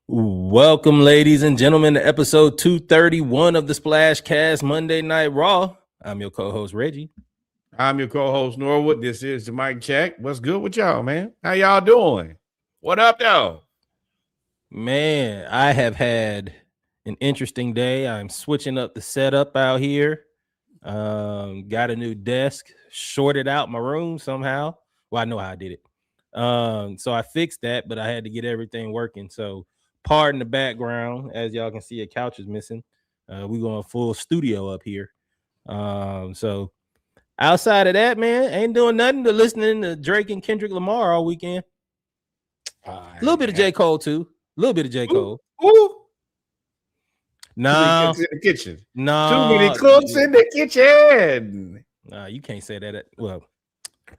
Welcome, ladies and gentlemen, to episode 231 of the Splashcast Monday Night Raw. I'm your co-host, Reggie. I'm your co-host, Norwood. This is the mic check. What's good with y'all, man? How y'all doing? What up, though? Man, I have had an interesting day. I'm switching up the setup out here. Got a new desk, shorted out my room somehow. Well, I know how I did it. So I fixed that, but I had to get everything working. So pardon the background. As y'all can see, a couch is missing. We're going full studio up here. So outside of that, man, ain't doing nothing but listening to Drake and Kendrick Lamar all weekend. A little bit of J. Cole, too. A little bit of J. Cole. Ooh. No. Too many cooks in the kitchen. No. Too many cooks in the kitchen. Nah, you can't say that. Well,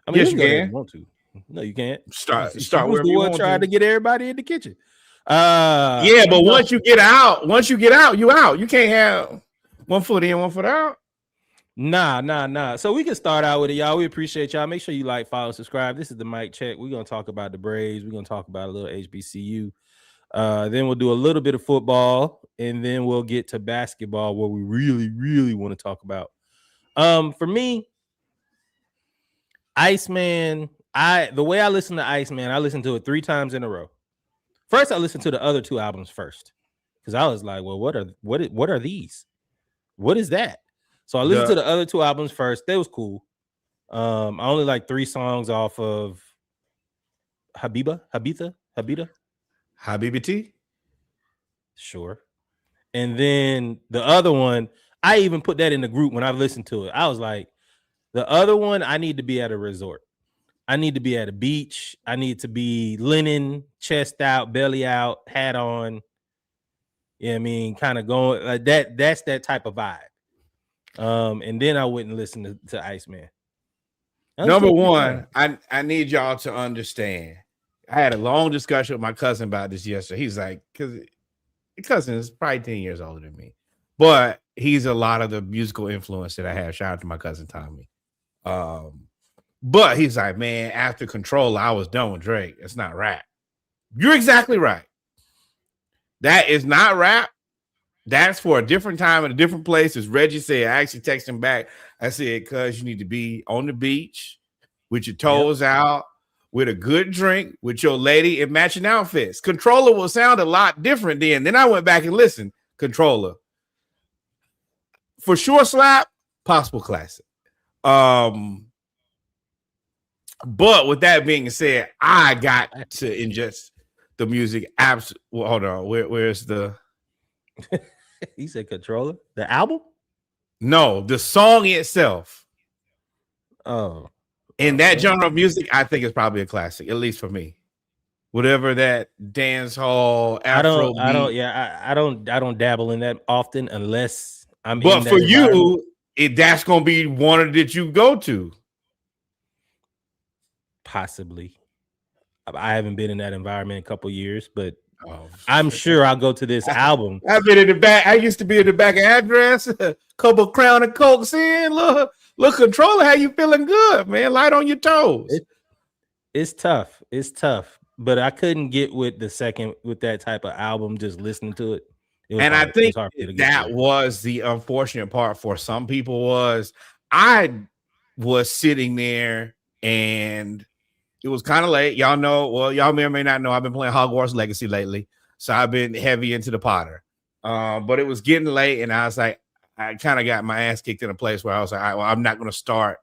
I mean, yes, you can. You want to. No, you can't. Start wherever you want. Trying to get everybody in the kitchen. Yeah, but once you get out, you out. You can't have one foot in, one foot out. Nah. So we can start out with it, y'all. We appreciate y'all. Make sure you like, follow, subscribe. This is the mic check. We're gonna talk about the Braves. We're gonna talk about a little HBCU. Then we'll do a little bit of football, and then we'll get to basketball, where we really want to talk about. For me, Iceman. The way I listen to Iceman, I listened to it 3 times in a row. First, I listened to the other 2 albums first, because I was like, well, what are these? What is that? So I listened to the other 2 albums first. That was cool. I only like 3 songs off of Habibita. Habibiti? Sure. And then the other one, I even put that in the group when I listened to it. I was like, the other one, I need to be at a resort. I need to be at a beach. I need to be linen, chest out, belly out, hat on. You know what I mean? Kind of going like that. That's that type of vibe. And then I went and listened to Iceman. Number one, I need y'all to understand. I had a long discussion with my cousin about this yesterday. He's like, because the cousin is probably 10 years older than me, but he's a lot of the musical influence that I have. Shout out to my cousin Tommy. But he's like, man, after Control, I was done with Drake. It's not rap. You're exactly right. That is not rap. That's for a different time and a different place. As Reggie said, I actually texted him back. I said, cuz you need to be on the beach with your toes out, with a good drink, with your lady in matching outfits. Controller will sound a lot different then. Then I went back and listened. Controller. For sure slap, possible classic. But with that being said, I got to ingest the music. Well, hold on. Where's the... He said Controller? The album? No, the song itself. Oh. In that genre of music, I think it's probably a classic, at least for me. Whatever that dance hall, Afro I don't dabble in that often unless I'm But in that for you, that's gonna be one that you go to. Possibly. I haven't been in that environment in a couple years, but I'm sure I'll go to this album. I've been in the back. I used to be in the back of address, a couple Crown and Cokes in. Look, Controller, how you feeling? Good, man. Light on your toes. It's tough. But I couldn't get with that type of album, just listening to it. And I think that was the unfortunate part for some people was I was sitting there and it was kind of late. Y'all know, well, y'all may or may not know, I've been playing Hogwarts Legacy lately. So I've been heavy into the Potter. But it was getting late and I was like, I kind of got my ass kicked in a place where I was like, all right, well, I'm not going to start.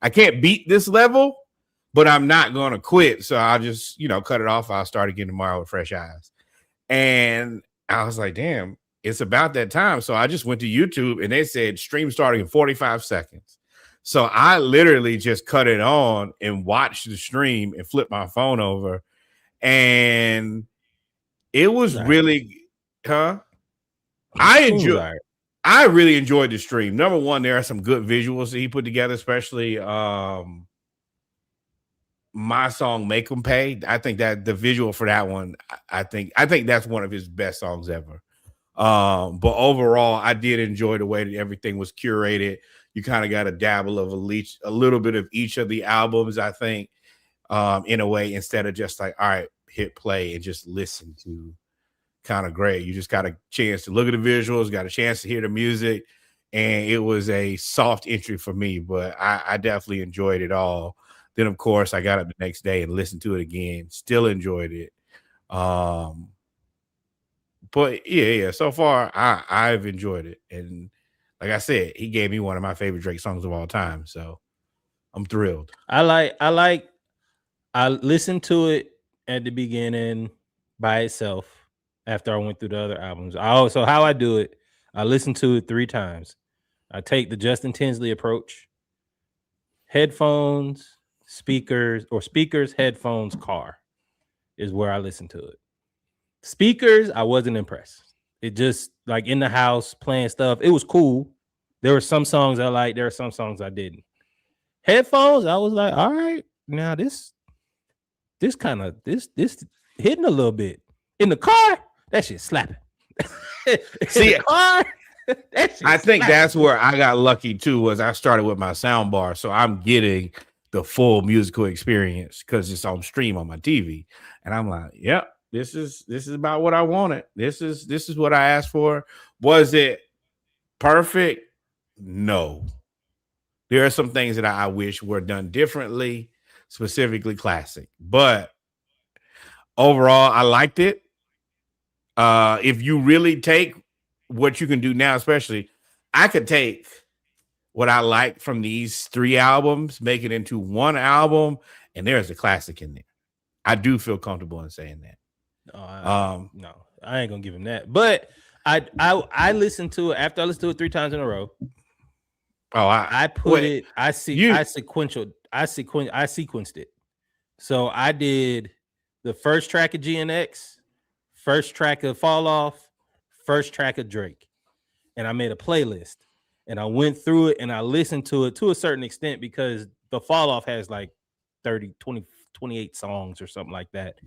I can't beat this level, but I'm not going to quit. So I'll just, cut it off. I'll start again tomorrow with fresh eyes. And I was like, damn, it's about that time. So I just went to YouTube and they said stream starting in 45 seconds. So I literally just cut it on and watched the stream and flipped my phone over. And it was really, I really enjoyed the stream. Number one, there are some good visuals that he put together, especially my song Make 'Em Pay. I think that the visual for that one, I think that's one of his best songs ever. But overall, I did enjoy the way that everything was curated. You kind of got a dabble of a little bit of each of the albums, I think, in a way, instead of just like, all right, hit play and just listen to kind of great. You just got a chance to look at the visuals, got a chance to hear the music, and it was a soft entry for me, but I definitely enjoyed it all. Then, of course, I got up the next day and listened to it again. Still enjoyed it. But yeah. So far, I've enjoyed it, and like I said, he gave me one of my favorite Drake songs of all time. So I'm thrilled. I listened to it at the beginning by itself after I went through the other albums. So how I do it, I listen to it 3 times. I take the Justin Tinsley approach. Headphones, speakers, headphones, car is where I listen to it. Speakers, I wasn't impressed. It just like in the house playing stuff. It was cool. There were some songs I liked. There were some songs I didn't. Headphones, I was like, all right, now this hitting a little bit. In the car, that shit slapping. See, the car, I think that's where I got lucky too, was I started with my sound bar. So I'm getting the full musical experience because it's on stream on my TV. And I'm like, yep, this is about what I wanted. This is what I asked for. Was it perfect? No. There are some things that I wish were done differently, specifically classic. But overall, I liked it. If you really take what you can do now, especially, I could take what I like from these 3 albums, make it into 1 album, and there's a classic in there. I do feel comfortable in saying that. No, I ain't gonna give him that. But I listened to it after I listened to it 3 times in a row. Oh, I sequenced it. So I did the first track of GNX, first track of Fall Off, first track of Drake. And I made a playlist and I went through it and I listened to it to a certain extent because the Fall Off has like 30, 20, 28 songs or something like that.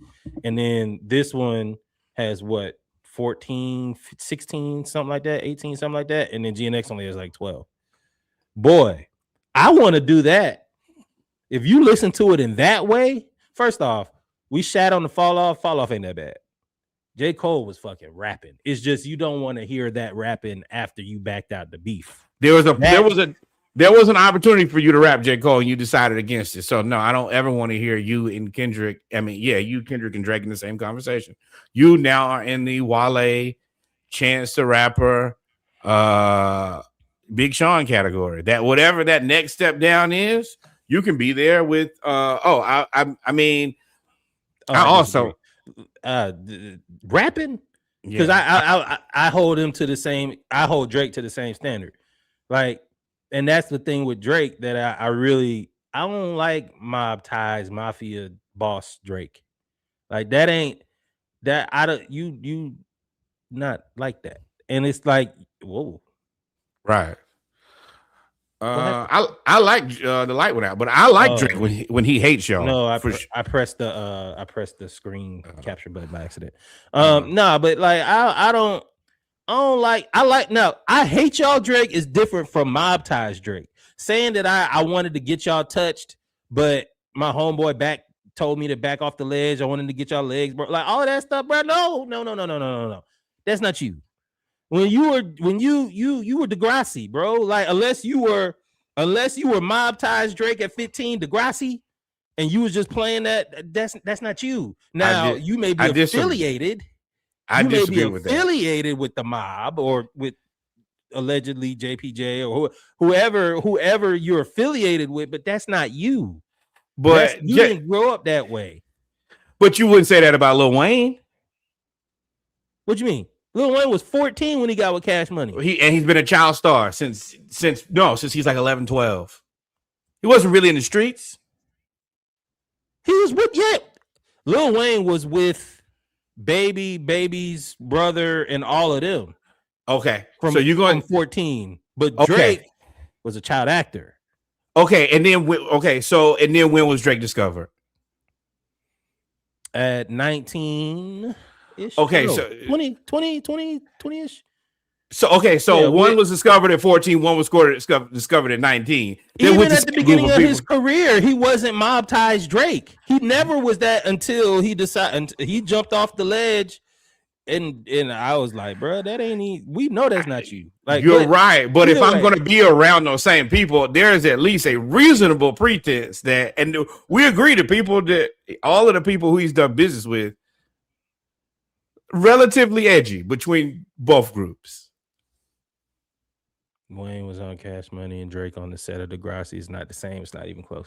And then this one has what, 14, 16, something like that, 18, something like that. And then GNX only has like 12. Boy, I want to do that. If you listen to it in that way, first off, we shat on the Fall Off. Fall Off ain't that bad. J. Cole was fucking rapping. It's just you don't want to hear that rapping after you backed out the beef. There was an opportunity for you to rap J. Cole and you decided against it. So no, I don't ever want to hear you and Kendrick. I mean, yeah, you, Kendrick, and Drake in the same conversation. You now are in the Wale, Chance the Rapper, Big Sean category. That whatever that next step down is, you can be there with I also rapping because I hold him to the same. I hold Drake to the same standard. Like, and that's the thing with Drake that I don't like mob ties, mafia boss Drake. Like that ain't that I don't you not like that. And it's like, whoa. Right. I like the light went out, but I like Drake when he hates y'all. No, I pressed the screen capture button by accident. No, but like I hate y'all Drake is different from mob ties Drake. Saying that I wanted to get y'all touched, but my homeboy told me to back off the ledge. I wanted to get y'all legs, bro. Like all of that stuff, bro. No. That's not you. When you were Degrassi, bro. Like unless you were mob ties Drake at 15, Degrassi, and you was just playing that's not you. Now you may be affiliated. I disagree with that. Affiliated with the mob or with allegedly JPJ or whoever you're affiliated with, but that's not you. But you didn't grow up that way. But you wouldn't say that about Lil Wayne. What you mean? Lil Wayne was 14 when he got with Cash Money. He's been a child star since he's like 11, 12. He wasn't really in the streets. He was with Lil Wayne was with Baby's brother and all of them. Okay. From 14. But Drake was a child actor. Okay, and then when was Drake discovered? At 19. Okay, no, so 20-ish. So one was discovered at 14, one was discovered at 19. Even at the beginning of his career, he wasn't mob ties Drake. He never was that until he decided he jumped off the ledge And I was like, bro, that ain't we know that's not you. Like, you're right. But if I'm going to be around those same people, there's at least a reasonable pretense that, and we agree to people that all of the people who he's done business with, relatively edgy between both groups. Wayne was on Cash Money and Drake on the set of Degrassi. It's not the same. It's not even close.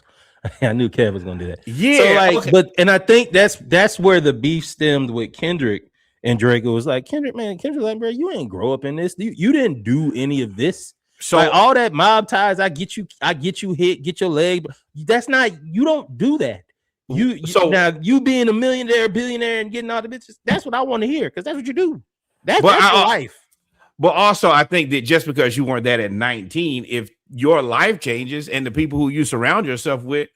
I knew Kev was gonna do that. Yeah. So like, okay. And I think that's where the beef stemmed with Kendrick and Drake. It was like, Kendrick, like, bro, you ain't grow up in this. You didn't do any of this. So like, all that mob ties, I get you hit, get your leg. That's not, you don't do that. So now you being a millionaire, billionaire, and getting all the bitches, that's what I want to hear, because that's what you do. That's your life. But also, I think that just because you weren't that at 19, if your life changes and the people who you surround yourself with,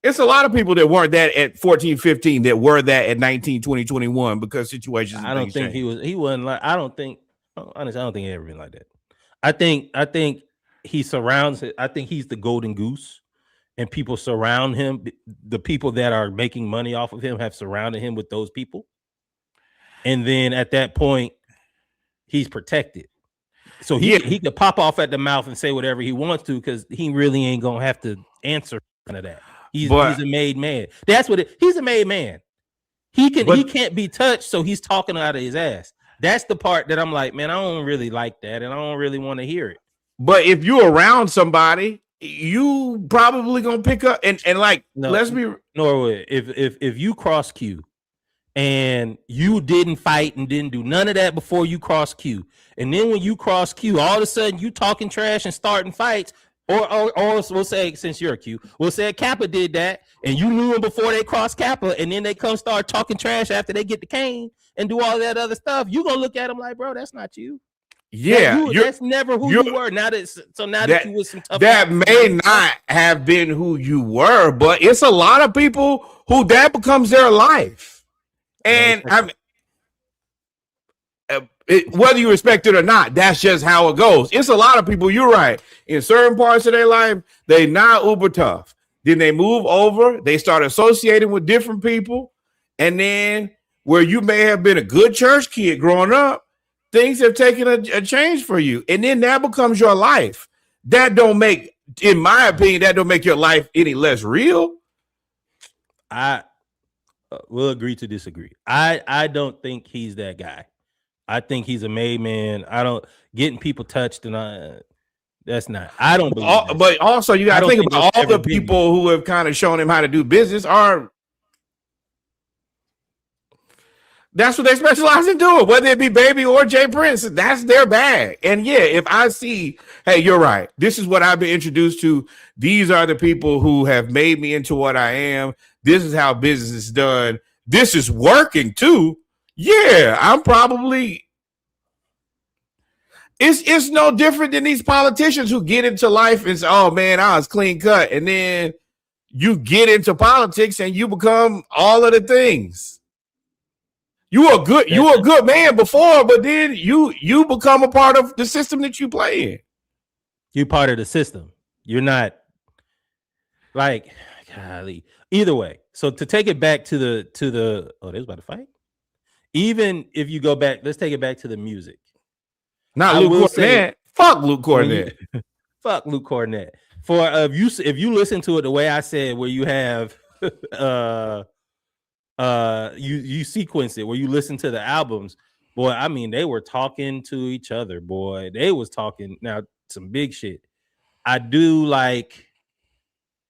it's a lot of people that weren't that at 14, 15 that were that at 19, 20, 21 because situations. I don't think changed. He wasn't like, honestly, I don't think he ever been like that. I think he surrounds it. I think he's the golden goose, and people surround him. The people that are making money off of him have surrounded him with those people. And then at that point, he's protected. So he could pop off at the mouth and say whatever he wants to, because he really ain't gonna have to answer none of that. He's a made man. That's what he's a made man. He can't be touched, so he's talking out of his ass. That's the part that I'm like, man, I don't really like that, and I don't really want to hear it. But if you're around somebody, you probably gonna pick up and like, let's be Norwood. If you cross Q and you didn't fight and didn't do none of that before you cross Q, and then when you cross Q, all of a sudden you talking trash and starting fights, or we'll say, since you're a Q, we'll say Kappa did that, and you knew him before they crossed Kappa, and then they come start talking trash after they get the cane and do all that other stuff. You gonna look at them like, bro, that's not you. Yeah, that's never who you were. Now that you with some tough, that may not have been who you were, but it's a lot of people who that becomes their life. And I mean, whether you respect it or not, that's just how it goes. It's a lot of people. You're right. In certain parts of their life, they not uber tough. Then they move over. They start associating with different people, and then where you may have been a good church kid growing up, things have taken a change for you, and then that becomes your life. That don't make, in my opinion, that don't make your life any less real. I will agree to disagree. I don't think he's that guy. I think he's a made man. I don't getting people touched, and that's not. I don't believe that. But also, you got to think about all the people who have kind of shown him how to do business are. That's what they specialize in doing, whether it be Baby or Jay Prince. That's their bag. And yeah, if I see, hey, you're right, this is what I've been introduced to. These are the people who have made me into what I am. This is how business is done. This is working too. Yeah, I'm probably. It's no different than these politicians who get into life and say, oh man, I was clean cut. And then you get into politics and you become all of the things. You were a good man before, but then you become a part of the system that you play in. You're part of the system. You're not like, golly. Either way. So to take it back to the oh, there's about to fight. Even if you go back, let's take it back to the music. Not Luke Cornett. Fuck Luke Cornett. Fuck Luke Cornett. For if you listen to it the way I said, where you have you sequence it, where you listen to the albums, boy, I mean, they were talking to each other, boy. They was talking now some big shit. I do like,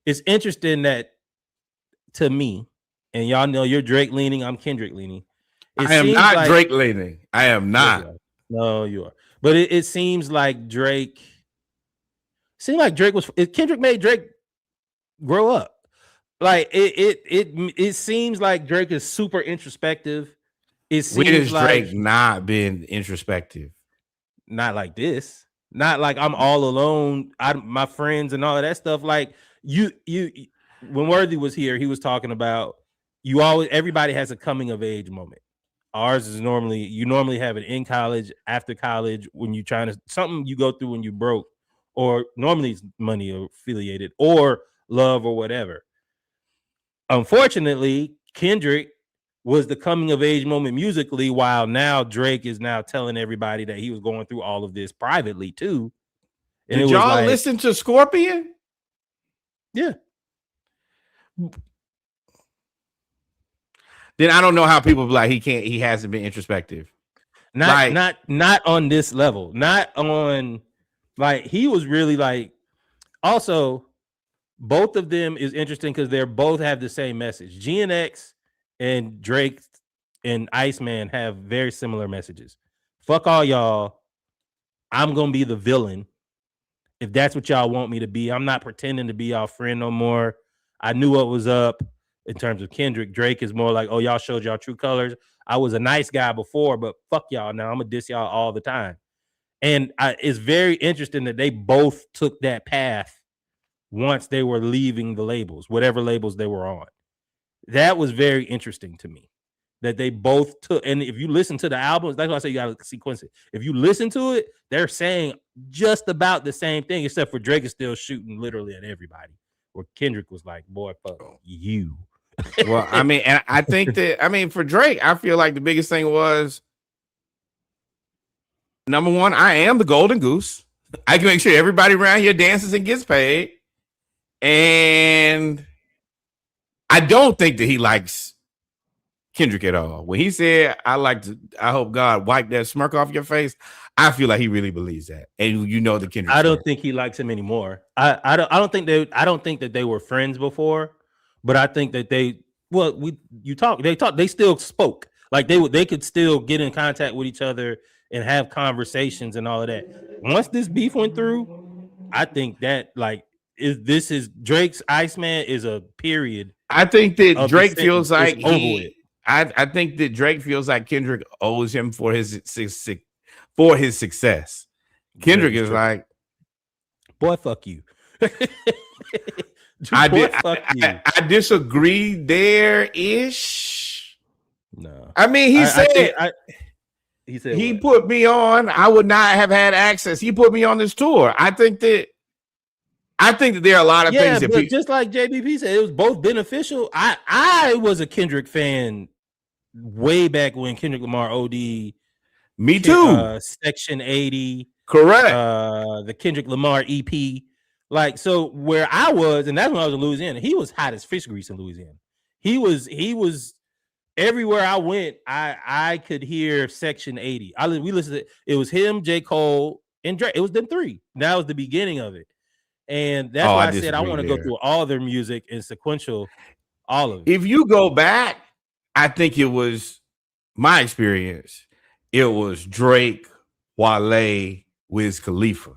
it's interesting that, to me, and y'all know you're Drake leaning, I'm Kendrick leaning. I am not like, Drake leaning. I am not. No, you are. But it seems like Drake. Kendrick made Drake grow up. Like it seems like Drake is super introspective. It seems when has like Drake not been introspective? Not like this. Not like I'm all alone. My friends and all of that stuff. Like you. When Worthy was here, he was talking about everybody has a coming of age moment. Ours is you normally have it in college, after college, when you're trying to, something you go through when you broke, or normally it's money affiliated, or love, or whatever. Unfortunately, Kendrick was the coming of age moment musically, while now Drake is now telling everybody that he was going through all of this privately too. And did y'all listen to Scorpion? Yeah. Then I don't know how people be like he hasn't been introspective. Not on this level. Not on, like, he was really like, also both of them is interesting because they both have the same message. GNX and Drake and Iceman have very similar messages. Fuck all y'all. I'm gonna be the villain if that's what y'all want me to be. I'm not pretending to be y'all friend no more. I knew what was up. In terms of Kendrick, Drake is more like, oh, y'all showed y'all true colors. I was a nice guy before, but fuck y'all now. I'm gonna diss y'all all the time. And it's very interesting that they both took that path once they were leaving the labels, whatever labels they were on. That was very interesting to me, that they both took. And if you listen to the albums, that's why I say you gotta sequence it. If you listen to it, they're saying just about the same thing, except for Drake is still shooting literally at everybody, where Kendrick was like, boy, fuck you. Well, I mean, and I think that, I mean, for Drake, I feel like the biggest thing was, number one, I am the golden goose. I can make sure everybody around here dances and gets paid. And I don't think that he likes Kendrick at all. When he said, I hope God wipe that smirk off your face, I feel like he really believes that. And you know the Kendrick. I don't think he likes him anymore. I don't think that they were friends before, but I think that they still spoke. Like they could still get in contact with each other and have conversations and all of that. Once this beef went through, I think that this is Drake's Iceman is a period. I think that Drake feels like I think that Drake feels like Kendrick owes him for his success. Kendrick is like, boy, fuck you. I disagree there ish. No, I mean he said he what? Put me on. I would not have had access. He put me on this tour. I think that there are a lot of things that just like JBP said, it was both beneficial. I was a Kendrick fan way back when Kendrick Lamar OD. Me too. Section 80. Correct. The Kendrick Lamar EP. Like, so where I was, and that's when I was in Louisiana, he was hot as fish grease in Louisiana. He was everywhere I went, I could hear Section 80. We listened to it was him, J. Cole, and Drake. It was them three. That was the beginning of it. And that's why I said I want to go through all their music in sequential, all of it. If you go back, I think it was my experience. It was Drake, Wale, Wiz Khalifa.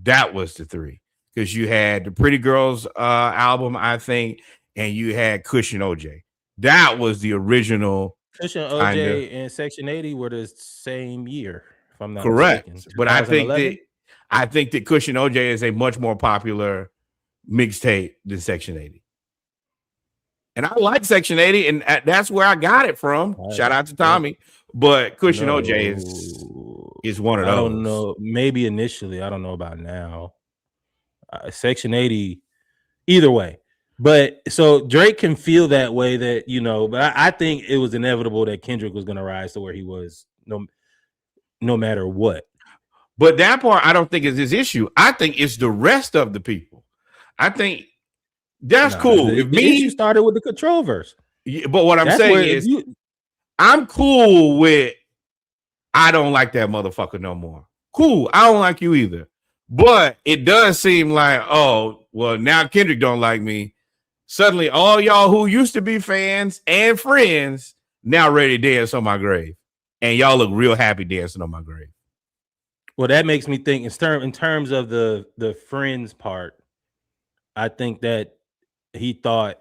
That was the three. Because you had the Pretty Girls album, I think, and you had Kush and OJ. That was the original. Kush and OJ and Section 80 were the same year, if I'm not correct. mistaken. But I think that Kush and OJ is a much more popular mixtape than Section 80. And I like Section 80, and that's where I got it from. Shout out to Tommy. But Kush and OJ is one of those. I don't know. Maybe initially. I don't know about now. Section 80, either way. But so Drake can feel that way, that, you know, but I think it was inevitable that Kendrick was going to rise to where he was no matter what. But that part I don't think is his issue. I think it's the rest of the people. I think that's cool. The issue started with the Control verse. Yeah, but what I'm saying is I'm cool with I don't like that motherfucker no more. Cool. I don't like you either. But it does seem like, oh, well, now Kendrick don't like me. Suddenly, all y'all who used to be fans and friends now ready to dance on my grave. And y'all look real happy dancing on my grave. Well, that makes me think in terms of the friends part, I think that he thought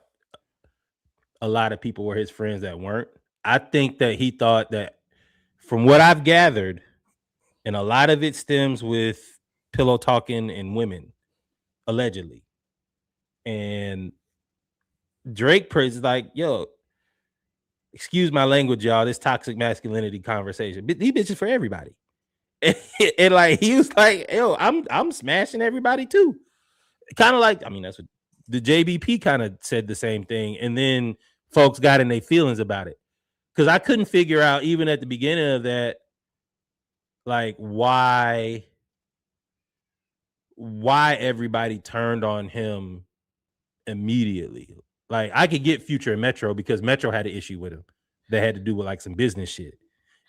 a lot of people were his friends that weren't. I think that he thought that, from what I've gathered, and a lot of it stems with pillow talking and women, allegedly. And Drake is like, yo, excuse my language, y'all, this toxic masculinity conversation. These bitches for everybody. And like he was like, yo, I'm smashing everybody too. Kind of like, I mean, that's what the JBP kind of said the same thing. And then folks got in their feelings about it. because I couldn't figure out even at the beginning of that, like why everybody turned on him immediately. Like I could get Future and Metro because Metro had an issue with him that had to do with like some business shit.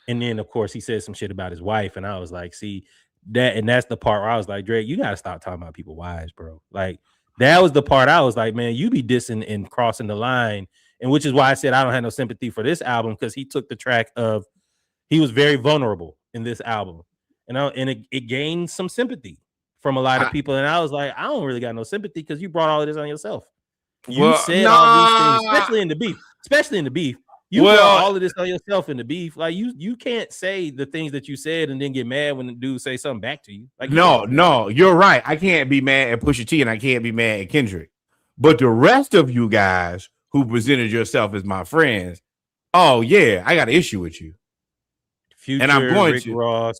And then of course he said some shit about his wife, and I was like, see that, and that's the part where I was like, Drake, you gotta stop talking about people's wives, bro. Like that was the part I was like, man, you be dissing and crossing the line, and which is why I said I don't have no sympathy for this album, because he took the track of he was very vulnerable in this album, and it gained some sympathy from a lot of people, and I was like, I don't really got no sympathy because you brought all of this on yourself. You said all these things, especially in the beef. You brought all of this on yourself in the beef. Like you can't say the things that you said and then get mad when the dude say something back to you. Like no, you're right. I can't be mad at Pusha T and I can't be mad at Kendrick. But the rest of you guys who presented yourself as my friends, oh yeah, I got an issue with you. Future, and I'm going Rick to Ross.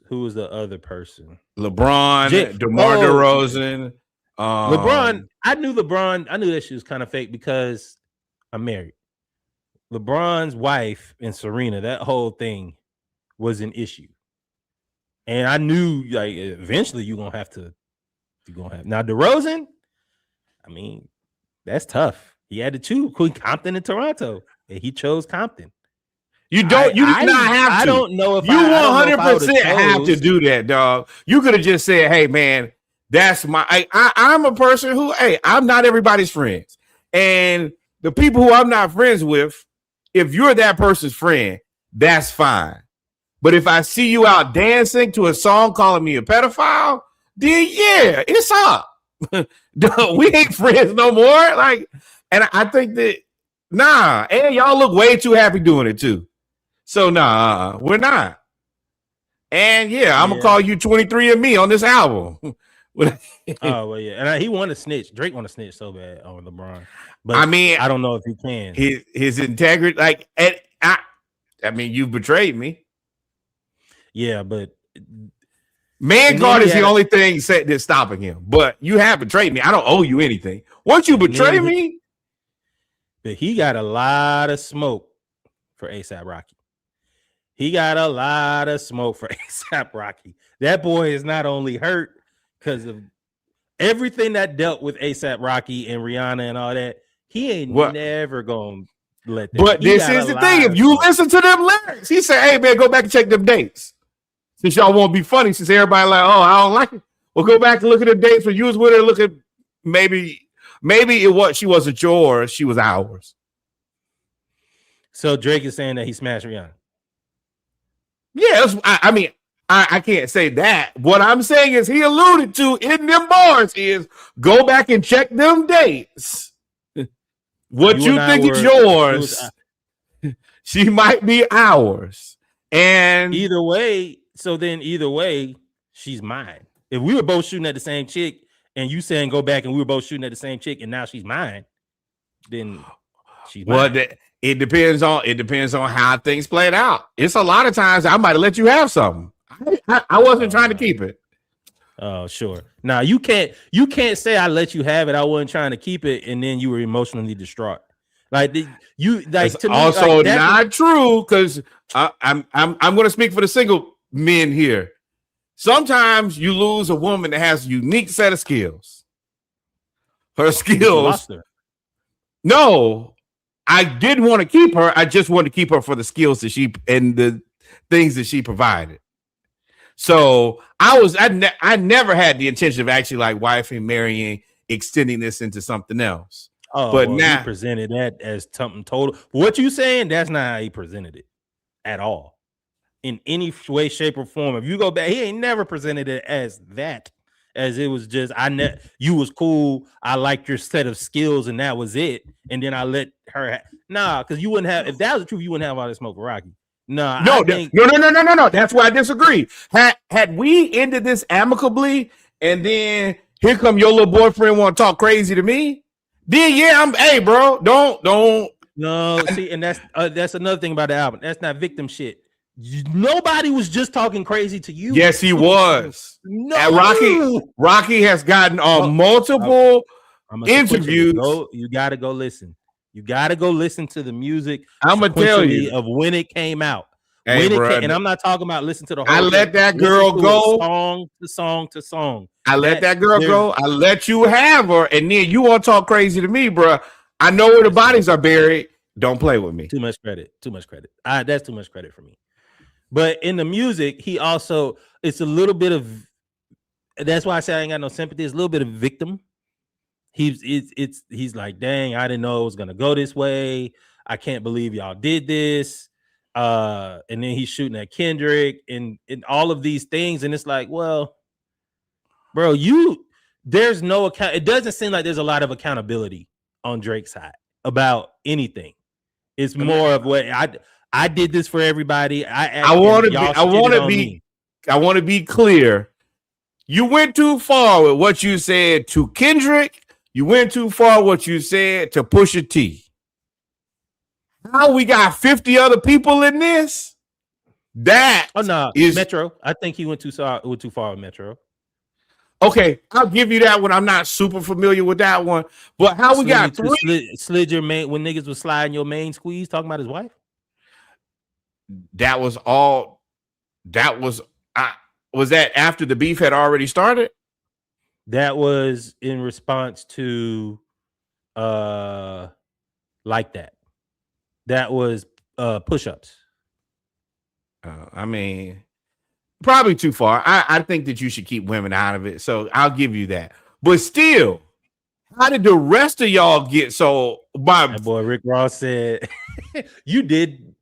Who was the other person? LeBron, DeMar DeRozan. LeBron. I knew that she was kind of fake because I'm married. LeBron's wife and Serena, that whole thing was an issue. And I knew like eventually you're gonna have now DeRozan, I mean, that's tough. He had to choose between Compton and Toronto, and he chose Compton. You do not have to. I don't know if you 100% have to do that, dog. You could have just said, hey man, that's I'm a person who, hey, I'm not everybody's friends. And the people who I'm not friends with, if you're that person's friend, that's fine. But if I see you out dancing to a song calling me a pedophile, then yeah, it's up. We ain't friends no more. Like, and I think that and y'all look way too happy doing it too. So we're not. And yeah, I'm gonna call you 23andMe on this album. Oh well, yeah, and he want to snitch. Drake want to snitch so bad on LeBron, but I mean, I don't know if he can. His integrity, like, and I mean, you betrayed me. Yeah, but man guard is the only thing that's stopping him. But you have betrayed me. I don't owe you anything. Once you betray me, but he got a lot of smoke for A$AP Rocky. He got a lot of smoke for A$AP Rocky. That boy is not only hurt because of everything that dealt with A$AP Rocky and Rihanna and all that. He ain't never gonna let that. But this is the thing. If you listen to them lyrics, he said, hey man, go back and check them dates. Since y'all won't be funny, since everybody like, oh, I don't like it. Well, go back and look at the dates when you was with her. Look at maybe she wasn't yours, she was ours. So Drake is saying that he smashed Rihanna. Yeah, I mean, I can't say that. What I'm saying is he alluded to in them bars is go back and check them dates. What you think is yours, she might be ours. And either way, she's mine. If we were both shooting at the same chick and you saying go back and we were both shooting at the same chick and now she's mine, then she's mine. Well, it depends on how things played out. It's a lot of times I might have let you have something. I wasn't trying to keep it. Oh, sure. Now you can't say I let you have it. I wasn't trying to keep it, and then you were emotionally distraught. Like that's to me, also like, not true, because I'm going to speak for the single men here. Sometimes you lose a woman that has a unique set of skills. Her skills. No, I didn't want to keep her. I just wanted to keep her for the skills that she and the things that she provided. So I never had the intention of actually like wifing, marrying, extending this into something else. Oh, but now he presented that as something total. What you saying? That's not how he presented it at all, in any way, shape, or form. If you go back, he ain't never presented it as that. As it was just you was cool. I liked your set of skills, and that was it. And then I let her. Because you wouldn't have. If that was the truth, you wouldn't have all this smoke with Rocky. No. That's why I disagree. Had we ended this amicably, and then here come your little boyfriend want to talk crazy to me, then yeah, hey bro, don't. No, see, and that's another thing about the album. That's not victim shit. Nobody was just talking crazy to you. Yes, he was. No, Rocky has gotten on multiple interviews. You gotta go listen. You got to go listen to the music. I'm gonna tell you of when it came out. Hey, and I'm not talking about listen to the whole. I let that girl go song to song to song. I let that girl go. I let you have her, and then you want to talk crazy to me, bro. I know where the bodies are buried. Don't play with me. Too much credit. That's too much credit for me. But in the music, he also it's a little bit of. That's why I say I ain't got no sympathy. It's a little bit of victim. He's like, dang, I didn't know it was gonna go this way. I can't believe y'all did this. And then he's shooting at Kendrick and all of these things, and it's like, well, bro, there's no account. It doesn't seem like there's a lot of accountability on Drake's side about anything. It's more of what I did this for everybody. I want to be clear. You went too far with what you said to Kendrick. You went too far what you said to Pusha T. Now we got 50 other people in this. Is Metro. I think he went too far with Metro. Okay, I'll give you that one. I'm not super familiar with that one, but how we got three? Slid your main when niggas was sliding your main squeeze, talking about his wife. That was all. That was that after the beef had already started? That was in response to, like that. That was push-ups. I mean, probably too far. I think that you should keep women out of it. So I'll give you that. But still, how did the rest of y'all get so? My boy Rick Ross said, "You did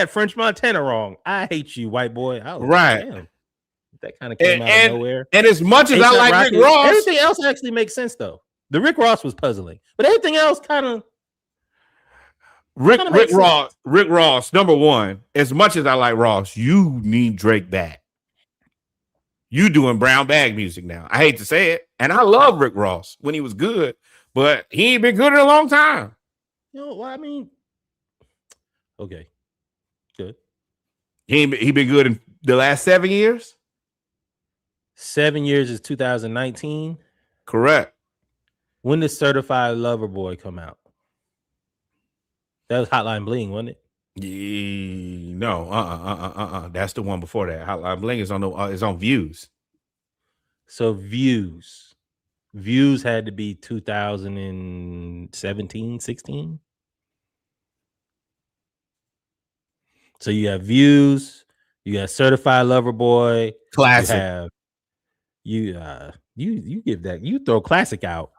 French Montana wrong. I hate you, white boy." Right. Damn. That kind of came out of nowhere. And as much as I like Rick Ross, everything else actually makes sense though. The Rick Ross was puzzling, but everything else kind of. Rick Ross, number one, as much as I like Ross, you need Drake back. You doing brown bag music now. I hate to say it. And I love Rick Ross when he was good, but he ain't been good in a long time. Well, I mean, okay. Good. He been good in the last 7 years? 7 years is 2019. Correct. When did Certified Lover Boy come out? That was Hotline Bling, wasn't it? No, that's the one before that. Hotline Bling is on Views. So Views had to be 2017, 16. So you have Views, you got Certified Lover Boy, classic. You give that, you throw classic out.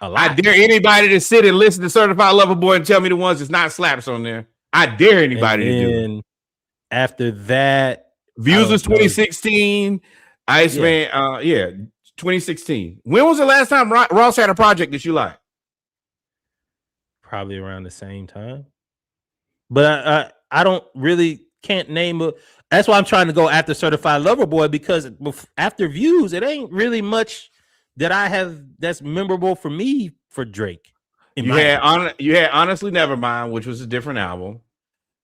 I dare anybody to sit and listen to Certified Lover Boy and tell me the ones that's not slaps on there. I dare anybody to do it. After that, Views was 2016. Iceman, 2016. When was the last time Ross had a project that you liked? Probably around the same time. But I don't really can't name a. That's why I'm trying to go after Certified Lover Boy, because after Views, it ain't really much that I have that's memorable for me for Drake. You had Honestly Nevermind, which was a different album.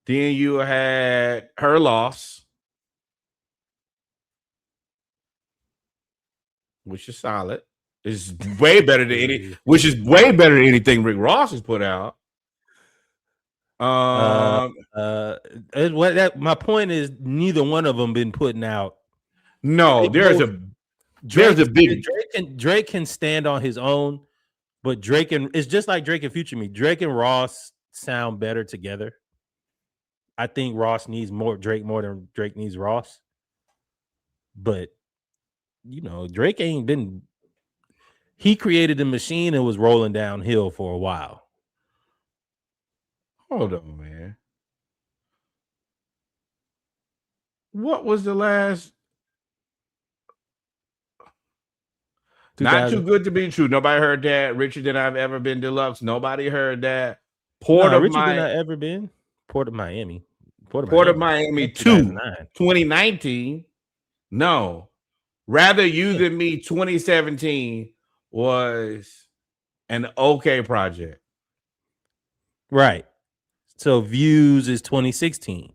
Then you had Her Loss, which is solid. It's way better than anything Rick Ross has put out. My point is neither one of them been putting out. No, there's a big Drake can stand on his own, but it's just like Drake and Future Me. Drake and Ross sound better together. I think Ross needs more Drake more than Drake needs Ross. But Drake ain't been. He created the machine and was rolling downhill for a while. Hold on, man. What was the last? Not Too Good to Be True. Nobody heard that. Richer Than I've Ever Been Deluxe. Nobody heard that. Richer Than I Ever Been. Port of Miami 2, 2019. No. Rather You Than Me 2017 was an okay project. Right. So Views is 2016.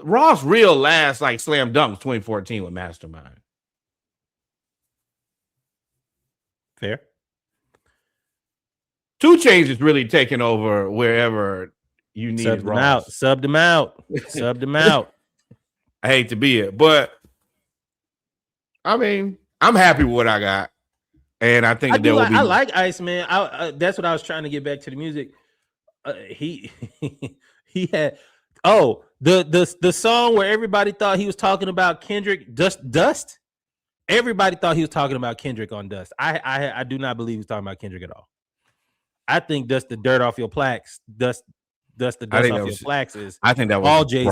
Ross real last like slam dunk 2014 with Mastermind. Fair. 2 Chainz is really taking over wherever you needed Ross. Subbed him out. I hate to be it, but I mean, I'm happy with what I got, and I think there will be. I like Iceman. That's what I was trying to get back to the music. He he had the song where everybody thought he was talking about Kendrick, Dust. Everybody thought he was talking about Kendrick on Dust. I do not believe he was talking about Kendrick at all. I think Dust the dirt off your plaques. Dust the dust off your plaques is. I think that was all Jay-Z.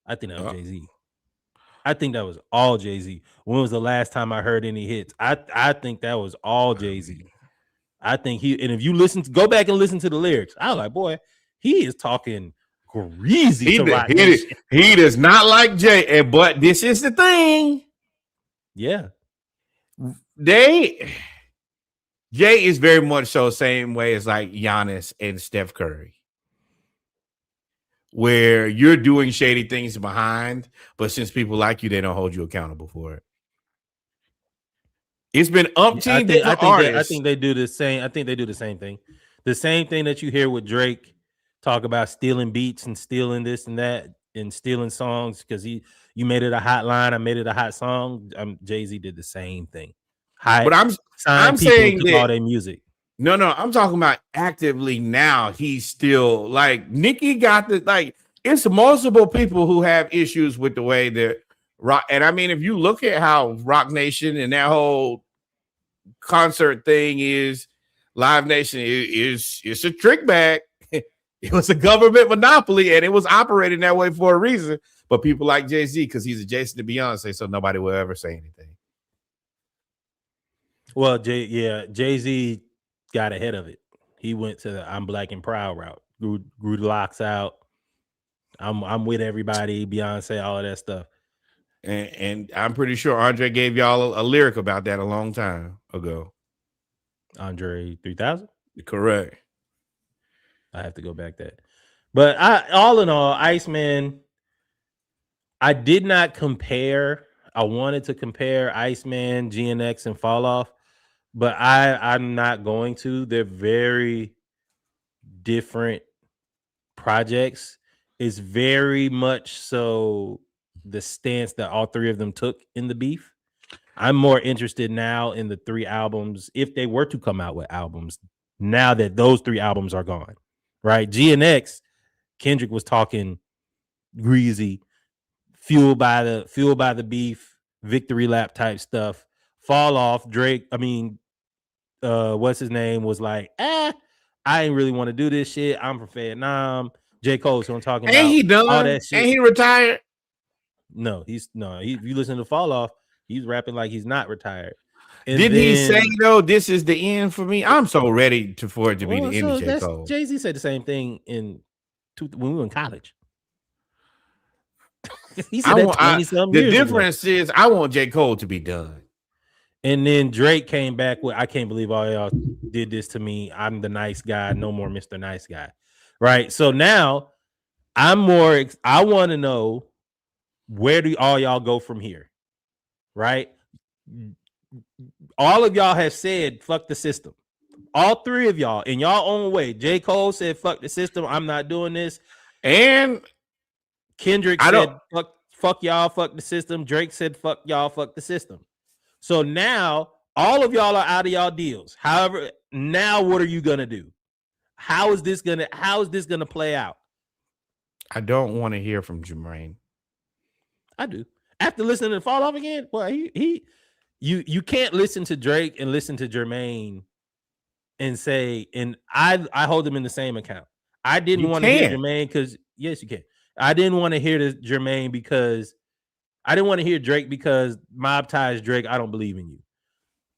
I think that was Jay-Z. I think that was all Jay-Z. When was the last time I heard any hits? I think that was all Jay-Z. I think and if you go back and listen to the lyrics, I was like, boy, he is talking greasy to Rock Nation. He does not like Jay, but this is the thing. Yeah. Jay is very much so same way as like Giannis and Steph Curry, where you're doing shady things behind, but since people like you, they don't hold you accountable for it. It's been umpteen different artists. I think they do the same. I think they do the same thing. The same thing that you hear with Drake talk about stealing beats and stealing this and that and stealing songs because you made it a hot line, I made it a hot song. Jay-Z did the same thing. But I'm saying that all their music. No, I'm talking about actively now. He's still like Nicki got it's multiple people who have issues with the way that Rock. And I mean, if you look at how Rock Nation and that whole concert thing is, Live Nation it's a trick bag. It was a government monopoly and it was operating that way for a reason. But people like Jay-Z because he's adjacent to Beyonce, so nobody will ever say anything. Well, Jay-Z got ahead of it. He went to the I'm Black and Proud route. Grew the locks out. I'm with everybody, Beyonce, all of that stuff. And I'm pretty sure Andre gave y'all a lyric about that a long time ago. Andre 3000? Correct. I have to go back that. But all in all, Iceman, I did not compare. I wanted to compare Iceman, GNX, and Fall Off, but I'm not going to. They're very different projects. It's very much so the stance that all three of them took in the beef. I'm more interested now in the 3 albums, if they were to come out with albums, now that those 3 albums are gone, right? GNX, Kendrick was talking greasy, fueled by the beef, victory lap type stuff. Fall Off, Drake, what's his name, was like, I ain't really want to do this shit. I'm from Vietnam. J. Cole's what I'm talking about. Ain't he done? All that shit. Ain't he retired? No, if you listen to Fall Off, he's rapping like he's not retired. Didn't he say though, this is the end for me? I'm so ready for it to be the end of J. Cole. Jay-Z said the same thing when we were in college. He said that 20-something years The difference is I want J. Cole to be done. And then Drake came back with, I can't believe all y'all did this to me. I'm the nice guy. No more Mr. Nice Guy. Right. So now I want to know, where do all y'all go from here? Right. All of y'all have said, fuck the system. All 3 of y'all in y'all own way. J. Cole said, fuck the system. I'm not doing this. And Kendrick said, fuck y'all, fuck the system. Drake said, fuck y'all, fuck the system. So now all of y'all are out of y'all deals. However, now what are you gonna do? How is this gonna play out? I don't want to hear from Jermaine. I do. After listening to Fall Off again, well, you can't listen to Drake and listen to Jermaine and say, and I hold them in the same account. I didn't want to hear Jermaine because yes, you can. I didn't want to hear Jermaine because I didn't want to hear Drake because Mob ties Drake. I don't believe in you.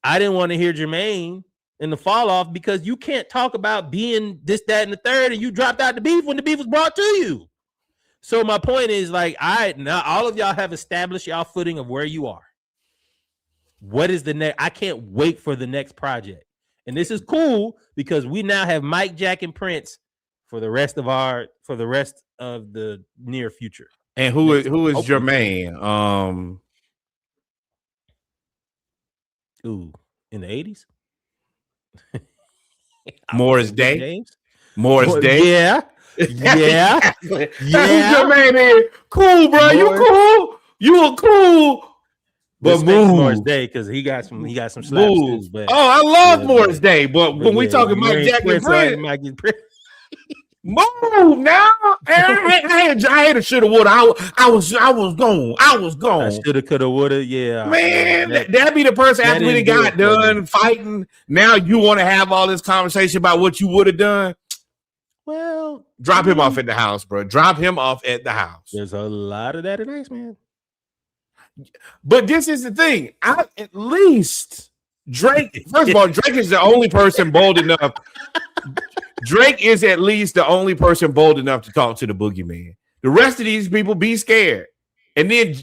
I didn't want to hear Jermaine in the Fall Off because you can't talk about being this, that, and the third, and you dropped out the beef when the beef was brought to you. So my point is, like, now all of y'all have established y'all footing of where you are. What is the next? I can't wait for the next project. And this is cool because we now have Mike, Jack, and Prince for the rest of the near future. And who is Jermaine? In the 80s? Morris Day. James? Morris Day. Yeah. Yeah. Exactly. Yeah. Your man is cool, bro. Morris. You cool. You are cool. But Morris Day because he got some slaps too. But I love Morris Day. But when we talking Mike Jack and Prince, move now. I had a shoulda woulda. I was gone. I shoulda coulda woulda. Yeah, man. That'd be the person after we got done fighting. Now you want to have all this conversation about what you would have done. Well, drop him off at the house, bro. Drop him off at the house. There's a lot of that in Iceman. But this is the thing. At least Drake. First of all, Drake is the only person bold enough. Drake is at least the only person bold enough to talk to the boogeyman. The rest of these people be scared. And then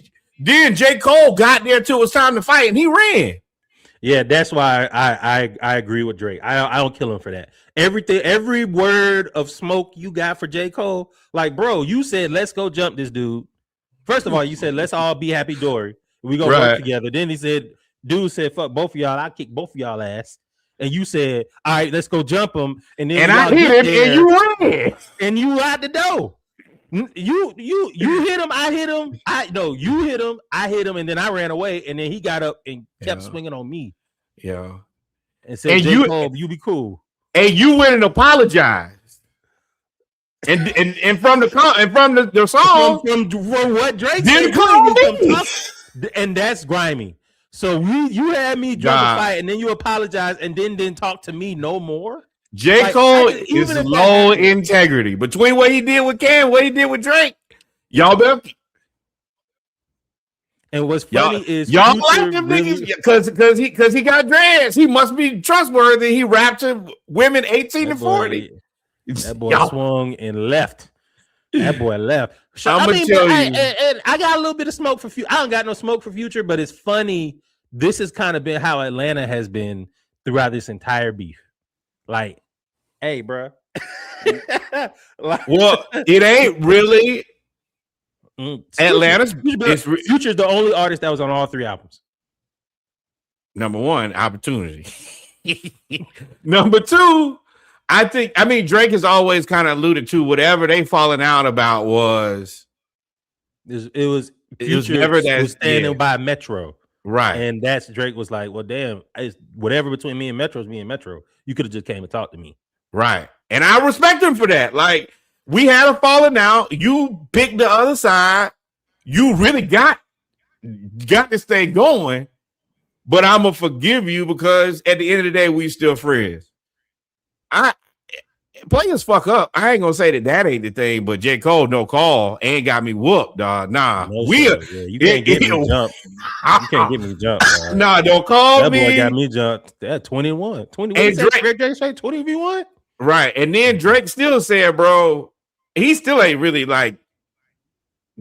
J. Cole got there till it was time to fight, and he ran. Yeah, that's why I agree with Drake. I don't kill him for that. Every word of smoke you got for J. Cole, like, bro, you said let's go jump this dude. First of all, you said let's all be happy Dory. We gonna work together. Then he said, dude said, fuck both of y'all. I kick both of y'all ass. And you said, all right, let's go jump him. And then I hit him, and you ran. And you out the door. You hit him, I hit him. You hit him, I hit him, and then I ran away. And then he got up and kept swinging on me. Yeah. And said, J. Cole, you be cool. And you went and apologized. And from the song, from what Drake said, and that's grimy. So you had me jump a fight, and then you apologize, and then didn't talk to me no more. J. Cole is low integrity between what he did with Cam, what he did with Drake. Y'all better. And what's funny is y'all like them niggas because he got dreads. He must be trustworthy. He rapped to women 18 to 40. That boy swung and left. That boy left. So, I'm gonna tell you. And I got a little bit of smoke for Future. I don't got no smoke for Future, but it's funny. This has kind of been how Atlanta has been throughout this entire beef. Like, hey, bro. Well, it ain't really. Atlanta's Future's the only artist that was on all three albums. Number one, opportunity. Number two, I mean, Drake has always kind of alluded to whatever they falling out about was. It was never that standing by Metro. Right. And that's Drake was like, well, damn, it's whatever between me and Metro's me and Metro. You could have just came and talked to me. Right. And I respect him for that. Like, we had a falling out. You picked the other side. You really got this thing going. But I'm going to forgive you because at the end of the day, we still friends. Players fuck up. I ain't going to say that ain't the thing, but J. Cole, no call, ain't got me whooped, dog. Nah. You can't get me jumped. You can't get me jumped. Nah, don't call me. That boy got me jumped. That 21. 21. And Drake say 20v1? Right. And then Drake still said, bro, he still ain't really like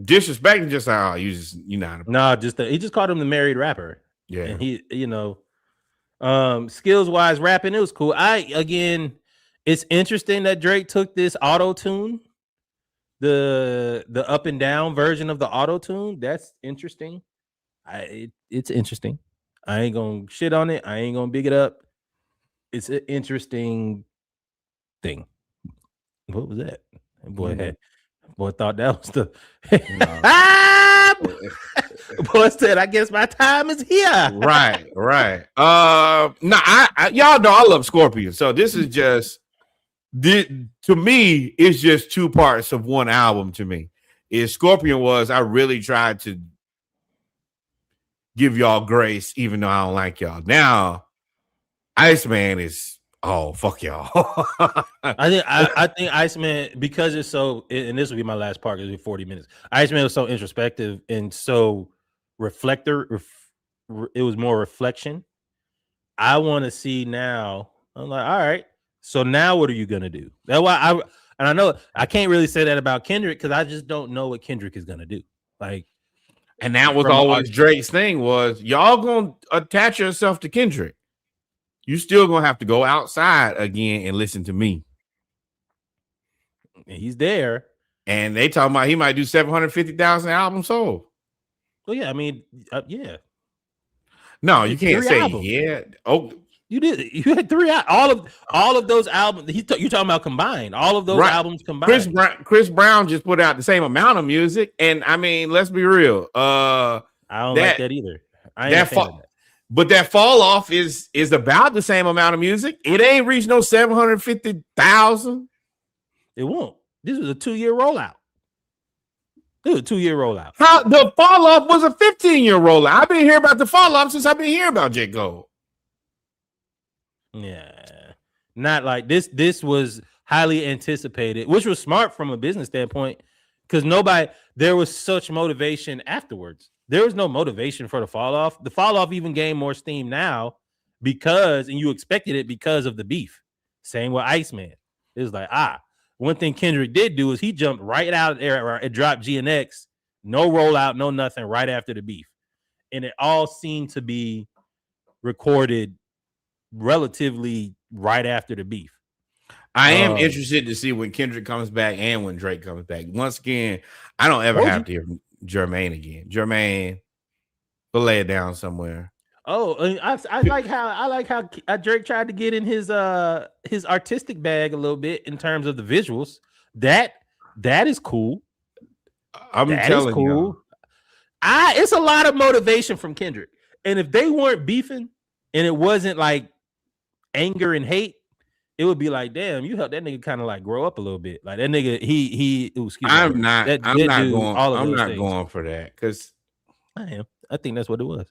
disrespecting just how you know. No, he just called him the married rapper. Yeah. And he, skills wise rapping, it was cool. It's interesting that Drake took this auto-tune, the up and down version of the auto-tune. That's interesting. It's interesting. I ain't gonna shit on it. I ain't gonna big it up. It's an interesting thing. What was that? Boy thought that was the boy said, I guess my time is here. Right. Y'all know I love Scorpion. So this is just to me, it's just two parts of one album to me. Scorpion I really tried to give y'all grace, even though I don't like y'all. Now, Iceman is fuck y'all. I think Iceman, because it's so, and this will be my last part because it's 40 minutes. Iceman was so introspective and so reflector. It was more reflection. I want to see now. I'm like, all right. So now what are you gonna do? That's why I know I can't really say that about Kendrick because I just don't know what Kendrick is gonna do. Like, and that was always Drake's thing was y'all gonna attach yourself to Kendrick. You still gonna have to go outside again and listen to me. And he's there, and they talking about he might do 750,000 albums sold. Well, yeah, I mean, yeah. No, you can't say albums. Yeah. Oh. You did. You had 3 all of those albums. You're talking about combined. All of those albums combined. Chris Brown just put out the same amount of music, and I mean, let's be real. I don't like that either. I ain't a fan of that. But that fall off is about the same amount of music. It ain't reached no 750,000. It won't. This was a 2-year rollout. How the fall off was a 15-year rollout. I've been hearing about the fall off since I've been hearing about J. Cole. Yeah, not like this. This was highly anticipated, which was smart from a business standpoint, because there was such motivation afterwards. There was no motivation for the fall off. The fall off even gained more steam now and you expected it because of the beef. Same with Iceman. It was like, one thing Kendrick did do is he jumped right out there and dropped GNX, no rollout, no nothing, right after the beef. And it all seemed to be recorded relatively right after the beef. I am interested to see when Kendrick comes back and when Drake comes back. Once again, I don't ever have to hear Jermaine again. Jermaine, we'll lay it down somewhere. Oh, I like how Drake tried to get in his artistic bag a little bit in terms of the visuals. That is cool. I'm telling you, it's a lot of motivation from Kendrick. And if they weren't beefing and it wasn't like anger and hate, it would be like, damn, you helped that nigga kind of like grow up a little bit. Like that nigga, I'm not going for that because I am. I think that's what it was.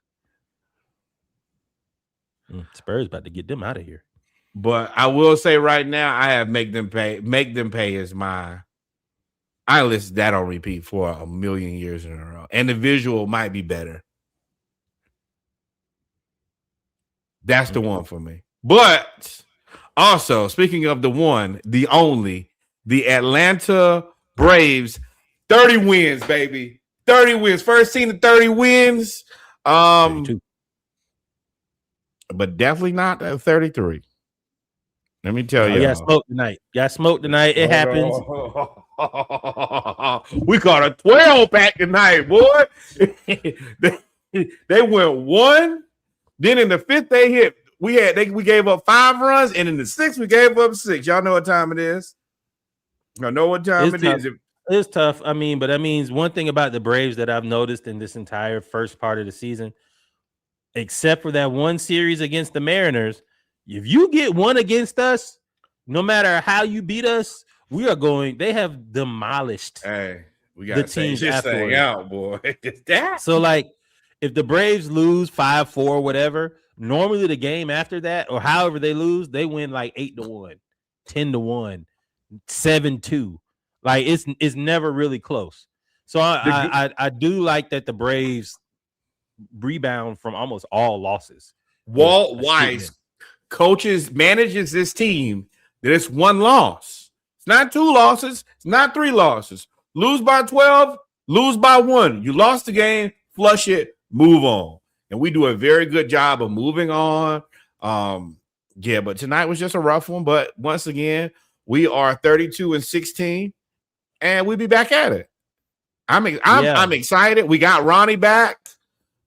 Spurs about to get them out of here. But I will say right now, I have make them pay is my. I listen that on repeat for a million years in a row, and the visual might be better. That's the one for me. But also, speaking of the one, the only, the Atlanta Braves, 30 wins, baby. 30 wins. First team to 30 wins. 32. But definitely not at 33. Let me tell you. Got smoked tonight. It happens. We caught a 12-pack tonight, boy. They went 1. Then in the 5th, they hit. We gave up 5 runs, and in the 6th, we gave up 6. Y'all know what time it is. I know what time it is. It's tough. I mean, but that means one thing about the Braves that I've noticed in this entire first part of the season, except for that one series against the Mariners, if you get one against us, no matter how you beat us, we are going. They have demolished. Hey, we got the teams this thing out, boy. So, like, if the Braves lose 5-4, whatever, normally the game after that, or however they lose, they win like 8-1, 10-1, 7-2. Like it's never really close. So I do like that the Braves rebound from almost all losses. Walt Weiss manages this team that it's 1 loss. It's not 2 losses. It's not 3 losses. Lose by 12, lose by 1. You lost the game, flush it, move on. And we do a very good job of moving on. But tonight was just a rough one. But once again, we are 32-16, and we'll be back at it. I'm excited. We got Ronnie back.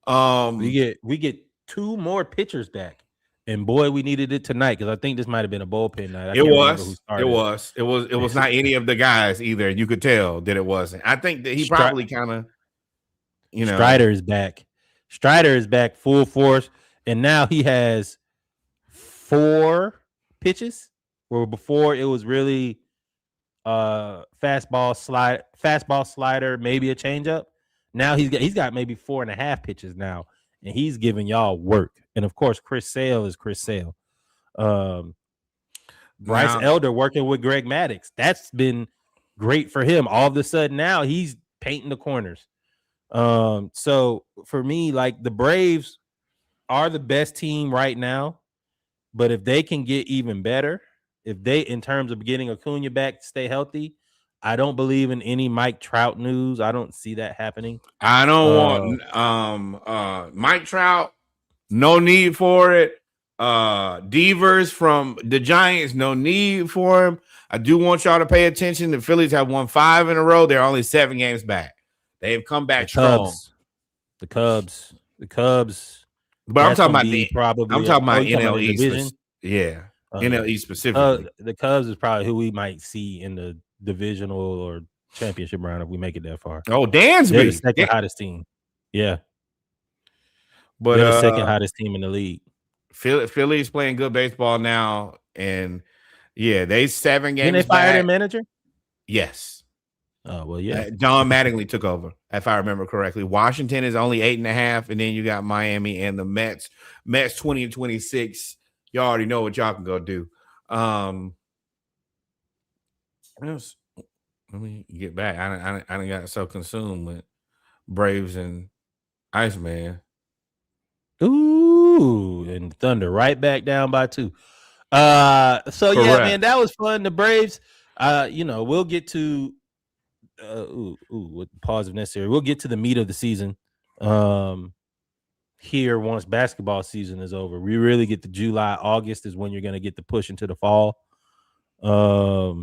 We get 2 more pitchers back, and boy, we needed it tonight because I think this might have been a bullpen night. It was not any of the guys either. You could tell that it wasn't. I think that he probably kind of, Strider is back. Strider is back full force, and now he has 4 pitches. Where before it was really fastball slider, maybe a changeup. Now he's got maybe 4.5 pitches now, and he's giving y'all work. And of course, Chris Sale is Chris Sale. Bryce Elder working with Greg Maddux. That's been great for him. All of a sudden now he's painting the corners. So for me, like, the Braves are the best team right now, but if they can get even better, if they, in terms of getting Acuna back to stay healthy, I don't believe in any Mike Trout news. I don't see that happening. I don't want Mike Trout. No need for it. Devers from the Giants, no need for him. I do want y'all to pay attention. The Phillies have won 5 in a row. They're only 7 games back. They've come back strong. The Cubs. But I'm talking about NL East. Division. NL East specifically. The Cubs is probably who we might see in the divisional or championship round if we make it that far. Oh, Dansby, they're the second hottest team. Yeah, but they're the second hottest team in the league. Philly's playing good baseball now, and they 7 games. Didn't they fire their manager? Yes. Oh well, yeah. John Mattingly took over, if I remember correctly. Washington is only 8.5, and then you got Miami and the Mets. Mets 20 and 26. You already know what y'all can go do. Let me get back. I done got so consumed with Braves and Iceman. Ooh, and Thunder right back down by 2. Correct. Yeah, man, that was fun. The Braves, we'll get to with pause if necessary. We'll get to the meat of the season. Here once basketball season is over. We really get to July, August is when you're gonna get the push into the fall. But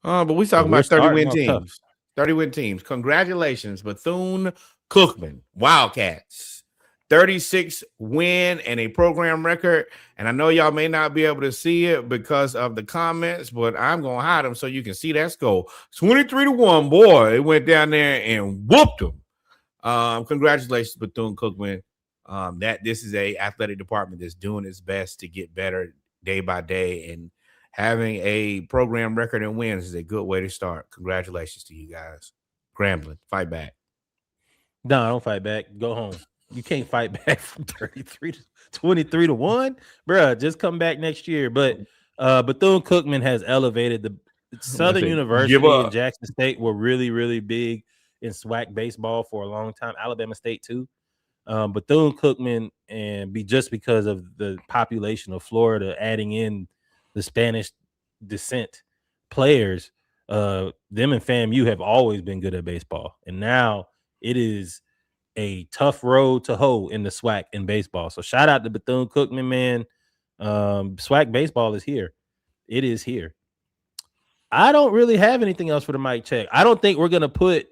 we talking about 30-win teams. 30-win teams. Congratulations, Bethune-Cookman Wildcats. 36 win and a program record. And I know y'all may not be able to see it because of the comments, but I'm going to hide them so you can see that score. 23-1, boy. It went down there and whooped them. Congratulations, Bethune-Cookman. This is a athletic department that's doing its best to get better day by day, and having a program record and wins is a good way to start. Congratulations to you guys. Grambling, fight back. No, don't fight back. Go home. You can't fight back from 33 to 23-1, bruh. Just come back next year. But Bethune-Cookman has elevated the Southern University and Jackson State were really, really big in SWAC baseball for a long time. Alabama State too. Bethune-Cookman, and just because of the population of Florida, adding in the Spanish descent players, them and FAMU have always been good at baseball, and now it is a tough road to hoe in the SWAC in baseball. So shout out to Bethune-Cookman, man. SWAC baseball is here. It is here. I don't really have anything else for the mic check. I don't think we're gonna put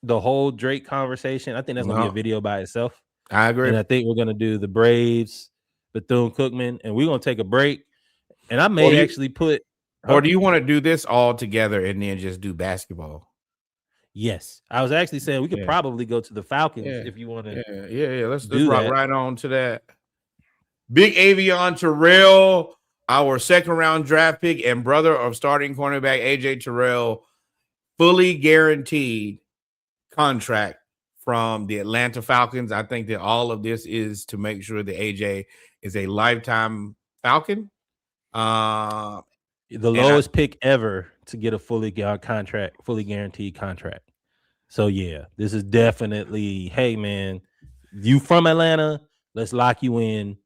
the whole Drake conversation. I think that's gonna be a video by itself. I agree. And I think we're gonna do the Braves, Bethune-Cookman, and we're gonna take a break. And I may actually put. Or do you want to do this all together and then just do basketball? Yes, I was actually saying we could probably go to the Falcons if you want to. Yeah. Let's rock right on to that. Big Avion Terrell, our second-round draft pick and brother of starting cornerback AJ Terrell, fully guaranteed contract from the Atlanta Falcons. I think that all of this is to make sure that AJ is a lifetime Falcon. The lowest pick ever to get a fully guaranteed contract. So yeah, this is definitely, hey man, you from Atlanta, let's lock you in.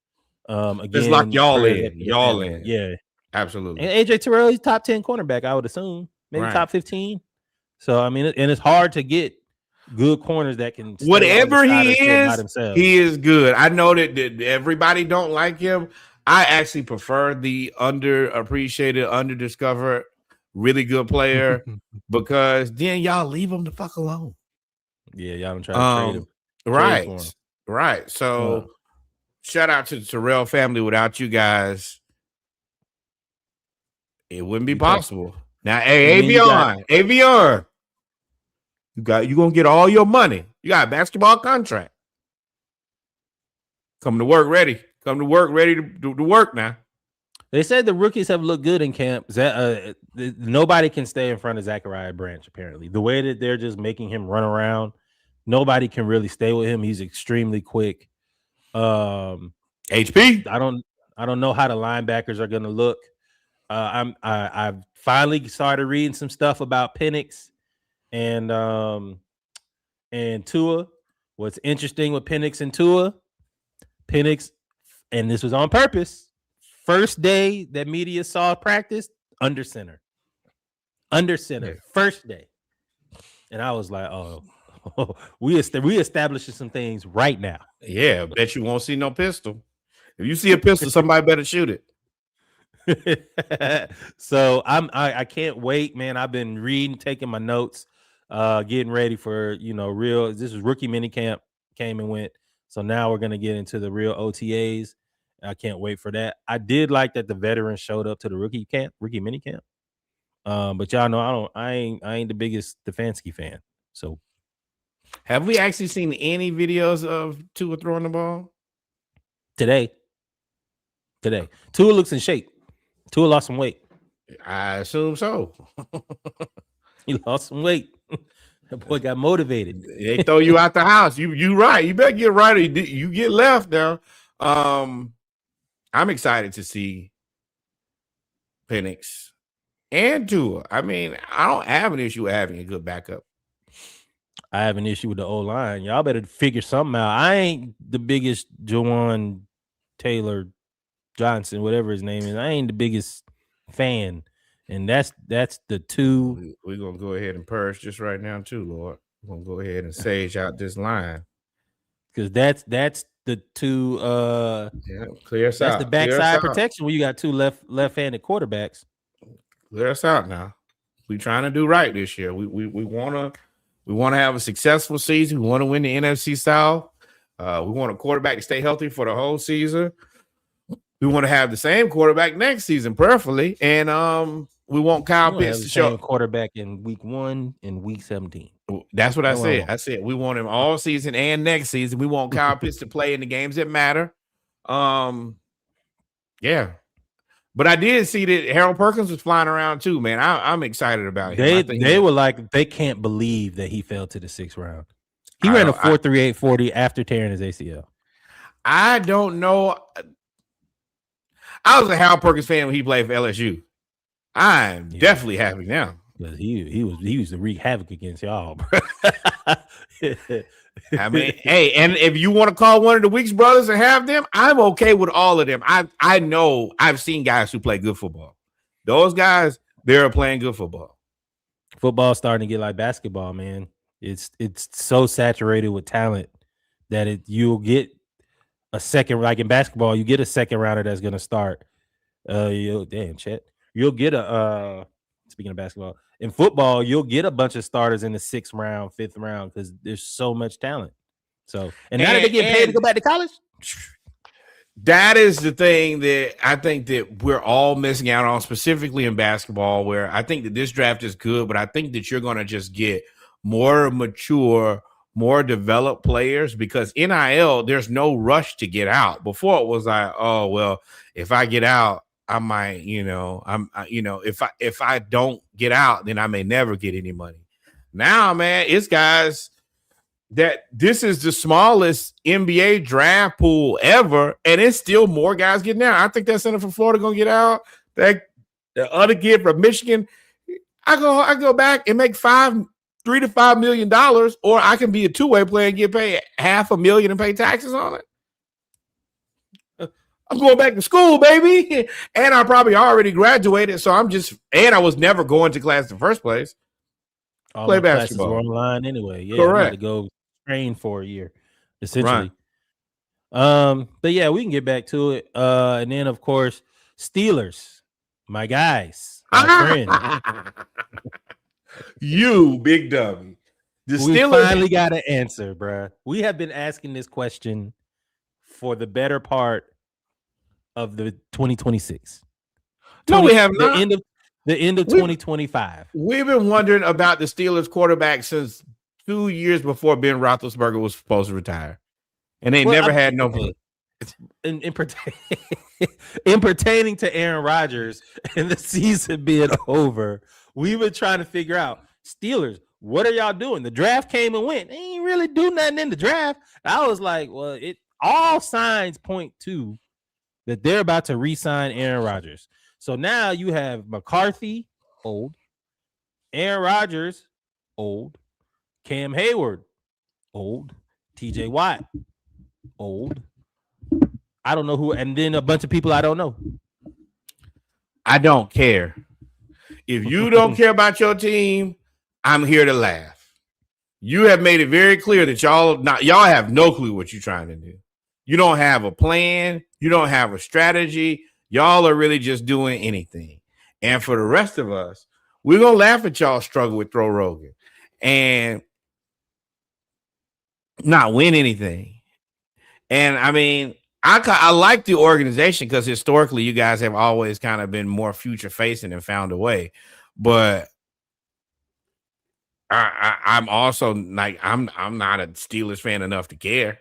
Again, let's lock y'all in. Yeah, absolutely. And AJ Terrell, he's top 10 cornerback, I would assume, maybe top 15. So I mean, and it's hard to get good corners that can whatever he is good. I know that everybody don't like him. I actually prefer the underappreciated, underdiscovered, really good player because then y'all leave him the fuck alone. Yeah, y'all don't try to trade him. Right. So shout out to the Terrell family. Without you guys, it wouldn't be possible. Now, hey, Avion, you gonna get all your money. You got a basketball contract. Come to work ready to work now. They said the rookies have looked good in camp. Nobody can stay in front of Zachariah Branch, apparently. The way that they're just making him run around, nobody can really stay with him. He's extremely quick. HP. I don't know how the linebackers are going to look. I've finally started reading some stuff about Penix and Tua. What's interesting with Penix and Tua, and this was on purpose. First day that media saw practice, under center. First day. And I was like, oh, we establishing some things right now. Yeah, bet you won't see no pistol. If you see a pistol, somebody better shoot it. So I can't wait, man. I've been reading, taking my notes, getting ready for real. This is rookie minicamp, came and went. So now we're gonna get into the real OTAs. I can't wait for that. I did like that the veterans showed up to the rookie mini camp. But y'all know I ain't the biggest Stefanski fan. So have we actually seen any videos of Tua throwing the ball? Today. Tua looks in shape. Tua lost some weight. I assume so. He lost some weight. That boy got motivated. They throw you out the house. You right. You better get right or you get left now. I'm excited to see Penix and Tua. I mean, I don't have an issue with having a good backup. I have an issue with the O-line. Y'all better figure something out. I ain't the biggest Jawan Taylor Johnson, whatever his name is. I ain't the biggest fan. And that's the two. We're gonna go ahead and purge just right now, too, Lord. We're gonna go ahead and sage out this line. Because that's the two clear us that's out. The backside protection when you got two left-handed quarterbacks. Clear us out now. We're trying to do right this year. We wanna have a successful season. We want to win the NFC South. We want a quarterback to stay healthy for the whole season. We want to have the same quarterback next season, preferably, and we want Kyle Pitts to show quarterback in week 1 and week 17. That's what I said. I said we want him all season and next season. We want Kyle Pitts to play in the games that matter. Yeah. But I did see that Harold Perkins was flying around too, man. I'm excited about him. They were like, they can't believe that he fell to the 6th round. He ran a 4.38 40 after tearing his ACL. I don't know. I was a Harold Perkins fan when he played for LSU. I'm definitely happy now. Because he was to wreak havoc against y'all, bro. I mean, hey, and if you want to call one of the Weeks brothers and have them, I'm okay with all of them. I know I've seen guys who play good football. Those guys, they're playing good football. Football's starting to get like basketball, man. It's so saturated with talent that you'll get a second, like in basketball, you get a second rounder that's going to start. Chet. You'll get speaking of basketball, in football, you'll get a bunch of starters in the 6th round, 5th round because there's so much talent. So, and now that they get paid to go back to college, that is the thing that I think that we're all missing out on, specifically in basketball, where I think that this draft is good, but I think that you're going to just get more mature, more developed players because NIL, there's no rush to get out. Before it was like, oh, well, if I get out, I might, if I don't get out, then I may never get any money. Now, man, it's guys that this is the smallest NBA draft pool ever, and it's still more guys getting out. I think that center from Florida gonna get out. That the other kid from Michigan, I go back and make $3 to $5 million, or I can be a two-way player and get paid $500,000 and pay taxes on it. I'm going back to school, baby. And I probably already graduated. So I was never going to class in the first place. All play basketball. Were online anyway. Yeah, correct. I had to go train for a year, essentially. Right. But yeah, we can get back to it. And then of course, Steelers, my guys, my friend. You big dummy. We finally got an answer, bro. We have been asking this question for the better part of the 2026. No, we have not. The end of 2025. We've been wondering about the Steelers quarterback since 2 years before Ben Roethlisberger was supposed to retire, and they never had no. In pertaining to Aaron Rodgers and the season being over, we've been trying to figure out, Steelers, what are y'all doing? The draft came and went. They ain't really do nothing in the draft. I was like, well, all signs point to that they're about to re-sign Aaron Rodgers. So now you have McCarthy, old, Aaron Rodgers, old, Cam Hayward, old, TJ Watt, old. I don't know who, and then a bunch of people I don't know. I don't care. If you don't care about your team, I'm here to laugh. You have made it very clear that y'all have no clue what you're trying to do. You don't have a plan. You don't have a strategy. Y'all are really just doing anything. And for the rest of us, we're going to laugh at y'all struggle with Throw Rogan and not win anything. And I mean, I like the organization because historically you guys have always kind of been more future facing and found a way. But I'm also like I'm not a Steelers fan enough to care.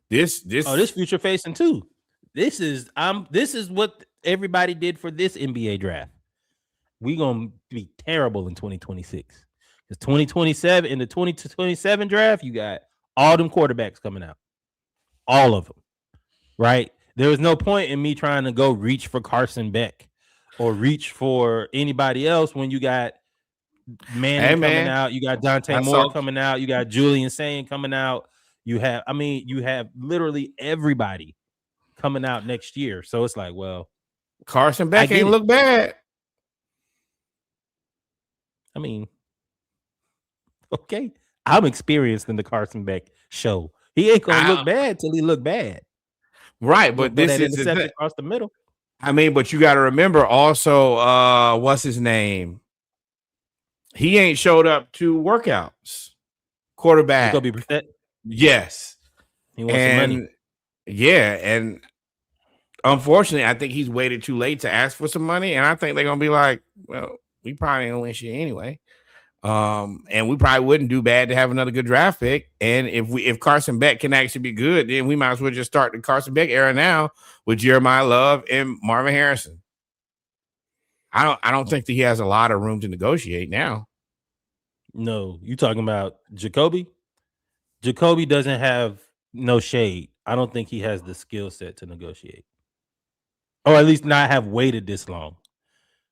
This future facing too. This is what everybody did for this NBA draft. We gonna be terrible in 2026. Because 2027 in the 2027 draft, you got all them quarterbacks coming out, all of them. Right? There was no point in me trying to go reach for Carson Beck or reach for anybody else when you got Manning coming out, you got Dante Moore coming out, you got Julian Sain coming out. You have literally everybody coming out next year. So it's like, well, Carson Beck ain't look bad. I mean, okay. I'm experienced in the Carson Beck show. He ain't gonna look bad till he look bad. Right, but this is interception across the middle. I mean, but you got to remember also, what's his name? He ain't showed up to workouts. Quarterback. Jacoby Brissett? Yes. He wants some money. Yeah, and unfortunately, I think he's waited too late to ask for some money, and I think they're gonna be like, well, we probably ain't gonna win shit anyway. And we probably wouldn't do bad to have another good draft pick. And if Carson Beck can actually be good, then we might as well just start the Carson Beck era now with Jeremiah Love and Marvin Harrison. I don't think that he has a lot of room to negotiate now. No, you talking about Jacoby? Jacoby doesn't have no shade. I don't think he has the skill set to negotiate. Or at least not have waited this long.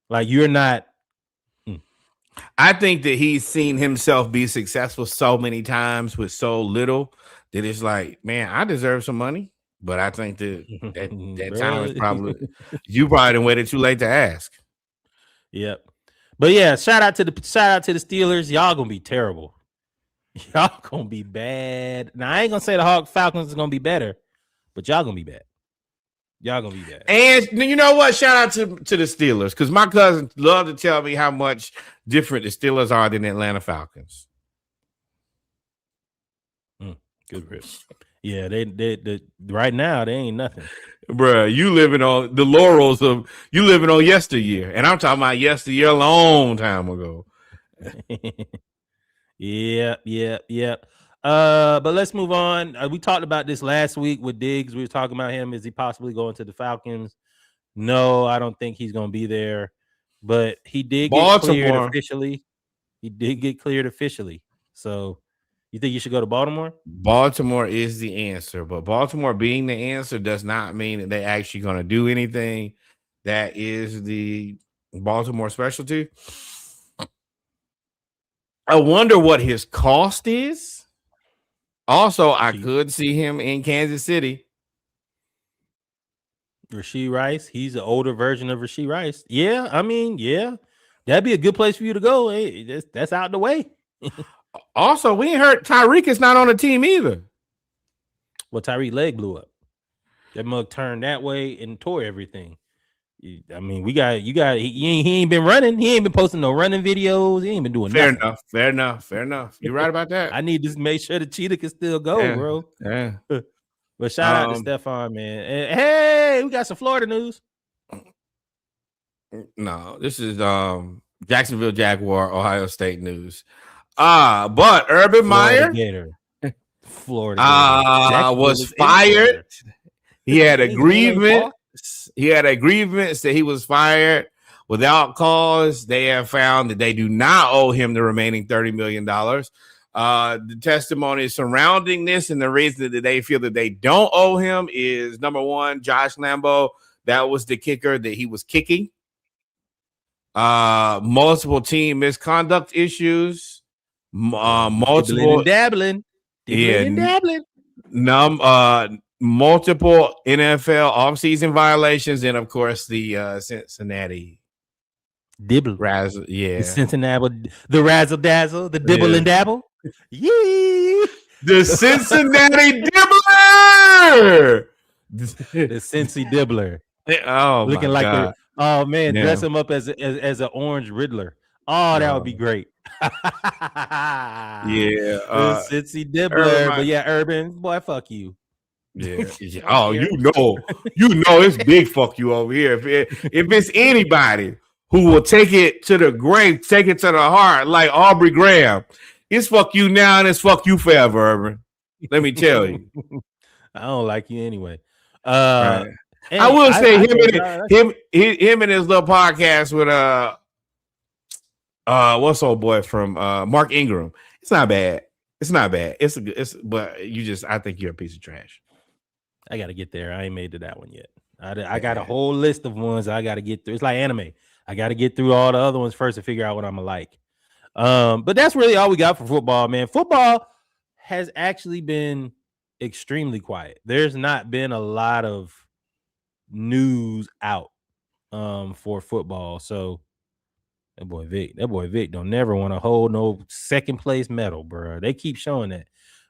Like you're not. I think that he's seen himself be successful so many times with so little that it's like, man, I deserve some money. But I think that time is probably you probably didn't waited too late to ask. Yep. But yeah, shout out to the Steelers. Y'all gonna be terrible. Y'all gonna be bad. Now I ain't gonna say the Falcons is gonna be better, but y'all gonna be bad. Y'all gonna be bad. And you know what? Shout out to the Steelers, because my cousins love to tell me how much different the Steelers are than the Atlanta Falcons. Good rip. Yeah, they right now they ain't nothing. Bruh, you living on the laurels of you living on yesteryear. And I'm talking about yesteryear a long time ago. Yeah. But let's move on. We talked about this last week with Diggs. We were talking about him. Is he possibly going to the Falcons? No, I don't think he's going to be there. But he did get cleared officially. He did get cleared officially. So you think you should go to Baltimore? Baltimore is the answer. But Baltimore being the answer does not mean that they're actually going to do anything. That is the Baltimore specialty. I wonder what his cost is. Also, I could see him in Kansas City. Rashee Rice. He's an older version of Rashee Rice. Yeah, I mean, yeah. That'd be a good place for you to go. Hey, that's out the way. Also, we ain't heard Tyreek is not on the team either. Well, Tyreek leg blew up. That mug turned that way and tore everything. I mean, he ain't been running. He ain't been posting no running videos. He ain't been doing nothing. Fair enough. You're right about that. I need to make sure the cheetah can still go, bro. Yeah. But shout out to Stephon, man. And, hey, we got some Florida news. No, this is Jacksonville Jaguar, Ohio State news. But Urban Meyer, Florida Gator. Was fired. He had a grievance. He had a grievance that he was fired without cause. They have found that they do not owe him the remaining $30 million. The testimony surrounding this and the reason that they feel that they don't owe him is, number one, Josh Lambo. That was the kicker that he was kicking. Multiple team misconduct issues. Multiple dabbling. Multiple NFL offseason violations, and of course the Cincinnati dibble. The Cincinnati, the razzle dazzle, the dibble and dabble. Yee! The Cincinnati dibbler. The Cincy dibbler. Oh, looking my like God. Dress him up as an orange Riddler. Oh, that would be great. The Cincy dibbler. But yeah, Urban, boy, fuck you. Yeah. Oh, you know it's big fuck you over here. If it's anybody who will take it to the grave, take it to the heart, like Aubrey Graham, it's fuck you now and it's fuck you forever, Urban. Let me tell you. I don't like you anyway. Right. Hey, I will say him and his little podcast with what's old boy from Mark Ingram. It's not bad. It's not bad. But I think you're a piece of trash. I got to get there. I ain't made to that one yet. I got a whole list of ones I got to get through. It's like anime. I got to get through all the other ones first to figure out what I'm gonna like. But that's really all we got for football, man. Football has actually been extremely quiet. There's not been a lot of news out for football. So that boy Vic don't never want to hold no second place medal, bro. They keep showing that.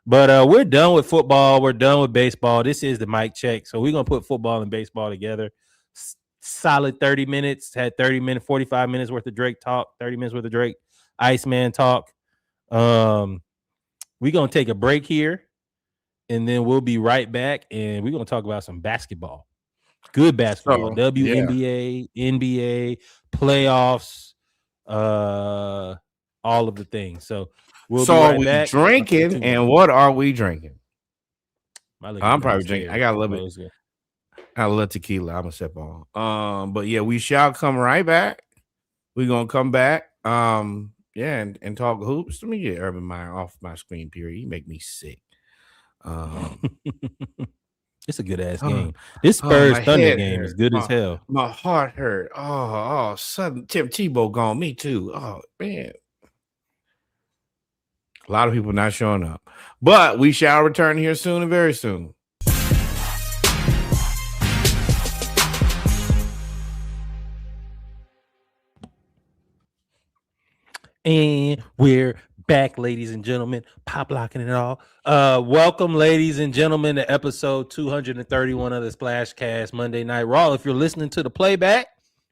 But we're done with football. We're done with baseball. This is the mic check. So we're going to put football and baseball together. Solid 30 minutes. Had 30 minutes, 45 minutes worth of Drake talk, 30 minutes worth of Drake Iceman talk. We're going to take a break here, and then we'll be right back, and we're going to talk about some basketball. Good basketball. WNBA, NBA, playoffs, all of the things. So we'll be right back. Drinking, and what are we drinking? I'm probably drinking. I got a little bit. I got a little tequila. I'm a sip on. But yeah, we shall come right back. We're gonna come back. And talk hoops. Let me get Urban Meyer off my screen. Period. You make me sick. It's a good ass game. This Spurs Thunder game is good as hell. My heart hurt. Sudden Tim Tebow gone. Me too. Oh man. A lot of people not showing up. But we shall return here soon and very soon. And we're back, ladies and gentlemen. Pop locking it all. Welcome, ladies and gentlemen, to episode 231 of the Splashcast Monday Night Raw. If you're listening to the playback,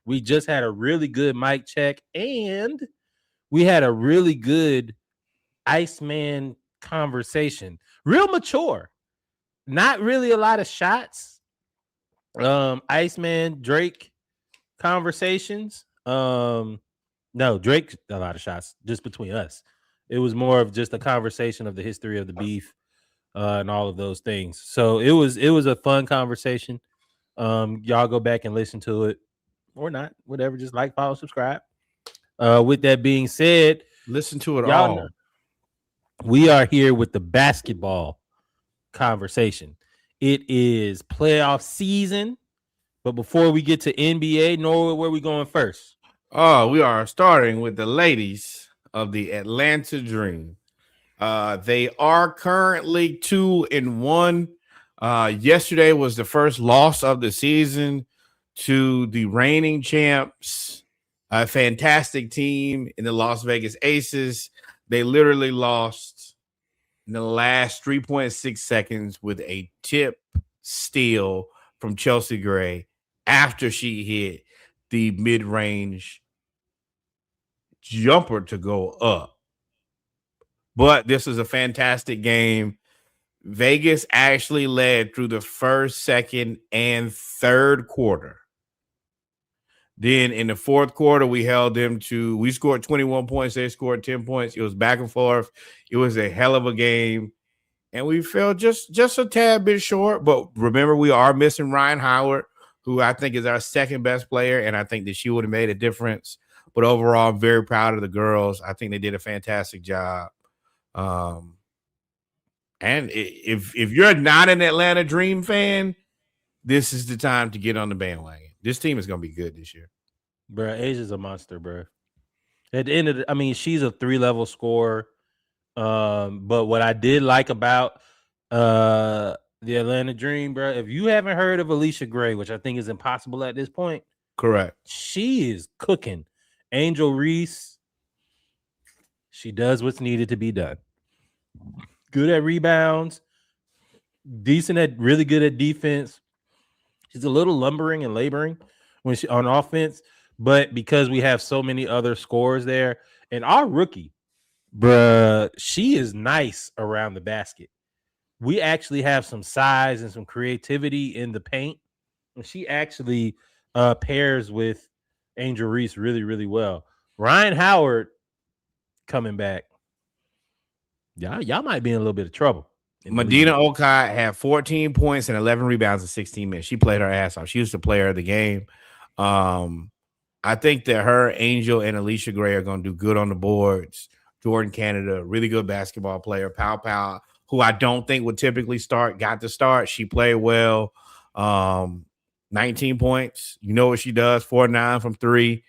we just had a really good mic check, and we had a really good Iceman conversation. Real mature. Not really a lot of shots. Iceman, Drake conversations. No, Drake, a lot of shots just between us. It was more of just a conversation of the history of the beef and all of those things. So it was a fun conversation. Y'all go back and listen to it or not, whatever. Just like, follow, subscribe. With that being said, listen to it all. Know, we are here with the basketball conversation. It is playoff season, but before we get to NBA, Norwood, where are we going first? We are starting with the ladies of the Atlanta Dream. They are currently 2-1. Yesterday was the first loss of the season to the reigning champs, a fantastic team in the Las Vegas Aces. They literally lost in the last 3.6 seconds with a tip steal from Chelsea Gray after she hit the mid-range jumper to go up. But this is a fantastic game. Vegas actually led through the first, second, and third quarter. Then in the fourth quarter, we held them to, we scored 21 points. They scored 10 points. It was back and forth. It was a hell of a game. And we fell just a tad bit short. But remember, we are missing Ryan Howard, who I think is our second best player. And I think that she would have made a difference. But overall, I'm very proud of the girls. I think they did a fantastic job. And if you're not an Atlanta Dream fan, this is the time to get on the bandwagon. This team is going to be good this year. Bro, Asia's a monster, bro. At the end of she's a 3-level scorer. But what I did like about the Atlanta Dream, bro, if you haven't heard of Alicia Gray, which I think is impossible at this point. Correct. She is cooking. Angel Reese, she does what's needed to be done. Good at rebounds, really good at defense. She's a little lumbering and laboring when she on offense, but because we have so many other scorers there, and our rookie, bruh, she is nice around the basket. we actually have some size and some creativity in the paint. And she actually pairs with Angel Reese really, really well. Ryan Howard coming back. Y'all might be in a little bit of trouble. Medina Okai had 14 points and 11 rebounds in 16 minutes. She played her ass off. She was the player of the game. I think that her, Angel, and Alicia Gray are going to do good on the boards. Jordan Canada, really good basketball player. Pow Pow, who I don't think would typically start, got to start. She played well. 19 points. You know what she does, 4-9 from 3.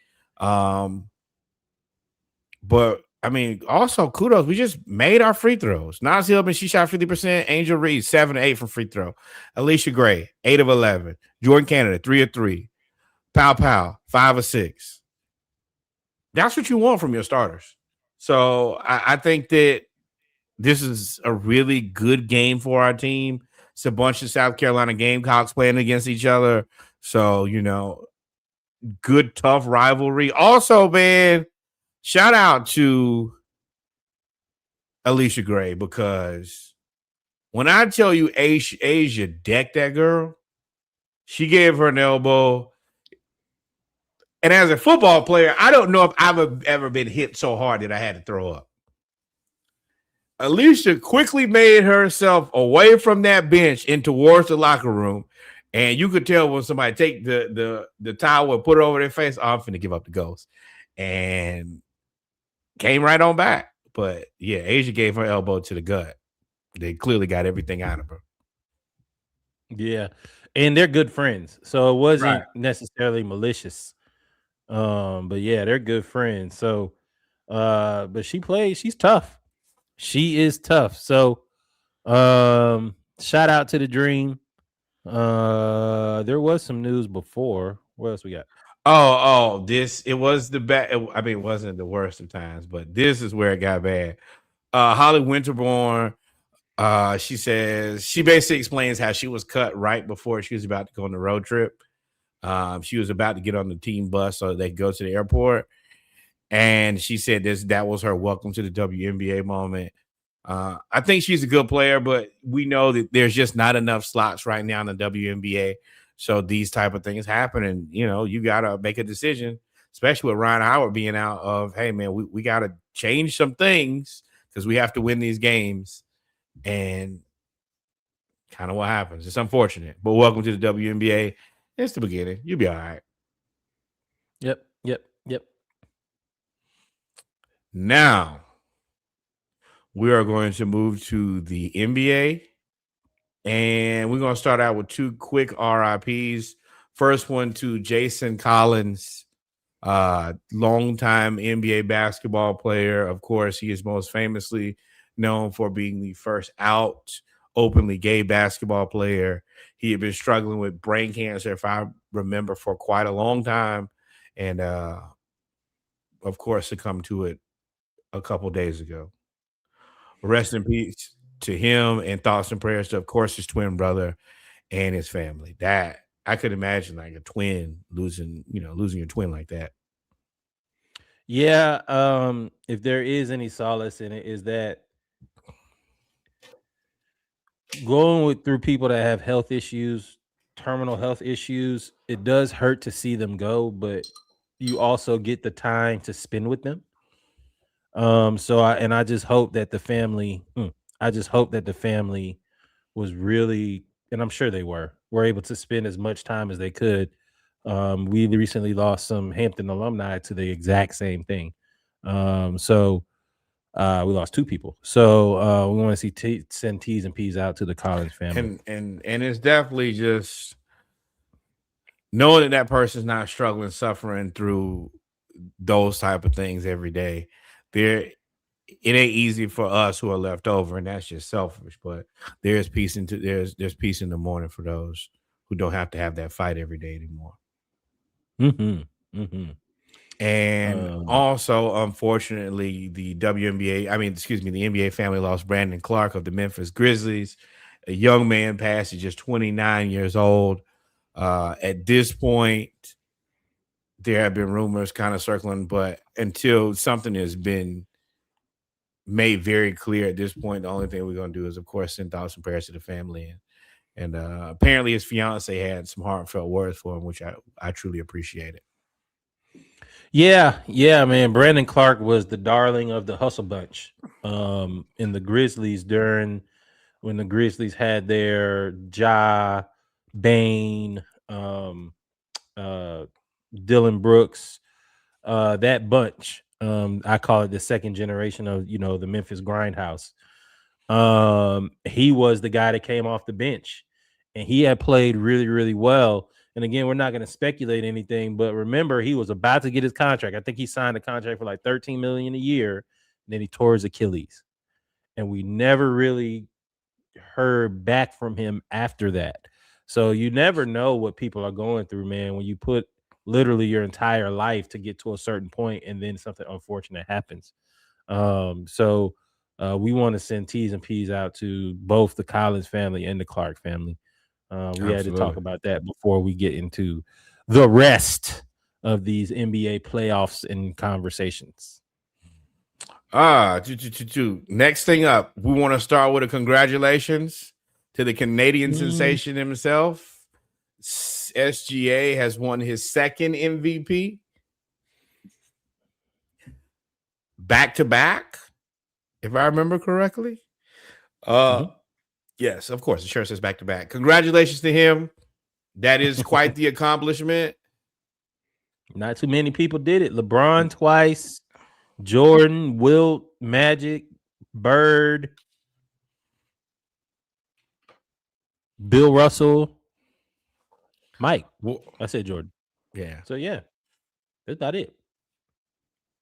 But I mean, also kudos. We just made our free throws. Nas Hillman, she shot 50%. Angel Reed, 7-8 from free throw. Alicia Gray, 8 of 11. Jordan Canada, 3 of 3. Pow Pow, 5 of 6. That's what you want from your starters. So I think that this is a really good game for our team. It's a bunch of South Carolina Gamecocks playing against each other. So, good, tough rivalry. Also, man, shout out to Alicia Gray, because when I tell you Asia decked that girl, she gave her an elbow. And as a football player, I don't know if I've ever been hit so hard that I had to throw up. Alicia quickly made herself away from that bench and towards the locker room. And you could tell when somebody take the towel and put it over their face, I'm finna give up the ghost. And came right on back. But yeah, Asia gave her elbow to the gut. They clearly got everything out of her. Yeah. And they're good friends. So it wasn't necessarily malicious. But yeah, they're good friends. So but she's tough. She is tough. So shout out to the Dream. There was some news before. What else we got? It was the bad. I mean, it wasn't the worst of times, but this is where it got bad. Holly Winterborn, she says, she basically explains how she was cut right before she was about to go on the road trip. She was about to get on the team bus so they could go to the airport. And she said that was her welcome to the WNBA moment. I think she's a good player, but we know that there's just not enough slots right now in the WNBA. So these type of things happen. And, you got to make a decision, especially with Ryan Howard being out of, hey, man, we got to change some things because we have to win these games. And kind of what happens. It's unfortunate, but welcome to the WNBA. It's the beginning. You'll be all right. Yep. Now, we are going to move to the NBA, and we're going to start out with 2 quick RIPs. First one to Jason Collins, longtime NBA basketball player. Of course, he is most famously known for being the first out openly gay basketball player. He had been struggling with brain cancer, if I remember, for quite a long time. And, of course, succumbed to it a couple days ago. Rest in peace to him, and thoughts and prayers to, of course, his twin brother and his family. That I could imagine, like a twin losing your twin like that. Yeah. If there is any solace in it, is that going through people that have health issues, terminal health issues, it does hurt to see them go, but you also get the time to spend with them. I just hope that the family, was really, and I'm sure they were able to spend as much time as they could. We recently lost some Hampton alumni to the exact same thing. We lost 2 people. So we want to send T's and P's out to the Collins family. And it's definitely just knowing that person's not struggling, suffering through those type of things every day. It ain't easy for us who are left over, and that's just selfish. But there's peace there's peace in the morning for those who don't have to have that fight every day anymore. And also, unfortunately, the NBA family lost Brandon Clark of the Memphis Grizzlies. A young man passed at just 29 years old. At this point, there have been rumors kind of circling, but until something has been made very clear at this point. The only thing we're gonna do is, of course, send thoughts and prayers to the family, and apparently his fiance had some heartfelt words for him, which I truly appreciated. Yeah, man. Brandon Clark was the darling of the hustle bunch in the Grizzlies when the Grizzlies had their Bane, Dylan Brooks, that bunch. I call it the second generation of the Memphis Grindhouse. He was the guy that came off the bench, and he had played really, really well. And again, we're not going to speculate anything, but remember, he was about to get his contract. I think he signed a contract for like $13 million a year. And then he tore his Achilles, and we never really heard back from him after that. So you never know what people are going through, man, when you put literally your entire life to get to a certain point and then something unfortunate happens. So we want to send T's and P's out to both the Collins family and the Clark family. We had to talk about that before we get into the rest of these NBA playoffs and conversations. Next thing up, we want to start with a congratulations to the Canadian sensation himself. SGA has won his second MVP back-to-back, if I remember correctly. Yes, of course. The shirt says back-to-back. Congratulations to him. That is quite the accomplishment. Not too many people did it. LeBron twice, Jordan, Wilt, Magic, Bird, Bill Russell, Mike. I said Jordan. Yeah. So, yeah, that's about it.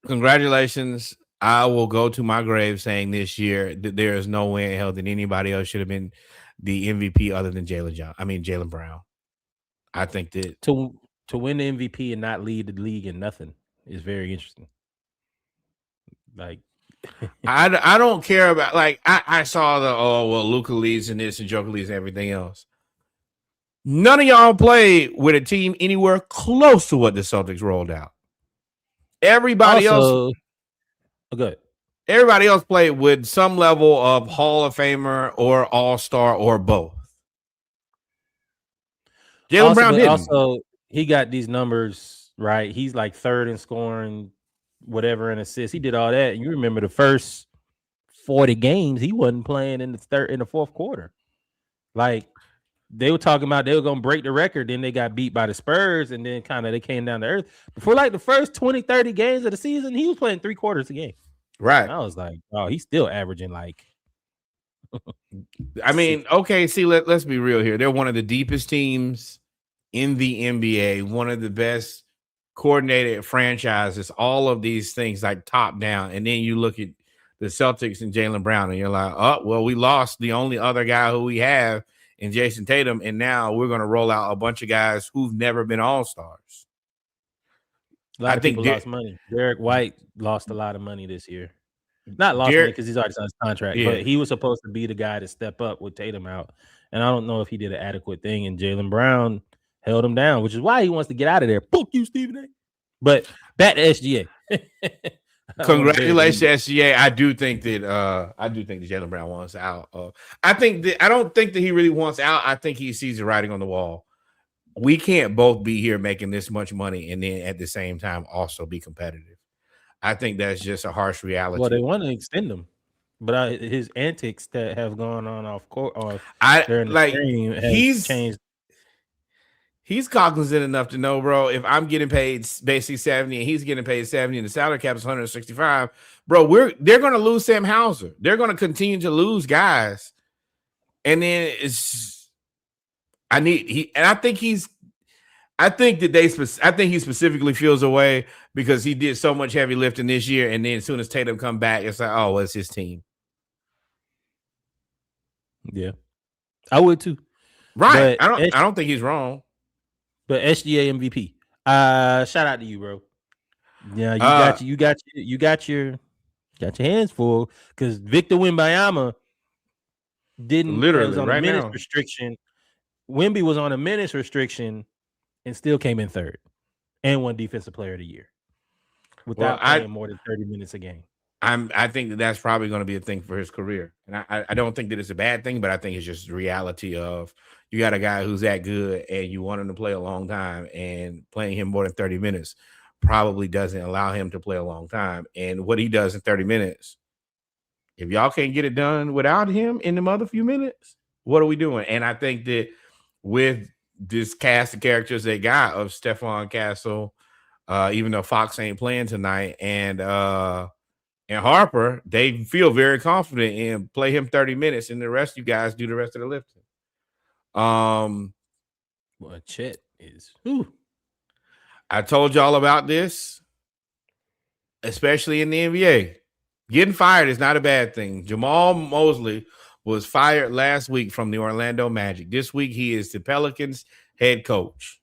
Congratulations. I will go to my grave saying this year that there is no way in hell that anybody else should have been the MVP other than Jaylen Brown. I think that to win the MVP and not lead the league in nothing is very interesting. Like, I don't care about, like, I saw Luka leads in this and Joker leads and everything else. None of y'all played with a team anywhere close to what the Celtics rolled out. Everybody else played with some level of Hall of Famer or All-Star or both. Jaylen Brown didn't. Also, he got these numbers right. He's like third in scoring, whatever, in assists. He did all that. You remember the first 40 games, he wasn't playing in the fourth quarter. Like, they were talking about they were going to break the record. Then they got beat by the Spurs, and then kind of they came down to earth. Before like the first 20, 30 games of the season, he was playing 3 quarters a game. Right. And I was like, oh, he's still averaging like. I mean, okay, see, let's be real here. They're one of the deepest teams in the NBA, one of the best coordinated franchises, all of these things like top down. And then you look at the Celtics and Jaylen Brown, and you're like, oh, well, we lost the only other guy who we have in Jason Tatum, and now we're going to roll out a bunch of guys who've never been all-stars. A lot of people lost money. Derek White lost a lot of money this year. Not lost money because he's already signed his contract, but he was supposed to be the guy to step up with Tatum out. And I don't know if he did an adequate thing, and Jaylen Brown held him down, which is why he wants to get out of there. Fuck you, Stephen A. But back to SGA. Congratulations, SGA. I do think that Jaylen Brown wants out. I don't think that he really wants out. I think he sees the writing on the wall. We can't both be here making this much money and then at the same time also be competitive. I think that's just a harsh reality. Well, they want to extend him, but his antics that have gone on off court or during the stream has changed. He's cognizant enough to know, bro, if I'm getting paid basically 70 and he's getting paid 70 and the salary cap is 165, bro, they're going to lose Sam Hauser. They're going to continue to lose guys. And then I think he specifically feels away because he did so much heavy lifting this year. And then as soon as Tatum come back, it's like, oh, well, it's his team. Yeah, I would too. Right. I don't think he's wrong. But SGA MVP. Shout out to you, bro. Yeah, you got your hands full because Victor Wembanyama was on a minutes restriction. Wemby was on a minutes restriction and still came in third and won Defensive Player of the Year without playing more than 30 minutes a game. I think that's probably going to be a thing for his career. And I don't think that it's a bad thing, but I think it's just the reality of you got a guy who's that good and you want him to play a long time, and playing him more than 30 minutes probably doesn't allow him to play a long time. And what he does in 30 minutes, if y'all can't get it done without him in the other few minutes, what are we doing? And I think that with this cast of characters they got of Stephon Castle, even though Fox ain't playing tonight, and Harper, they feel very confident in play him 30 minutes, and the rest of you guys do the rest of the lifting. Well, Chet is. Whew. I told y'all about this, especially in the NBA. Getting fired is not a bad thing. Jamal Mosley was fired last week from the Orlando Magic. This week, he is the Pelicans head coach.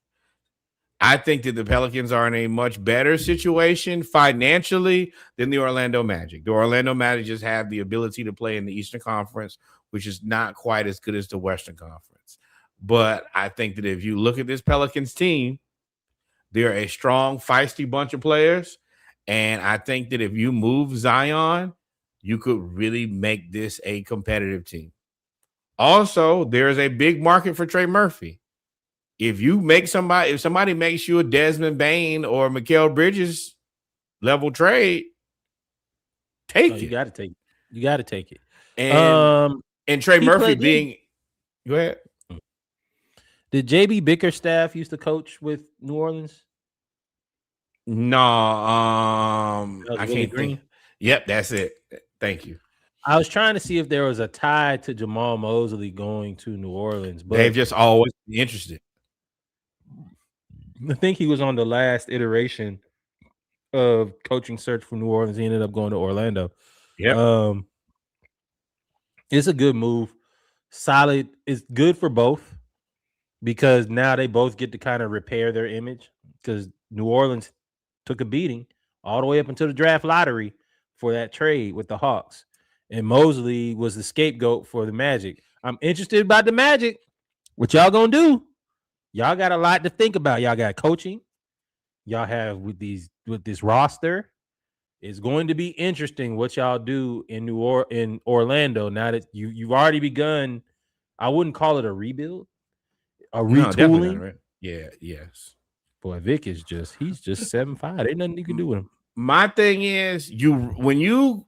I think that the Pelicans are in a much better situation financially than the Orlando Magic. The Orlando Magic just have the ability to play in the Eastern Conference, which is not quite as good as the Western Conference. But I think that if you look at this Pelicans team, they're a strong, feisty bunch of players. And I think that if you move Zion, you could really make this a competitive team. Also, there's a big market for Trey Murphy. If somebody makes you a Desmond Bain or Mikal Bridges level trade, take it. You got to take it. You got to take it. And Trey Murphy being, go ahead. Did JB Bickerstaff used to coach with New Orleans? No, I can't think. Yep, that's it. Thank you. I was trying to see if there was a tie to Jamal Mosley going to New Orleans, but they've just always been interested. I think he was on the last iteration of coaching search for New Orleans. He ended up going to Orlando. Yeah, it's a good move. Solid. It's good for both because now they both get to kind of repair their image, because New Orleans took a beating all the way up until the draft lottery for that trade with the Hawks. And Mosley was the scapegoat for the Magic. I'm interested about the Magic. What y'all gonna do? Y'all got a lot to think about. Y'all got coaching. Y'all have with this roster. It's going to be interesting what y'all do in Orlando now that you've already begun. I wouldn't call it a rebuild, a retooling. No, right? Yeah, yes. Boy, Vic is he's just 7'5". Ain't nothing you can do with him. My thing is, when you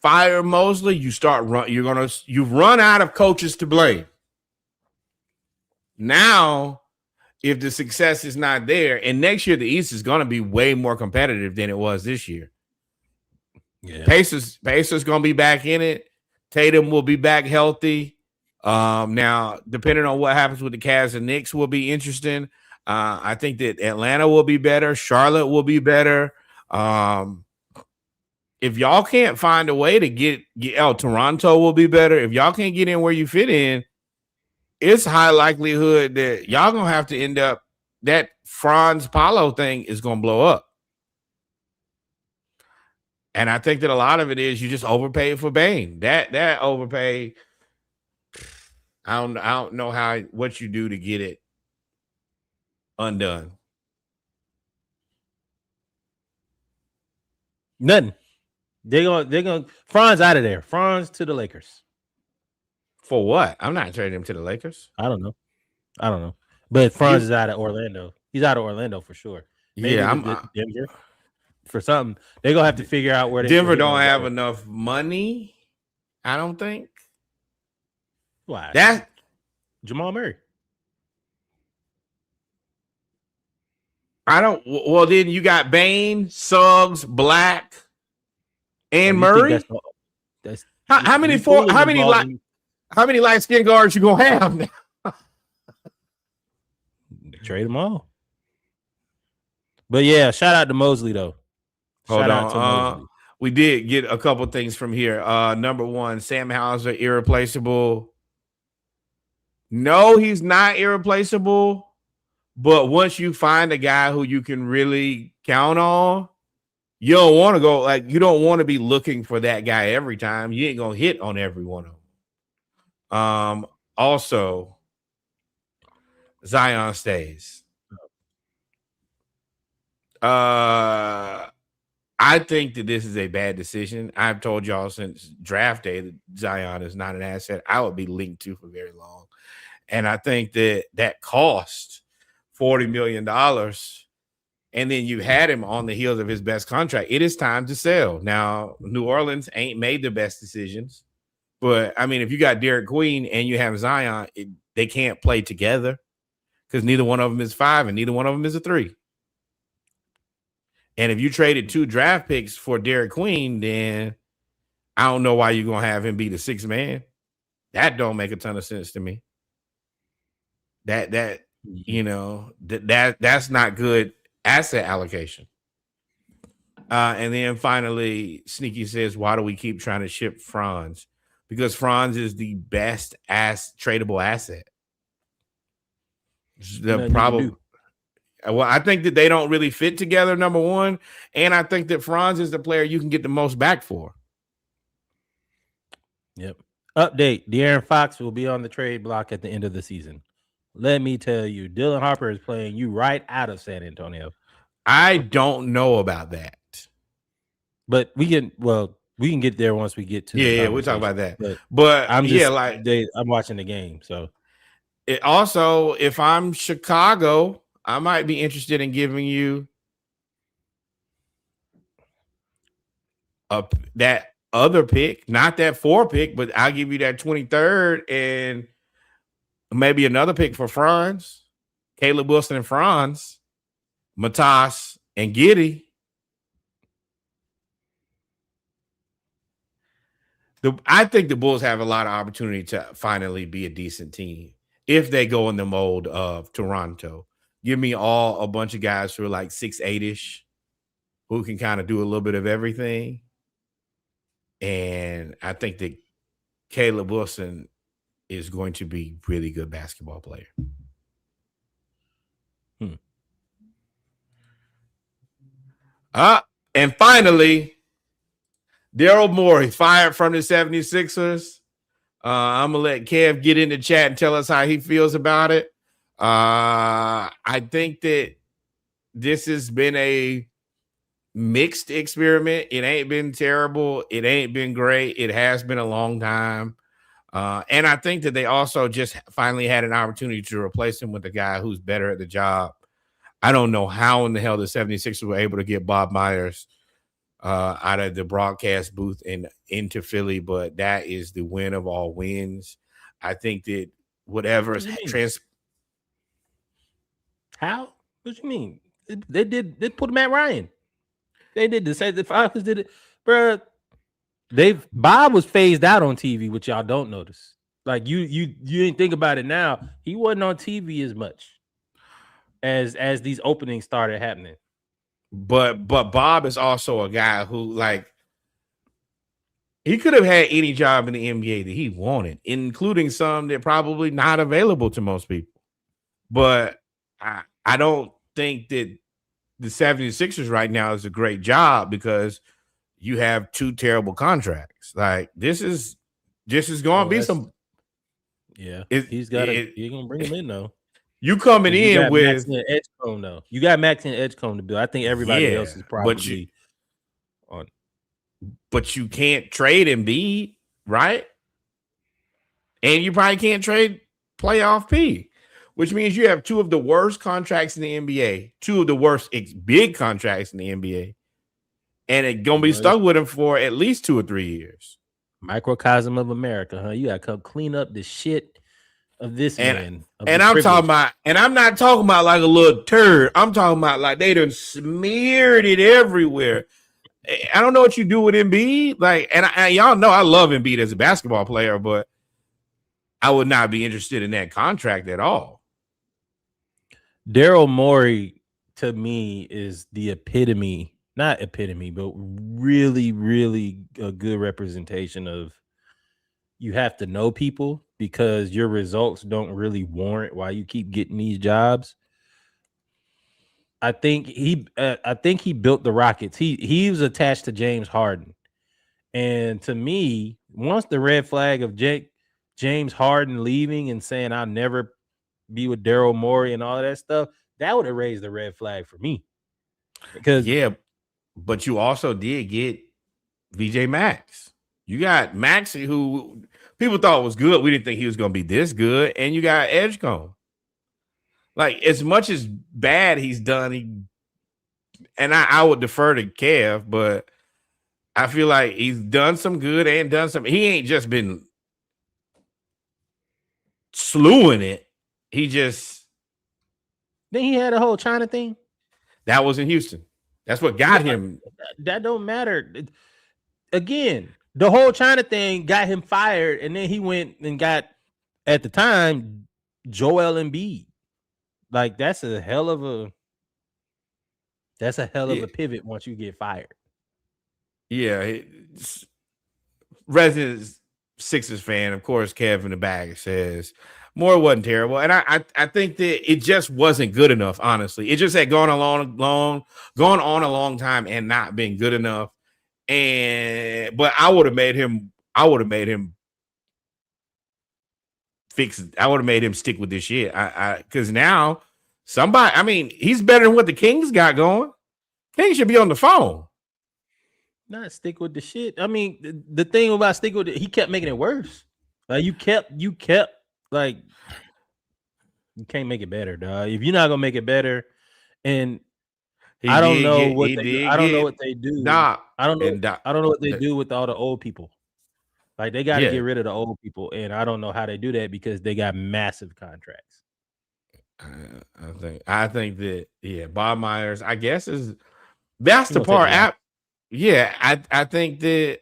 fire Mosley, you've run out of coaches to blame. Now, if the success is not there, and next year the East is going to be way more competitive than it was this year. Yeah. Pacers going to be back in it. Tatum will be back healthy. Now, depending on what happens with the Cavs and Knicks, will be interesting. I think that Atlanta will be better. Charlotte will be better. If y'all can't find a way to get Toronto will be better. If y'all can't get in where you fit in, it's high likelihood that y'all gonna have to end up, that Franz Paulo thing is gonna blow up. And I think that a lot of it is you just overpaid for Bain. That overpay. I don't know what you do to get it undone. Nothing. They're gonna Franz out of there. Franz to the Lakers. For what? I'm not trading him to the Lakers. I don't know. But Franz is out of Orlando. He's out of Orlando for sure. Maybe I'm Denver for something. They're gonna have to figure out where Denver don't have enough money. I don't think. Why? That Jamal Murray. I don't. Well, then you got Bain, Suggs, Black, and Murray. That's how many light skin guards you gonna have now? Trade them all. But yeah, shout out to Mosley though. Hold on. We did get a couple things from here. Number one, Sam Hauser, irreplaceable. No, he's not irreplaceable. But once you find a guy who you can really count on, you don't want to go you don't want to be looking for that guy every time. You ain't gonna hit on every one of them. Also, Zion stays. I I think that this is a bad decision. I've told y'all since draft day that Zion is not an asset I would be linked to for very long. And I think that cost $40 million. And then you had him on the heels of his best contract. It is time to sell. Now, New Orleans ain't made the best decisions. But, I mean, if you got Derek Queen and you have Zion, they can't play together because neither one of them is 5 and neither one of them is a 3. And if you traded 2 draft picks for Derek Queen, then I don't know why you're going to have him be the 6th man. That don't make a ton of sense to me. That's not good asset allocation. And then finally, Sneaky says, why do we keep trying to ship Franz? Because Franz is the best tradable asset. The problem. Well, I think that they don't really fit together, number one. And I think that Franz is the player you can get the most back for. Yep. Update. De'Aaron Fox will be on the trade block at the end of the season. Let me tell you, Dylan Harper is playing you right out of San Antonio. I don't know about that. But we can get there once we get to we'll talk about that. But I'm watching the game. So it also, if I'm Chicago, I might be interested in giving you that other pick, not that 4 pick, but I'll give you that 23rd and maybe another pick for Franz, Caleb Wilson and Franz, Matas and Giddey. I think the Bulls have a lot of opportunity to finally be a decent team if they go in the mold of Toronto. Give me a bunch of guys who are like 6'8-ish, who can kind of do a little bit of everything. And I think that Caleb Wilson is going to be a really good basketball player. And finally, Daryl Morey fired from the 76ers. I'm going to let Kev get in the chat and tell us how he feels about it. I think that this has been a mixed experiment. It ain't been terrible. It ain't been great. It has been a long time. And I think that they also just finally had an opportunity to replace him with a guy who's better at the job. I don't know how in the hell the 76ers were able to get Bob Myers out of the broadcast booth and into Philly, but that is the win of all wins. I think that whatever's How? What you mean? They put Matt Ryan. They did the same. The Falcons did it, bro. Bob was phased out on TV, which y'all don't notice. Like you didn't think about it now. He wasn't on TV as much as these openings started happening. But Bob is also a guy who, like, he could have had any job in the NBA that he wanted, including some that probably not available to most people. But I don't think that the 76ers right now is a great job because you have 2 terrible contracts. Like, this is going to be some. Yeah, he's got you're going to bring him in, though. You coming in with Edgecombe, though. You got Max and Edgecombe to build. I think everybody else is probably on. But you can't trade Embiid, right? And you probably can't trade playoff P, which means you have 2 of the worst contracts in the NBA, 2 of the worst big contracts in the NBA, and it's gonna be stuck with him for at least 2 or 3 years. Microcosm of America, huh? You gotta come clean up the shit of this man. And I'm talking about, and I'm not talking about like a little turd. I'm talking about like they done smeared it everywhere. I don't know what you do with Embiid. Like, and y'all know I love Embiid as a basketball player, but I would not be interested in that contract at all. Daryl Morey, to me, is the not epitome, but really, really a good representation of you have to know people because your results don't really warrant why you keep getting these jobs. I think he built the Rockets. He was attached to James Harden. And to me, once the red flag of James Harden leaving and saying I'll never be with Daryl Morey and all of that stuff, that would have raised the red flag for me. Because but you also did get VJ Max. You got Maxie, who people thought was good. We didn't think he was going to be this good. And you got Edgecombe. Like, as much as bad he's done, I would defer to Kev, but I feel like he's done some good and done some. He ain't just been slewing it. He just. Then he had a whole China thing. That was in Houston. That's what got him. That don't matter. Again, the whole China thing got him fired, and then he went and got, at the time, Joel Embiid. Like, that's a hell of a pivot once you get fired. Yeah, resident Sixers fan, of course. Kev in the bag says Moore wasn't terrible, and I think that it just wasn't good enough. Honestly, it just had gone on a long time and not been good enough. But I would have made him fix it. I would have made him stick with this shit. Because now somebody, I mean, he's better than what the Kings got going. Kings should be on the phone. Not stick with the shit. I mean, the thing about stick with it, he kept making it worse. Like, you kept like, you can't make it better, dog. If you're not gonna make it better, and I don't know what they do. I don't know what they do. I don't know what they do with all the old people. Like, they got to get rid of the old people, and I don't know how they do that because they got massive contracts. I think that Bob Myers, I guess, that's the part. I think that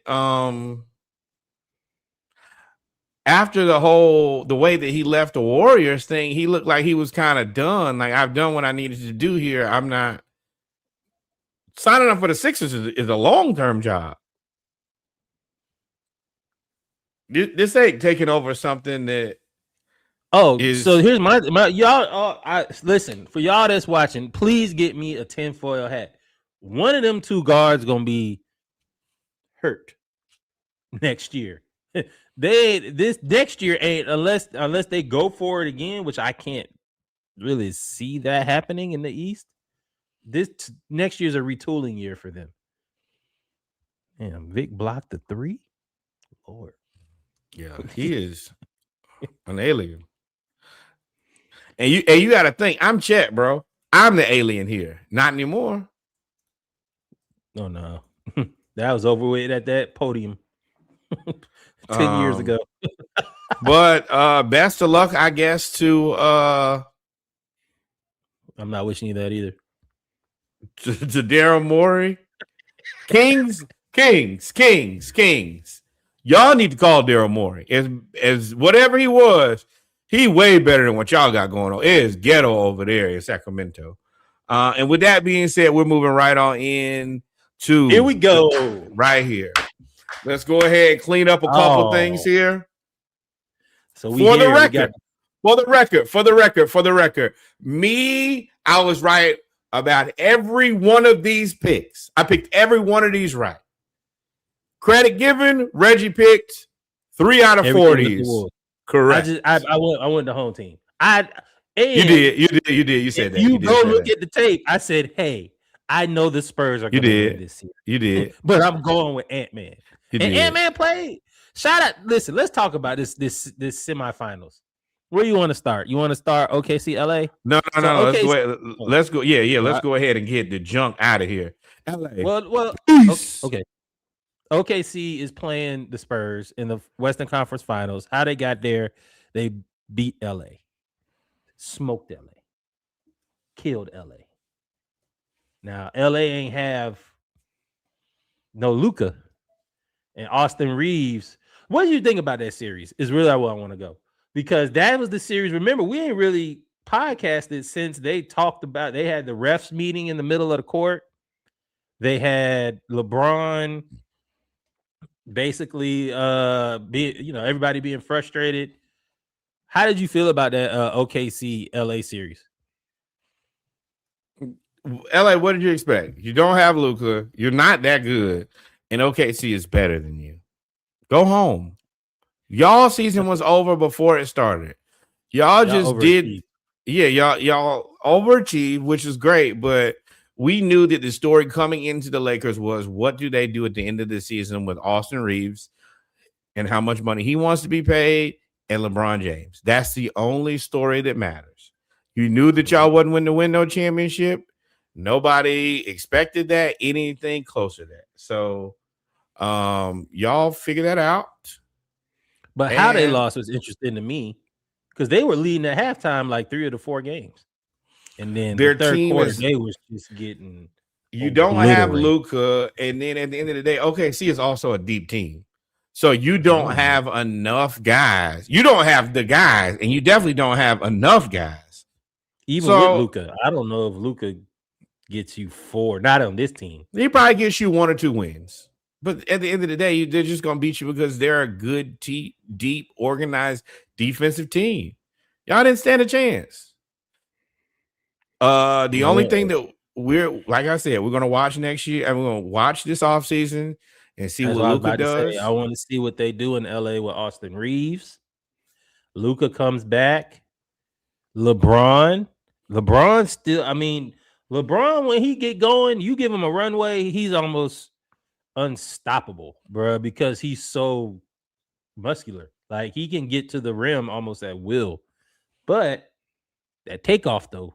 after the way that he left the Warriors thing, he looked like he was kind of done. Like, I've done what I needed to do here. I'm not signing up for the Sixers is a long-term job. This ain't taking over something that. So here's my y'all. Listen, for y'all that's watching, please get me a tinfoil hat. One of them two guards gonna be hurt next year. This next year ain't unless they go for it again, which I can't really see that happening in the East. This next year's a retooling year for them. Damn, Vic blocked the 3. Lord, yeah, he is an alien. And you got to think, I'm Chet, bro. I'm the alien here. Not anymore. No. That was over with at that podium 10 years ago. But best of luck, I guess, to I'm not wishing you that either. To Daryl Morey. Kings. Y'all need to call Daryl Morey. As whatever he was, he way better than what y'all got going on. It is ghetto over there in Sacramento. And with that being said, we're moving right on in to here we go. Right here. Let's go ahead and clean up a couple things here. So for the record, me, I was right about every one of these picks. I picked every one of these right. Credit given, Reggie picked 3 out of 4 of these. Correct. I went the home team. You did. You said that. You go look at the tape. I said, hey, I know the Spurs are going to win this year. You did. But I'm going with Ant-Man. And Ant-Man played. Shout out. Listen, let's talk about this semifinals. Where you want to start? You want to start OKC LA? No. Let's go. Yeah. Let's go ahead and get the junk out of here. LA. Well. Okay. OKC is playing the Spurs in the Western Conference Finals. How they got there? They beat LA, smoked LA, killed LA. Now LA ain't have no Luka and Austin Reeves. What do you think about that series? Is really where I want to go, because that was the series. Remember, we ain't really podcasted since they talked about. They had the refs meeting in the middle of the court. They had LeBron basically everybody being frustrated. How did you feel about that OKC LA series? LA, what did you expect? You don't have Luka. You're not that good. And OKC is better than you. Go home. Y'all season was over before it started. Y'all just did. Yeah, y'all overachieved, which is great, but we knew that the story coming into the Lakers was what do they do at the end of the season with Austin Reeves and how much money he wants to be paid and LeBron James. That's the only story that matters. You knew that y'all wasn't win the window championship. Nobody expected that, anything close to that. So y'all figure that out. But how they lost was interesting to me because they were leading at halftime like 3 of the 4 games. And then their third quarter, they was just getting. You don't have Luka, and then at the end of the day, OKC is also a deep team. So you don't have enough guys. You don't have the guys, and you definitely don't have enough guys. Even with Luka, I don't know if Luka gets you 4. Not on this team. He probably gets you 1 or 2 wins. But at the end of the day, they're just going to beat you because they're a good, deep, organized defensive team. Y'all didn't stand a chance. The only thing that like I said, we're going to watch next year, and we're going to watch this offseason and see what Luka does. I want to see what they do in LA with Austin Reeves. Luka comes back. LeBron still, LeBron, when he get going, you give him a runway, he's almost unstoppable, bro, because he's so muscular. Like, he can get to the rim almost at will. But that takeoff, though,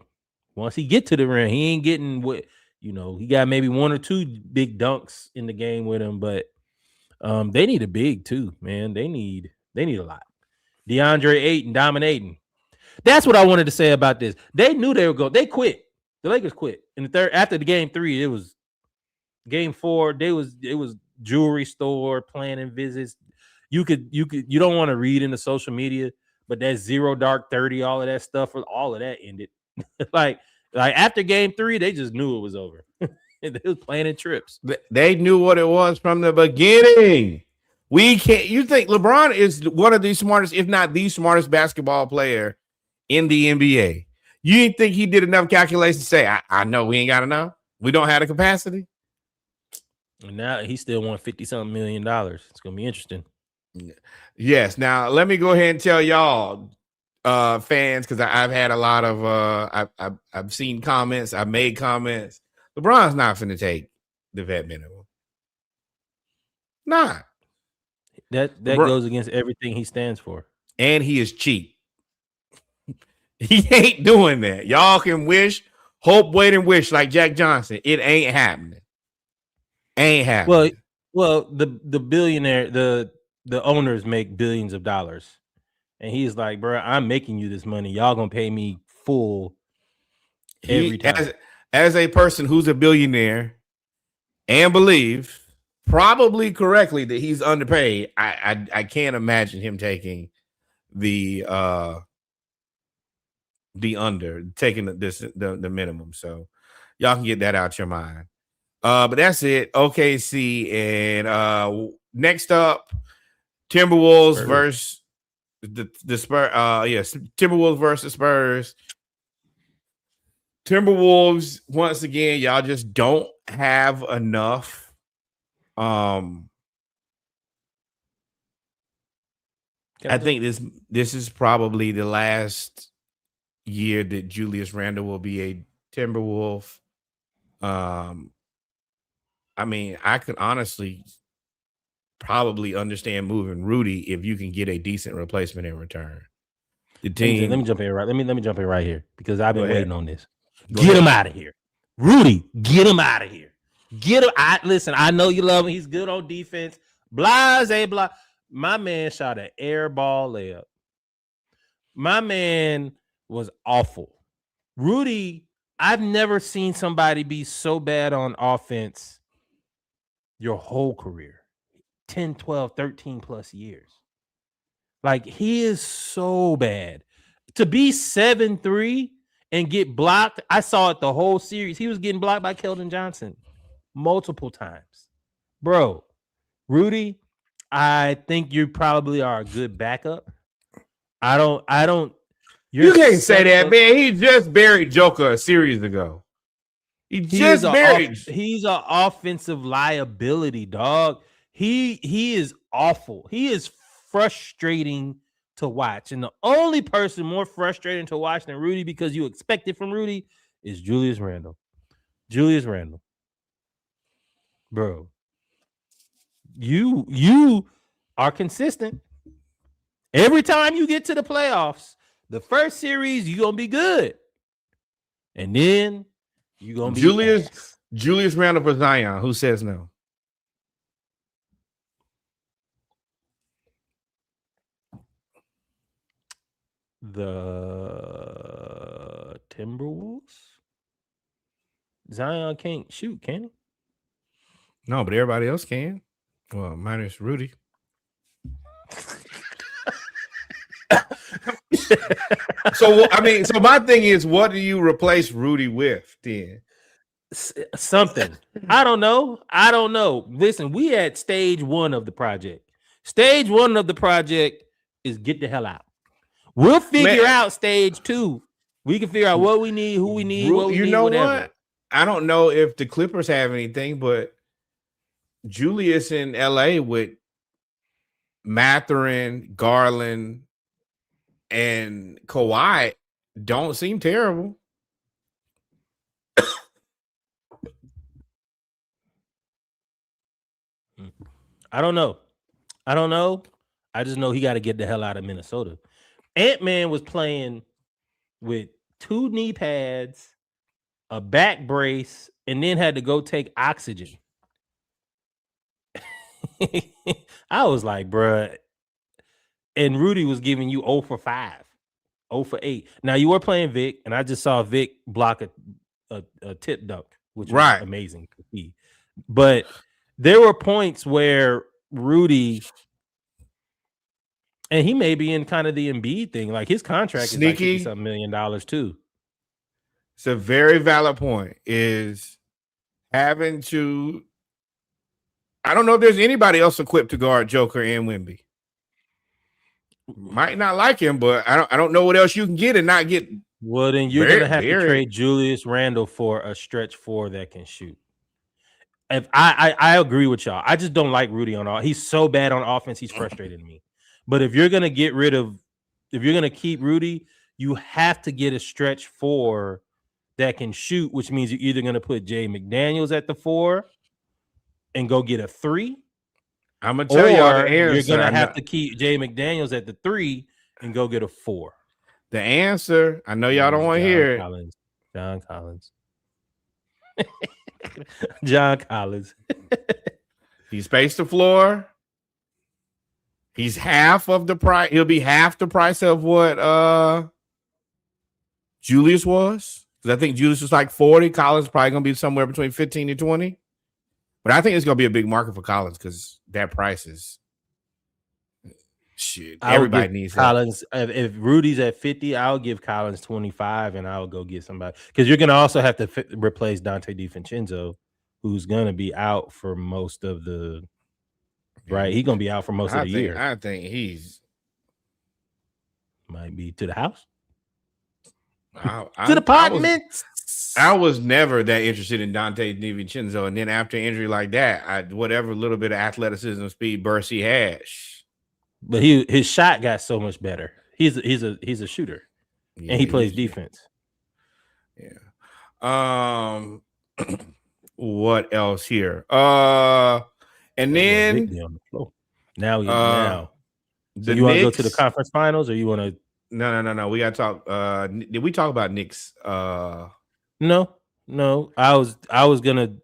once he get to the rim, he ain't getting what, he got maybe 1 or 2 big dunks in the game with him, but they need a big too, man. They need a lot. DeAndre Ayton dominating. That's what I wanted to say about this. They knew they were going. They quit. The Lakers quit in the third. After the game 3, it was game 4. It was jewelry store planning visits. You don't want to read in the social media, but that 0 dark 30, all of that stuff, all of that ended. like after game 3, they just knew it was over. They was planning trips. They knew what it was from the beginning. We can't. You think LeBron is one of the smartest, if not the smartest, basketball player in the NBA? You didn't think he did enough calculations to say, I know we ain't got enough. We don't have the capacity. And now he still won $50-something million. It's gonna be interesting. Yes. Now let me go ahead and tell y'all, fans, because I've had a lot of I've seen comments, I've made comments. LeBron's not finna take the vet minimum. Not. That goes against everything he stands for. And he is cheap. He ain't doing that. Y'all can wish, hope, wait, and wish like Jack Johnson. It ain't happening. Ain't happening. Well, the billionaire, the owners make billions of dollars. And he's like, bro, I'm making you this money. Y'all gonna pay me full every time. As a person who's a billionaire and believe probably correctly that he's underpaid, I can't imagine him taking the minimum. So y'all can get that out your mind. But that's it. OKC and next up, Timberwolves versus the Spurs. Yes, Timberwolves versus Spurs. Timberwolves, once again, y'all just don't have enough. I think this is probably the last year that Julius Randle will be a Timberwolf. I could honestly probably understand moving Rudy if you can get a decent replacement in return. The team. Let me jump in right. Let me jump in right here because I've been waiting on this. Get him out of here, Rudy. Get him out of here. Get him. Listen, I know you love him. He's good on defense. Blah. My man shot an air ball layup. My man was awful. Rudy, I've never seen somebody be so bad on offense your whole career. 10, 12, 13 plus years. Like, he is so bad. To be 7'3" and get blocked, I saw it the whole series. He was getting blocked by Keldon Johnson multiple times. Bro, Rudy, I think you probably are a good backup. I don't. You can't say that, man. He just buried Joker a series ago. He's an offensive liability, dog. He is awful. He is frustrating to watch. And the only person more frustrating to watch than Rudy, because you expect it from Rudy, is Julius Randle. Julius Randle. Bro. You are consistent. Every time you get to the playoffs, the first series you're gonna be good, and then you're gonna be Julius Randle for Zion. Who says no? The Timberwolves. Zion can't shoot, can he? No, but everybody else can. Well, minus Rudy. So my thing is, what do you replace Rudy with then? Something. I don't know. Listen, we at stage 1 of the project. Stage 1 of the project is get the hell out. We'll figure out stage 2. We can figure out what we need, who we need, what we need, whatever. What? I don't know if the Clippers have anything, but Julius in LA with Mathurin, Garland, and Kawhi don't seem terrible. I don't know. I just know he got to get the hell out of Minnesota. Ant-Man was playing with 2 knee pads, a back brace, and then had to go take oxygen. I was like, bruh. And Rudy was giving you 0 for 5, 0 for 8. Now you were playing Vic, and I just saw Vic block a tip dunk, which was amazing to see. But there were points where Rudy, and he may be in kind of the Embiid thing, like his contract is like $50-something million too. It's a very valid point. Is having to. I don't know if there's anybody else equipped to guard Joker and Wemby. Might not like him, but I don't know what else you can get and not get. Well, then you're gonna have to trade Julius Randle for a stretch 4 that can shoot. If I agree with y'all. I just don't like Rudy on all. He's so bad on offense. He's frustrating me. But if you're gonna keep Rudy, you have to get a stretch 4 that can shoot, which means you're either gonna put Jay McDaniels at the 4 and go get a 3. I'm gonna tell y'all the answer. You're gonna have to keep Jay McDaniels at the 3 and go get a 4. The answer, I know y'all don't want to hear it. John Collins. John Collins. He spaced the floor. He's half of the price. He'll be half the price of what Julius was. Because I think Julius was like 40. Collins probably gonna be somewhere between 15 and 20. But I think it's gonna be a big market for Collins because that price is shit. Everybody needs Collins. If Rudy's at 50, I'll give Collins 25, and I'll go get somebody because you're gonna also have to replace Dante DiVincenzo, who's gonna be out for most of the. Right, he's gonna be out for most of the year. I think he's might be to the house, to the apartment. I was never that interested in Dante DiVincenzo, and then after an injury like that, whatever little bit of athleticism, speed, burst he had. But his shot got so much better. He's a shooter, and he plays defense. Yeah. What else here? And then now. So you want to go to the conference finals, or you want to? No. We got to talk. Did we talk about Knicks? No. I was gonna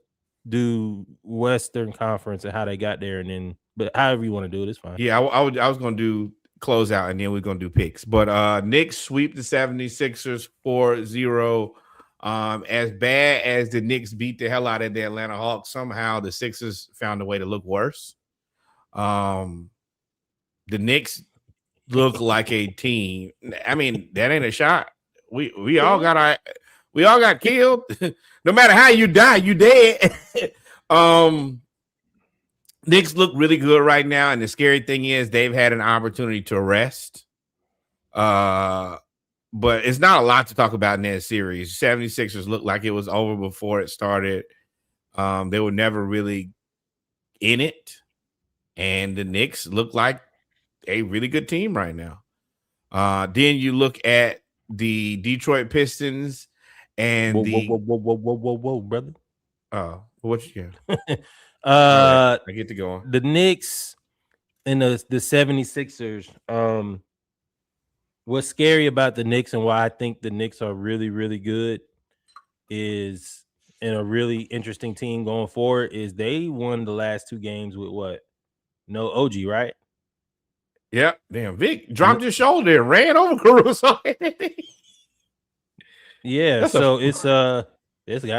do Western Conference and how they got there, and then, but however you want to do it, it's fine. Yeah, I was gonna do close out, and then we're gonna do picks. But Knicks sweep the 76ers 4-0. As bad as the Knicks beat the hell out of the Atlanta Hawks, somehow the Sixers found a way to look worse. The Knicks look like a team. I mean, that ain't a shot. We all got killed. No matter how you die, you dead. Knicks look really good right now, and the scary thing is they've had an opportunity to rest. But it's not a lot to talk about in that series. 76ers looked like it was over before it started. They were never really in it. And the Knicks look like a really good team right now. Then you look at the Detroit Pistons And whoa, brother. What you right, I get to go on. The Knicks and the 76ers. What's scary about the Knicks and why I think the Knicks are really, really good is, and a really interesting team going forward, is they won the last 2 games with what? No OG, right? Yep. Damn, Vic dropped his shoulder and ran over Caruso. Yeah, so it's got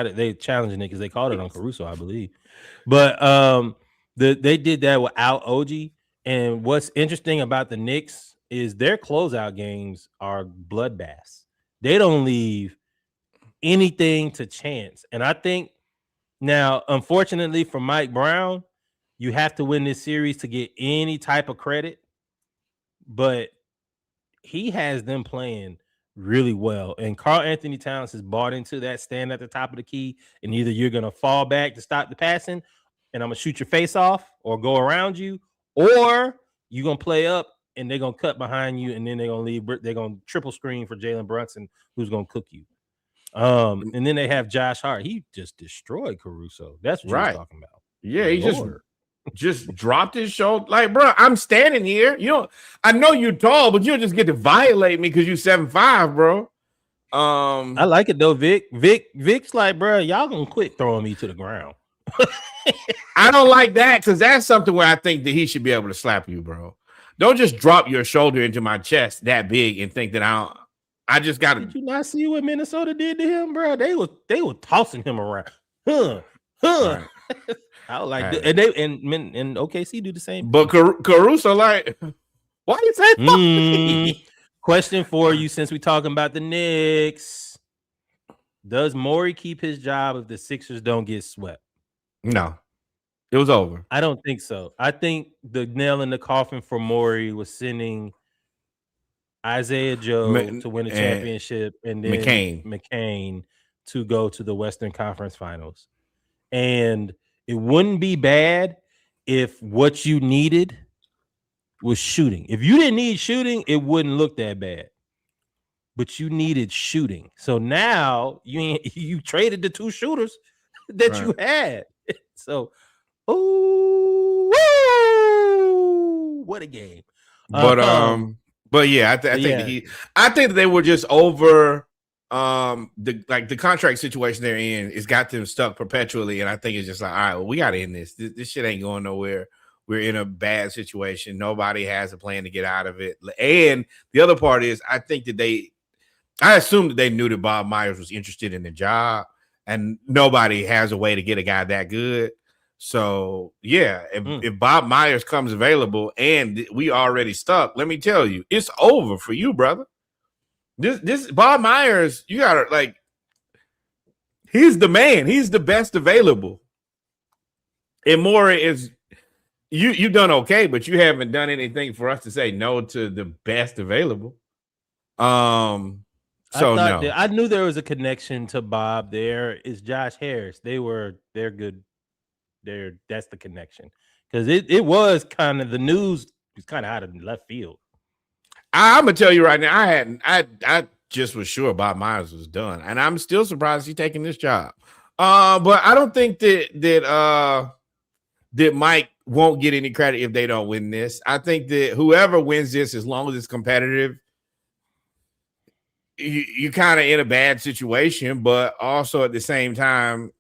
it. They challenging it because they called it on Caruso, I believe. But they did that without OG. And what's interesting about the Knicks is their closeout games are bloodbaths. They don't leave anything to chance. And I think now, unfortunately for Mike Brown, you have to win this series to get any type of credit. But he has them playing really well. And Karl Anthony Towns has bought into that stand at the top of the key. And either you're going to fall back to stop the passing and I'm going to shoot your face off or go around you, or you're going to play up and they're going to cut behind you and then they're going to leave. They're going to triple screen for Jalen Brunson, who's going to cook you. And then they have Josh Hart. He just destroyed Caruso. That's what you're talking about. Yeah, he just dropped his shoulder. Like, bro, I'm standing here. I know you're tall, but you'll just get to violate me because you're 7'5", bro. I like it though, Vic. Vic's like, bro, y'all gonna quit throwing me to the ground. I don't like that because that's something where I think that he should be able to slap you, bro. Don't just drop your shoulder into my chest that big and think that I just got to. Did you not see what Minnesota did to him, bro? They were tossing him around. Right. I was like, and OKC do the same. But Caruso, like, why you say? Question for you, since we talking about the Knicks, does Morey keep his job if the Sixers don't get swept? No, it was over. I don't think so. I think the nail in the coffin for Morey was sending Isaiah Joe to win a championship and then McCain to go to the Western Conference Finals. And it wouldn't be bad if what you needed was shooting. If you didn't need shooting, it wouldn't look that bad. But you needed shooting. So now you traded the 2 shooters that you had. So, what a game. But yeah, I think they were just over the contract situation they're in. It's got them stuck perpetually, and I think it's just like, all right, well, we got to end this. This shit ain't going nowhere. We're in a bad situation. Nobody has a plan to get out of it. And the other part is, I assume that they knew that Bob Myers was interested in the job, and nobody has a way to get a guy that good. So yeah, if Bob Myers comes available and we already stuck, let me tell you, it's over for you, brother. This Bob Myers, you gotta like, he's the man. He's the best available. And Morey is you've done okay, but you haven't done anything for us to say no to the best available. I knew there was a connection to Bob. There is Josh Harris. They're good. That's the connection, because it was kind of, the news was kind of out of left field. I'm gonna tell you right now, I just was sure Bob Myers was done, and I'm still surprised he's taking this job. But I don't think that Mike won't get any credit if they don't win this. I think that whoever wins this, as long as it's competitive, you kind of in a bad situation, but also at the same time,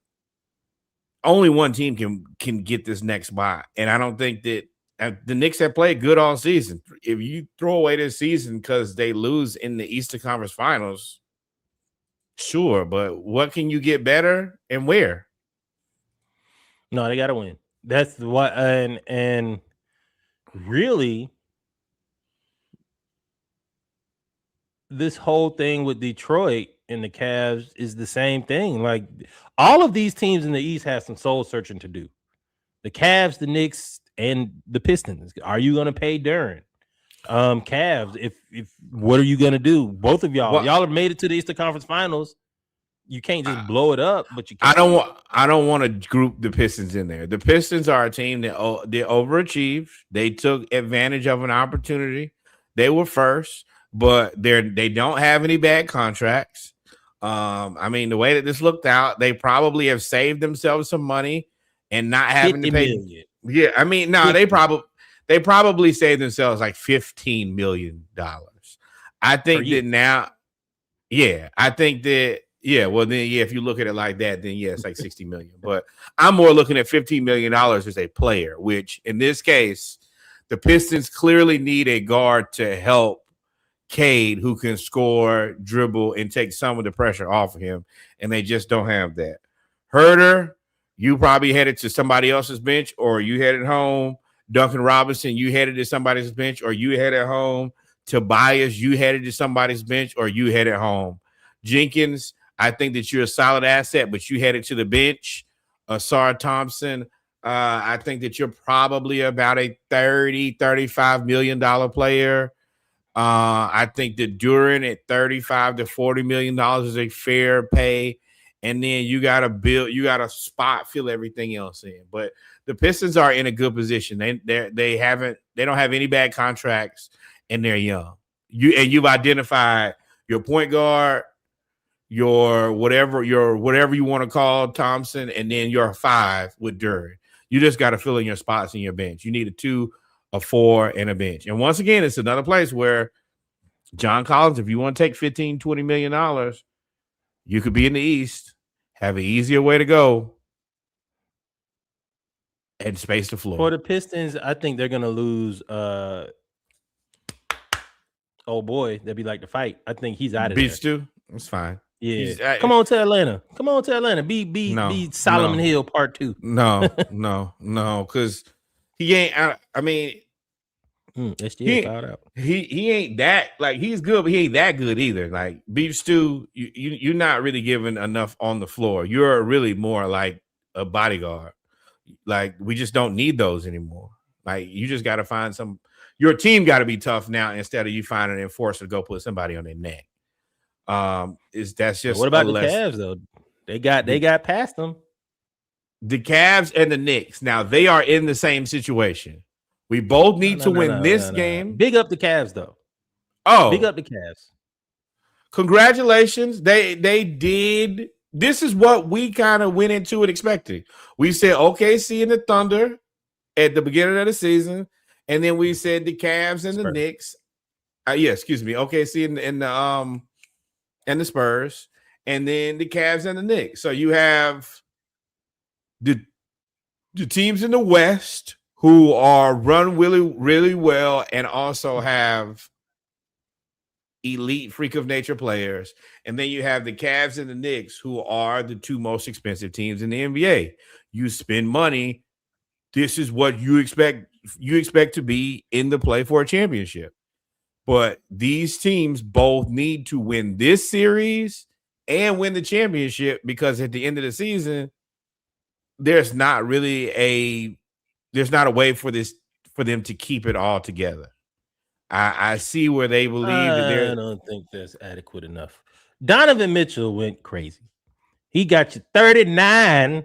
only one team can get this next spot. And I don't think that the Knicks have played good all season. If you throw away this season because they lose in the Eastern Conference Finals, sure, but what can you get better and where? No, they got to win. That's what, and really, this whole thing with Detroit and the Cavs is the same thing. Like, all of these teams in the East have some soul searching to do. The Cavs, the Knicks, and the Pistons. Are you going to pay Duren? Cavs, if what are you going to do? Both of y'all have made it to the Eastern Conference Finals. You can't just blow it up, but you can't. I don't want to group the Pistons in there. The Pistons are a team that they overachieved. They took advantage of an opportunity. They were first, but they don't have any bad contracts. I mean, the way that this looked out, they probably have saved themselves some money and not having to pay. Million. Yeah, I mean, no, they probably saved themselves like $15 million. I think that now, yeah, I think that, yeah, well, then, yeah, if you look at it like that, then yeah, it's like 60 million. But I'm more looking at $15 million as a player, which in this case, the Pistons clearly need a guard to help Cade, who can score, dribble, and take some of the pressure off of him, and they just don't have that. Herder, you probably headed to somebody else's bench, or you headed home. Duncan Robinson, you headed to somebody's bench, or you headed home. Tobias, you headed to somebody's bench, or you headed home. Jenkins, I think that you're a solid asset, but you headed to the bench. Asar Thompson, I think that you're probably about a $30-35 million player. I think that Duran at $35 to $40 million is a fair pay. And then you got to spot fill everything else in. But the Pistons are in a good position. They don't have any bad contracts, and they're young. You've identified your point guard, your whatever you want to call Thompson, and then your 5 with Duran. You just got to fill in your spots in your bench. You need a 2, a 4, and a bench. And once again, it's another place where John Collins, if you want to take $15-20 million, you could be in the East, have an easier way to go, and space the floor. For the Pistons, I think they're gonna lose. Oh boy, that'd be like the fight. I think he's out of there. Beach too. It's fine. Yeah, come on to Atlanta. Be Solomon Hill Part 2. No, because he ain't. I mean, he ain't that, like, he's good, but he ain't that good either. Like Beef Stew, you're not really giving enough on the floor. You're really more like a bodyguard. Like, we just don't need those anymore. Like, you just got to find some. Your team got to be tough now instead of you finding an enforcer to go put somebody on their neck. That's just. What about the Cavs though? They got past them. The Cavs and the Knicks. Now they are in the same situation. We both need to win this game. Big up the Cavs though. Oh, big up the Cavs. Congratulations. They did. This is what we kind of went into it expecting. We said OKC and the Thunder at the beginning of the season, and then we said the Cavs and the Knicks. OKC and the Spurs, and then the Cavs and the Knicks. So you have the teams in the West who are run really, really well and also have elite freak of nature players. And then you have the Cavs and the Knicks, who are the 2 most expensive teams in the NBA. You spend money. This is what you expect. You expect to be in the play for a championship. But these teams both need to win this series and win the championship, because at the end of the season, there's not a way for them to keep it all together. I see where they believe that I don't think that's adequate enough. Donovan Mitchell went crazy. He got you 39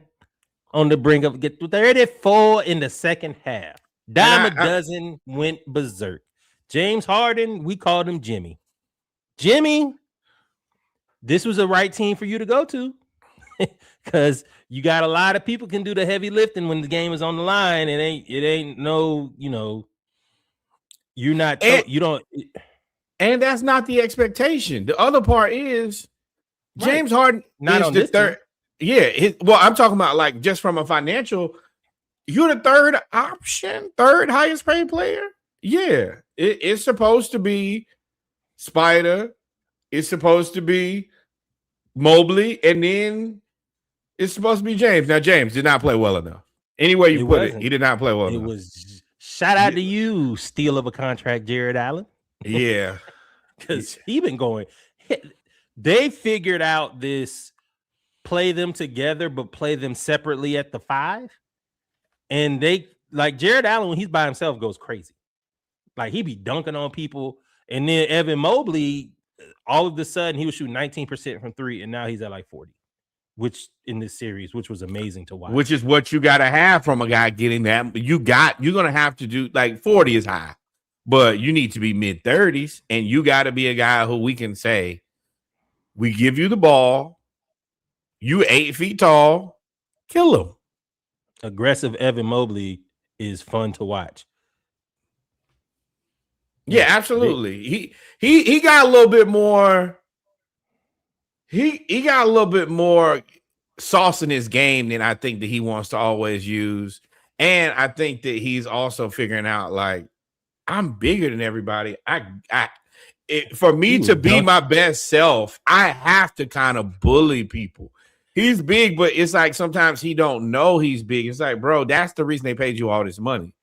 on the brink of get 34 in the second half. Dime a dozen went berserk. James Harden, we called him Jimmy. Jimmy, this was the right team for you to go to, because you got a lot of people can do the heavy lifting when the game is on the line. It ain't no, you're not, you don't. And that's not the expectation. The other part is James Harden not is on the this third. team. Yeah. I'm talking about, like, just from a financial, you're the third option, third highest paid player. Yeah. It's supposed to be Spider. It's supposed to be Mobley. And then it's supposed to be James. Now, James did not play well enough. Any way you put it, he did not play well enough. It was shout out to you, steal of a contract, Jared Allen. Yeah. Because he been going. They figured out this play them together, but play them separately at the 5. And they, like, Jared Allen, when he's by himself, goes crazy. Like, he be dunking on people. And then Evan Mobley, all of a sudden, he was shooting 19% from 3, and now he's at like 40, which in this series, which was amazing to watch. Which is what you got to have from a guy getting that. You're going to have to do, like, 40 is high, but you need to be mid-30s, and you got to be a guy who we can say We give you the ball. You 8 feet tall. Kill him. Aggressive Evan Mobley is fun to watch. Yeah, absolutely. He got a little bit more. He got a little bit more sauce in his game than I think that he wants to always use. And I think that he's also figuring out, like, I'm bigger than everybody. For me to be my best self, I have to kind of bully people. He's big, but it's like sometimes he don't know he's big. It's like, bro, that's the reason they paid you all this money.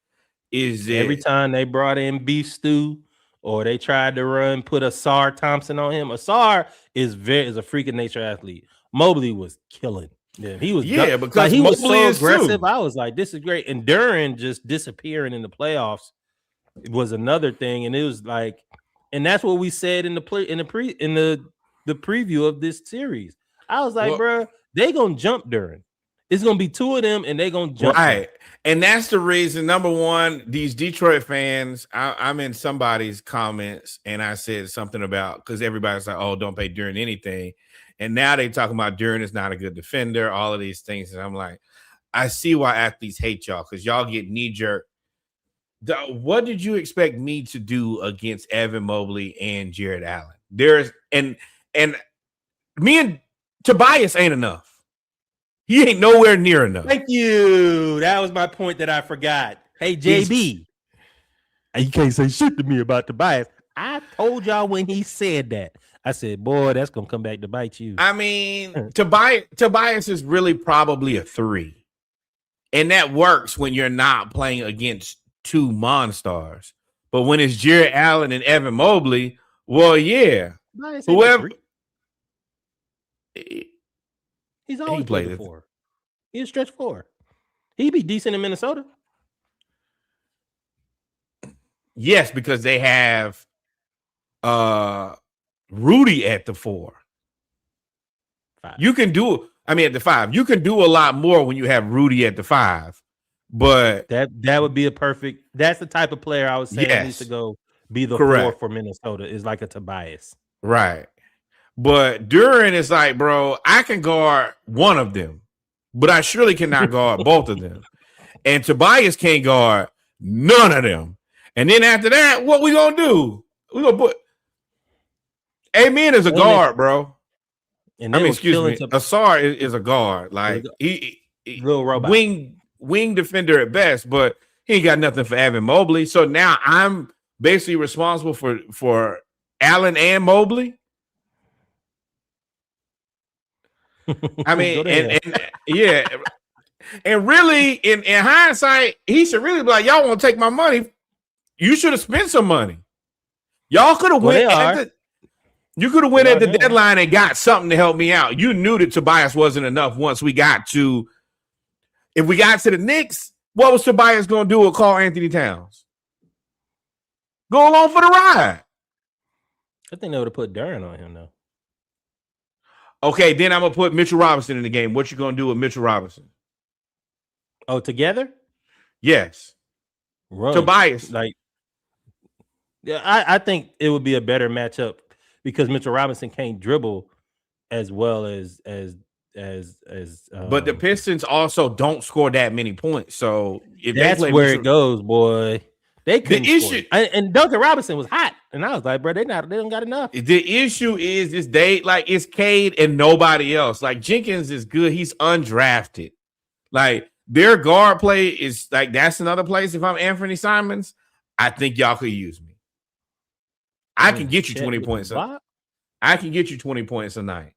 Is every time they brought in Beef Stew or they tried to put Asar Thompson on him. Asar is a freak of nature athlete. Mobley was killing them. He was because like, he was Mobley so aggressive. Too. I was like, this is great. And Duran just disappearing in the playoffs was another thing. And it was like, and that's what we said in the preview of this series. I was like, bro, they gonna jump Duran. It's gonna be two of them, and they gonna jump. Right, and that's the reason. Number one, these Detroit fans. I'm in somebody's comments, and I said something about because everybody's like, "Oh, don't pay Duran anything," and now they talking about Duran is not a good defender. All of these things, and I'm like, I see why athletes hate y'all because y'all get knee jerk. What did you expect me to do against Evan Mobley and Jared Allen? There's and me and Tobias ain't enough. He ain't nowhere near enough. Thank you. That was my point that I forgot. Hey, JB, you can't say shit to me about Tobias. I told y'all when he said that. I said, boy, that's going to come back to bite you. I mean, Tobias is really probably a 3. And that works when you're not playing against 2 monsters. But when it's Jared Allen and Evan Mobley, well, yeah. Whoever. He's always played the 4. He's a stretch 4. He'd be decent in Minnesota. Yes, because they have Rudy at the 4. 5. You can do, at the 5. You can do a lot more when you have Rudy at the 5. But that would be a perfect. That's the type of player I was saying needs to go be the 4 for Minnesota. Is like a Tobias, right? But Duran is like, bro, I can guard one of them, but I surely cannot guard both of them. And Tobias can't guard none of them. And then after that, what we gonna do? We gonna put Amen as a guard, bro. And excuse me. Asar is a guard, like he little robot. Wing defender at best, but he ain't got nothing for Evan Mobley. So now I'm basically responsible for Allen and Mobley. I mean, and really, in hindsight, he should really be like, y'all want to take my money? You should have spent some money. Y'all could have went. You could have went at the deadline and got something to help me out. You knew that Tobias wasn't enough. Once we got to, if we got to the Knicks, what was Tobias going to do with Karl Anthony Towns? Go along for the ride. I think they would have put Duran on him though. Okay, then I'm gonna put Mitchell Robinson in the game. What you gonna do with Mitchell Robinson? Oh, together? Yes. Tobias. I think it would be a better matchup because Mitchell Robinson can't dribble as well as. But the Pistons also don't score that many points, so if that's where it goes, boy. They couldn't score. And Duncan Robinson was hot, and I was like, bro, they don't got enough. The issue is it's Cade and nobody else. Like Jenkins is good, he's undrafted. Like their guard play is like that's another place. If I'm Anthony Simons, I think y'all could use me. I can get you 20 points. I can get you 20 points a night.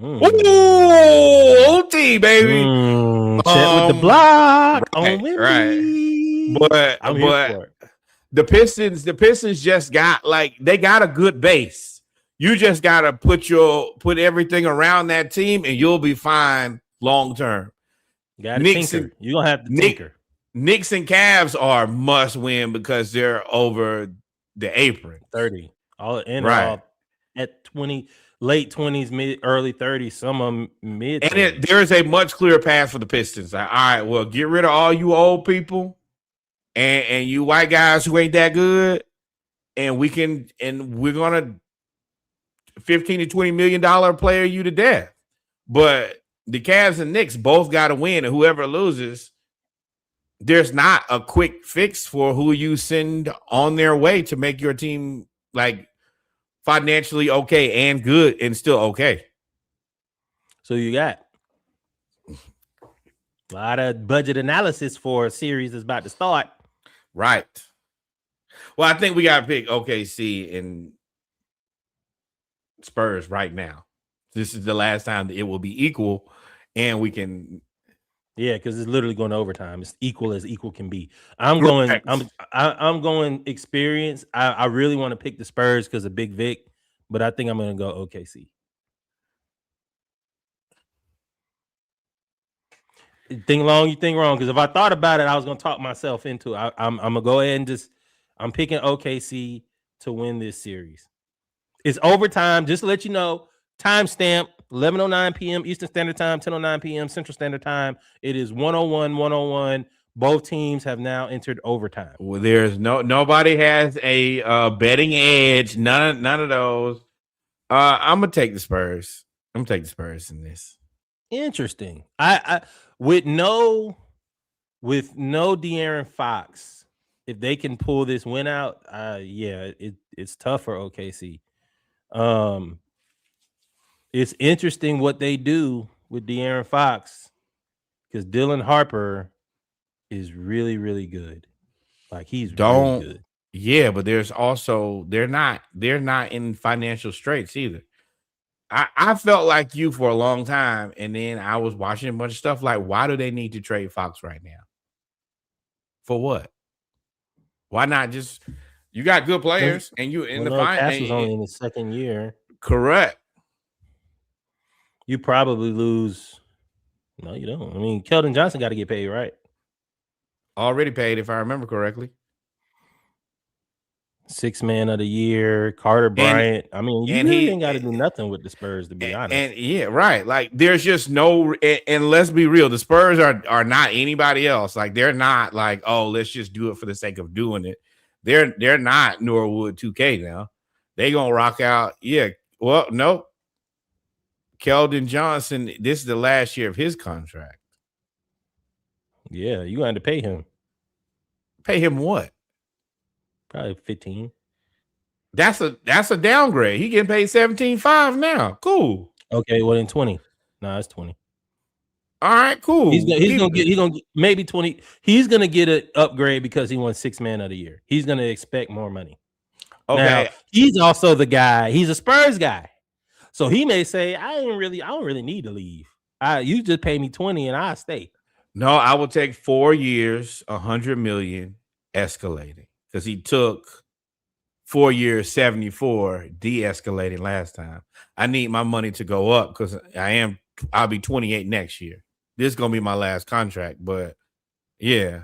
Ooh, OT, baby. Chet with the block. Right. But the Pistons just got they got a good base. You just gotta put everything around that team and you'll be fine long term. You're gonna have to tinker. Knicks and Cavs are must win because they're over the apron. 30. All at 20. Late 20s, early 30s, some of them mid. And there is a much clearer path for the Pistons. Like, all right, well, get rid of all you old people and you white guys who ain't that good, and we're gonna $15 to $20 million player you to death. But the Cavs and Knicks both got to win, and whoever loses, there's not a quick fix for who you send on their way to make your team like financially okay and good and still okay. So you got a lot of budget analysis for a series that's about to start. Right. Well, I think we got to pick OKC and Spurs right now. This is the last time that it will be equal, and we can. Yeah, because it's literally going to overtime. It's equal as equal can be. I'm going experience. I really want to pick the Spurs because of Big Vic, but I think I'm going to go OKC. Think long, you think wrong. Because if I thought about it, I was going to talk myself into it. I'm going to go ahead and I'm picking OKC to win this series. It's overtime. Just to let you know, timestamp 11:09 p.m. Eastern Standard Time, 10:09 p.m. Central Standard Time. It is 101-101. Both teams have now entered overtime. Well, there's nobody has a betting edge. None of those. I'm gonna take the Spurs. I'm gonna take the Spurs in this. Interesting. I with no De'Aaron Fox, if they can pull this win out, it's tough for OKC. It's interesting what they do with De'Aaron Fox because Dylan Harper is really, really good. Like he's really good. Yeah, but there's also they're not in financial straits either. I felt like you for a long time, and then I was watching a bunch of stuff like, why do they need to trade Fox right now? For what? Why not just you got good players and you in the finals was only in the second year. Correct. You probably lose. No, you don't. I mean, Keldon Johnson got to get paid, right? Already paid, if I remember correctly. 6th man of the year, Carter Bryant. I mean, you really ain't got to do nothing with the Spurs, to be honest. And yeah, right. Like, there's just no. And let's be real, the Spurs are not anybody else. Like, they're not like, oh, let's just do it for the sake of doing it. They're not Norwood 2K now. They gonna rock out. Yeah. Well, no. Keldon Johnson. This is the last year of his contract. Yeah, you going to pay him. Pay him what? Probably 15. That's a downgrade. He getting paid 17.5 now. Cool. Okay, well in 20. No, it's 20. All right, cool. He's gonna get maybe 20. He's gonna get an upgrade because he won 6th man of the year. He's gonna expect more money. Okay. Now, he's also the guy. He's a Spurs guy, so he may say, I don't really need to leave. You just pay me 20 and I stay. No, I will take 4 years, $100 million, escalating. Because he took 4 years, 74, de-escalating last time. I need my money to go up because I'll be 28 next year. This is gonna be my last contract, but yeah,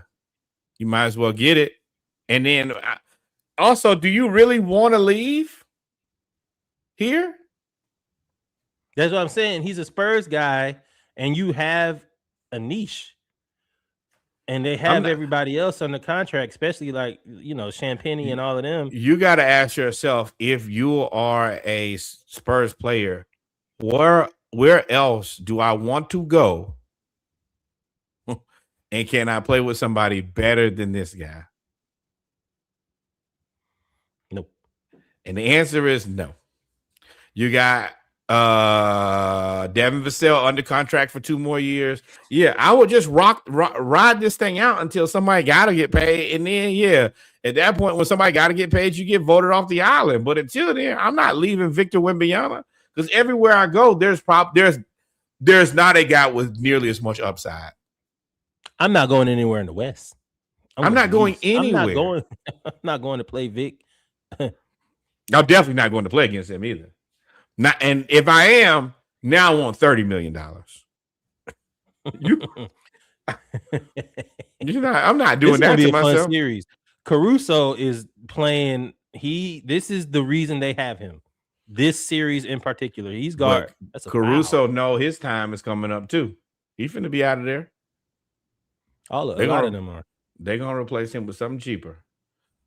you might as well get it. And then also, do you really want to leave here? That's what I'm saying. He's a Spurs guy, and you have a niche. And they have everybody else on the contract, especially like, Champagne and all of them. You got to ask yourself, if you are a Spurs player, where else do I want to go? And can I play with somebody better than this guy? Nope. And the answer is no. You got Devin Vassell under contract for 2 more years. Yeah, I would just ride this thing out until somebody got to get paid, and then at that point when somebody got to get paid, you get voted off the island. But until then, I'm not leaving Victor Wembanyama because everywhere I go, there's not a guy with nearly as much upside. I'm not going anywhere in the West. I'm not going anywhere. I'm not going to play Vic. I'm definitely not going to play against him either. Not, and if I am, now I want $30 million. I'm not doing that to myself. Fun series. Caruso is playing. This is the reason they have him. This series in particular, he's guard. Caruso, no, his time is coming up too. He's finna be out of there. A lot of them are. They're gonna replace him with something cheaper.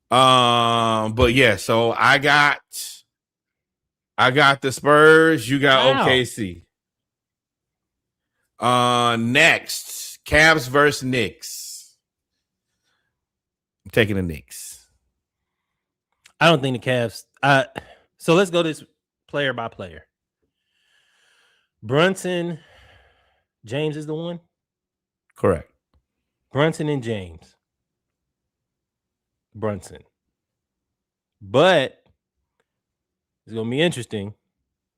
But yeah, so I got I got the Spurs. You got Wow. OKC. Next, Cavs versus Knicks. I'm taking the Knicks. I don't think the Cavs. So let's go this player by player. Brunson, James is the one? Correct. Brunson and James. Brunson. But it's going to be interesting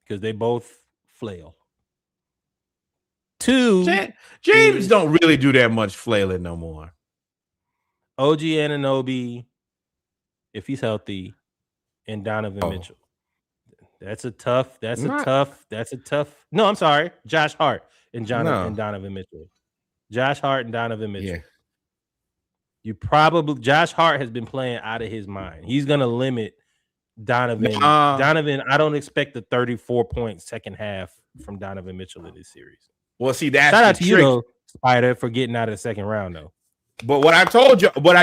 because they both flail. Two, James don't really do that much flailing no more. OG Anunoby, if he's healthy, and Donovan Mitchell. That's a tough. No, I'm sorry. Josh Hart and Donovan Mitchell. Josh Hart and Donovan Mitchell. Yeah. Josh Hart has been playing out of his mind. He's gonna limit Donovan. Donovan, I don't expect the 34-point second half from Donovan Mitchell in this series. Well, see, that's shout out to you, though, Spider, for getting out of the second round, though. But what I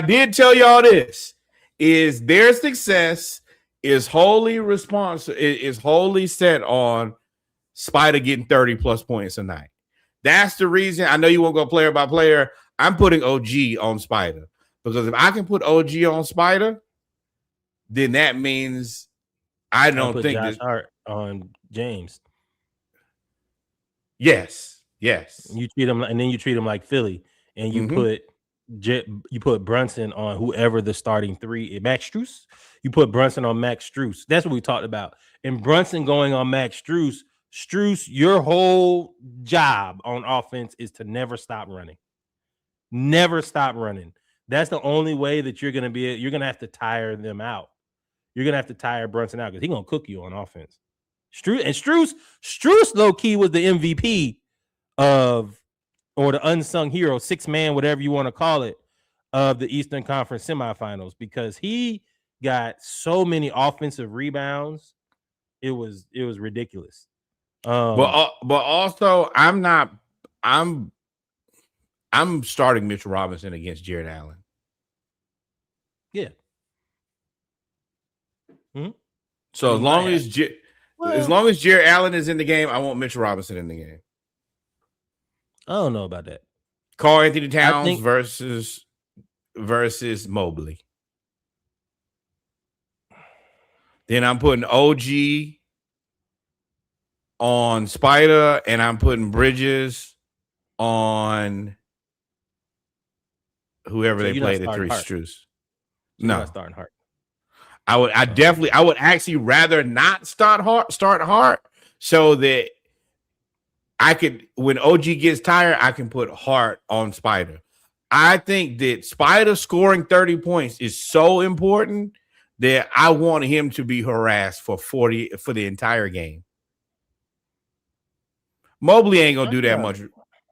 did tell y'all this is their success is wholly set on Spider getting 30 plus points a night. That's the reason. I know you won't go player by player. I'm putting OG on Spider because if I can put OG on Spider, then that means I don't think Josh Hart on James. Yes. You treat him, and then you treat him like Philly, and you put Brunson on whoever the starting three is. Max Strus. You put Brunson on Max Strus. That's what we talked about. And Brunson going on Max Strus. Strus, your whole job on offense is to never stop running. Never stop running. That's the only way that you're gonna have to tire them out. You're gonna have to tire Brunson out because he's gonna cook you on offense. Strus low key was the MVP or the unsung hero, 6-man, whatever you want to call it, of the Eastern Conference semifinals because he got so many offensive rebounds. It was ridiculous. But also I'm starting Mitchell Robinson against Jared Allen. Yeah. Mm-hmm. So as long as Jared Allen is in the game, I want Mitchell Robinson in the game. I don't know about that. Karl Anthony Towns versus Mobley. Then I'm putting OG on Spider, and I'm putting Bridges on whoever they played at 3 Strus. No, starting Hart. I would actually rather not start Hart so that I could, when OG gets tired, I can put Hart on Spider. I think that Spider scoring 30 points is so important that I want him to be harassed for 40 for the entire game. Mobley ain't gonna do that much.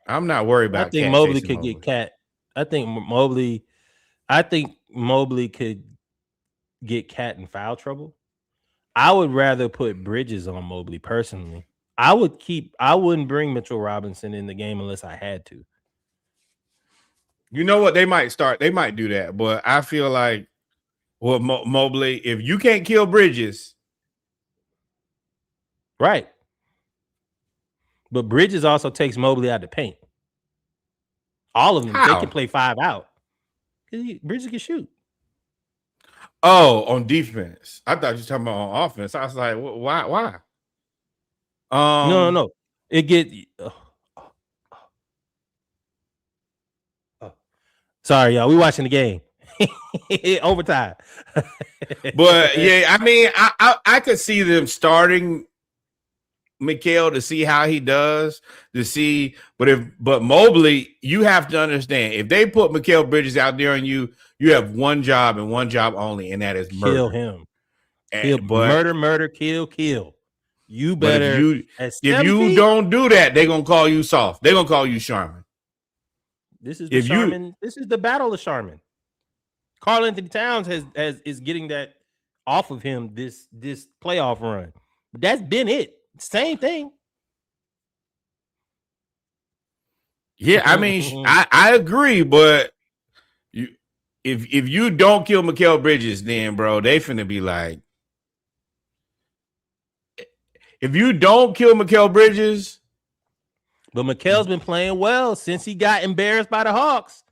I'm not worried about. I think Mobley could get Cat. I think Mobley could get Cat in foul trouble. I would rather put Bridges on Mobley personally. I wouldn't bring Mitchell Robinson in the game unless I had to. You know what? They might do that, but I feel like, well, Mobley, if you can't kill Bridges, right? But Bridges also takes Mobley out of the paint. All of them, they can play 5 out. Bridges can shoot. Oh, on defense. I thought you were talking about on offense. I was like, why? No. It get. Sorry, y'all. We watching the game. Overtime. But yeah, I mean, I could see them starting Mikal to see how he does, but Mobley, you have to understand, if they put Mikal Bridges out there on you, you have one job and one job only, and that is murder. Kill him. Murder, kill. You better. If you don't do that, they're gonna call you soft. They're gonna call you Charmin. This is This is the battle of Charmin. Karl Anthony Towns is getting that off of him this playoff run. But that's been it. Same thing. Yeah, I mean, I agree, but if you don't kill Mikal Bridges, then bro, they finna be like, If you don't kill Mikal Bridges, but Mikal's been playing well since he got embarrassed by the Hawks.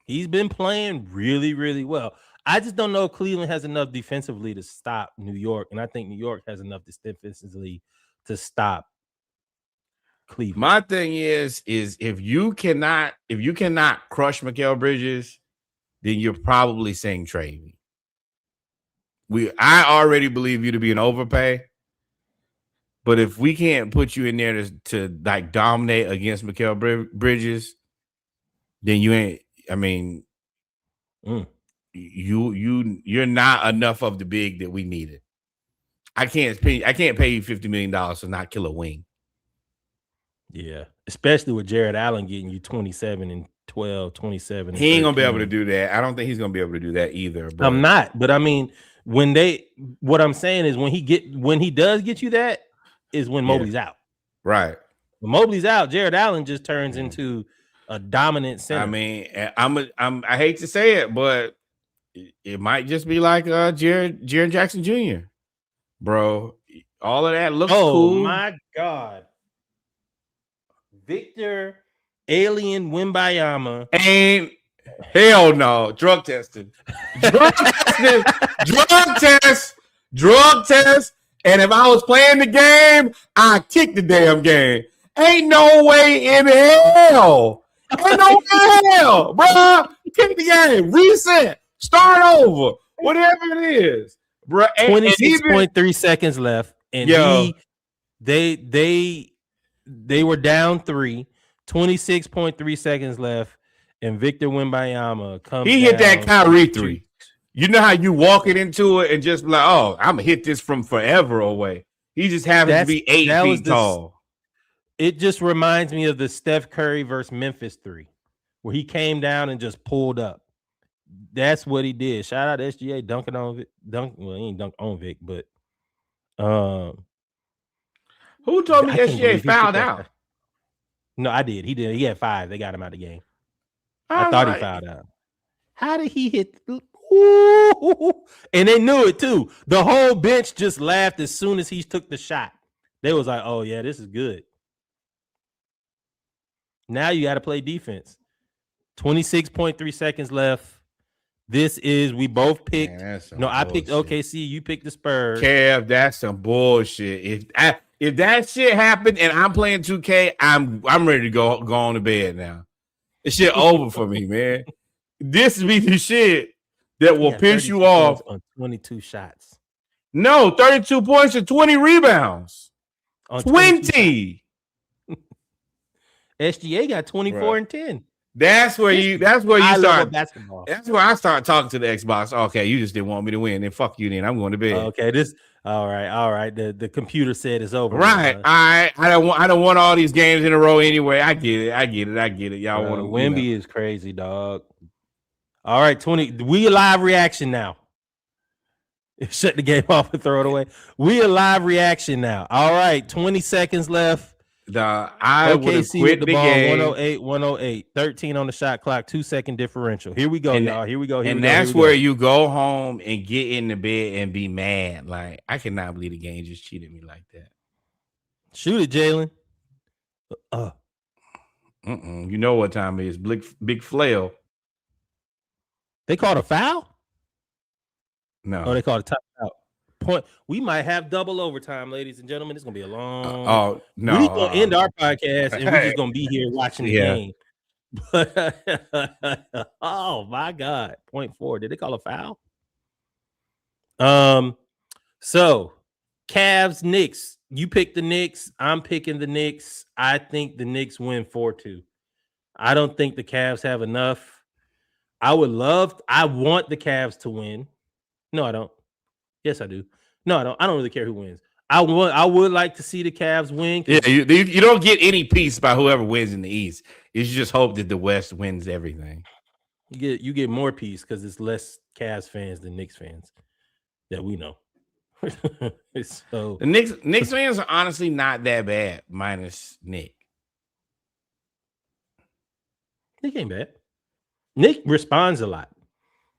He's been playing really, really well. I just don't know if Cleveland has enough defensively to stop New York, and I think New York has enough defensively to stop Cleveland. My thing is if you cannot crush Mikal Bridges, then you're probably saying trade me. I already believe you to be an overpay, but if we can't put you in there to like dominate against Mikal Bridges, then you ain't. I mean, you're not enough of the big that we needed. I can't pay you $50 million to not kill a wing. Yeah, especially with Jared Allen getting you 27 and 12, 27. And he ain't gonna be able to do that. I don't think he's gonna be able to do that either. But I'm not. But I mean, what I'm saying is when he does get you that is when Mobley's out. Right. When Mobley's out, Jared Allen just turns into a dominant center. I mean, I hate to say it, but it might just be like Jared Jackson Jr. Bro, all of that looks cool. Oh my God. Victor Alien Wimbayama ain't hell no drug testing. Drug test. And if I was playing the game, I'd kick the damn game. Ain't no way in hell. Ain't no way in hell, bro. Kick the game, reset, start over, whatever it is, bro. 26.3 seconds left, and they were down 3. 26.3 seconds left, and Victor Wimbayama comes. He hit that Kyrie 3. You know how you walk it into it and just like, oh, I'm gonna hit this from forever away. He just happens to be 8 feet tall. It just reminds me of the Steph Curry versus Memphis 3, where he came down and just pulled up. That's what he did. Shout out to SGA dunking on Vic. Well, he ain't dunked on Vic, but who told me SGA fouled out? No, I did. He did. He had 5. They got him out of the game. I thought he fouled out. How did he hit? Ooh. And they knew it too. The whole bench just laughed as soon as he took the shot. They was like, "Oh yeah, this is good." Now you got to play defense. 26.3 seconds left. We both picked. No, I picked OKC. You picked the Spurs. Kev, that's some bullshit. If that shit happened and I'm playing 2K, I'm ready to go on to bed now. This shit over for me, man. This be the shit that will piss you off. On 22 shots. No, 32 points and 20 rebounds. On 20. SGA got 24 and 10. That's where you start basketball. That's where I start talking to the Xbox. Okay, you just didn't want me to win. Then fuck you. Then I'm going to bed. Okay, all right. The computer said it's over. Right. All right. I don't want all these games in a row anyway. I get it. Y'all want to win. Wemby is crazy, dog. All right, 20. We a live reaction now. Shut the game off and throw it away. We a live reaction now. All right, 20 seconds left. I would have quit the game. 108. 13 on the shot clock. 2-second differential. Here we go, y'all. Here we go. And that's where you go home and get in the bed and be mad. Like, I cannot believe the game just cheated me like that. Shoot it, Jalen. You know what time it is. Big flail. They called a foul? No. Oh, they called a timeout. Point. We might have double overtime, ladies and gentlemen. It's gonna be a long. No, we're gonna end our podcast and we're just gonna be here watching the game. Oh my God! 0.4. Did they call a foul? So Cavs, Knicks. You pick the Knicks. I'm picking the Knicks. I think the Knicks win 4-2. I don't think the Cavs have enough. I want the Cavs to win. No, I don't. Yes, I do. No, I don't. I don't really care who wins. I would like to see the Cavs win. Yeah, you don't get any peace by whoever wins in the East. You just hope that the West wins everything. You get more peace because it's less Cavs fans than Knicks fans that we know. So the Knicks fans are honestly not that bad, minus Nick. Nick ain't bad. Nick responds a lot.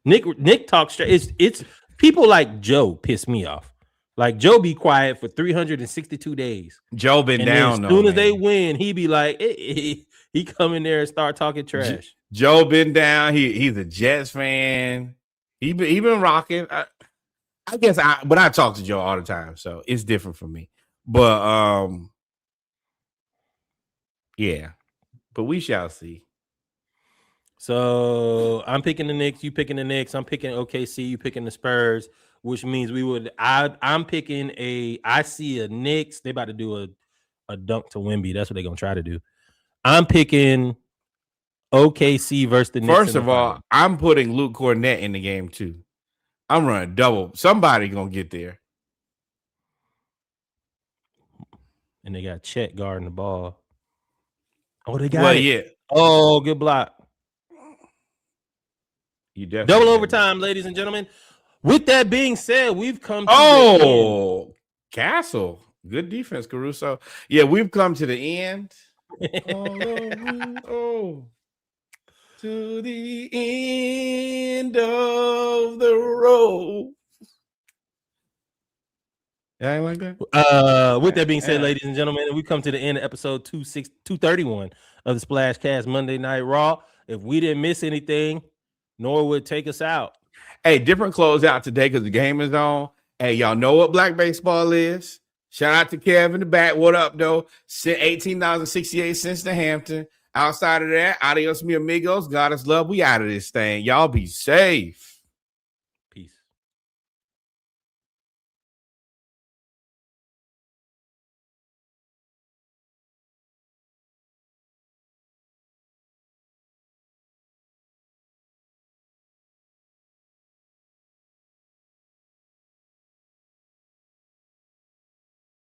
Nick talks straight. It's people like Joe piss me off. Like Joe be quiet for 362 days. Joe been and down. As soon as they win, he be like, he come in there and start talking trash. Joe been down. He's a Jets fan. He been rocking. I guess but I talk to Joe all the time, so it's different for me. But yeah. But we shall see. So I'm picking the Knicks. You picking the Knicks. I'm picking OKC. You picking the Spurs. Which means we would. I'm picking I see a Knicks. They about to do a dunk to Wemby. That's what they're gonna try to do. I'm picking OKC versus the Knicks. First of all, I'm putting Luke Cornett in the game too. I'm running double. Somebody gonna get there. And they got Chet guarding the ball. Oh, they got it. Yeah. Oh, good block. You definitely double overtime, ladies and gentlemen. With that being said, we've come to the end. Castle. Good defense, Caruso. Yeah, we've come to the end. To the end of the road. Yeah, I like that. With that being said, ladies and gentlemen, we come to the end of episode 231 of the Splashcast Monday Night Raw. If we didn't miss anything, Nor would take us out. Hey, different closeout today because the game is on. Hey, y'all know what black baseball is. Shout out to Kev in the back. What up, though? $18.68 to Hampton. Outside of that, adios, mi amigos. God is love. We out of this thing. Y'all be safe.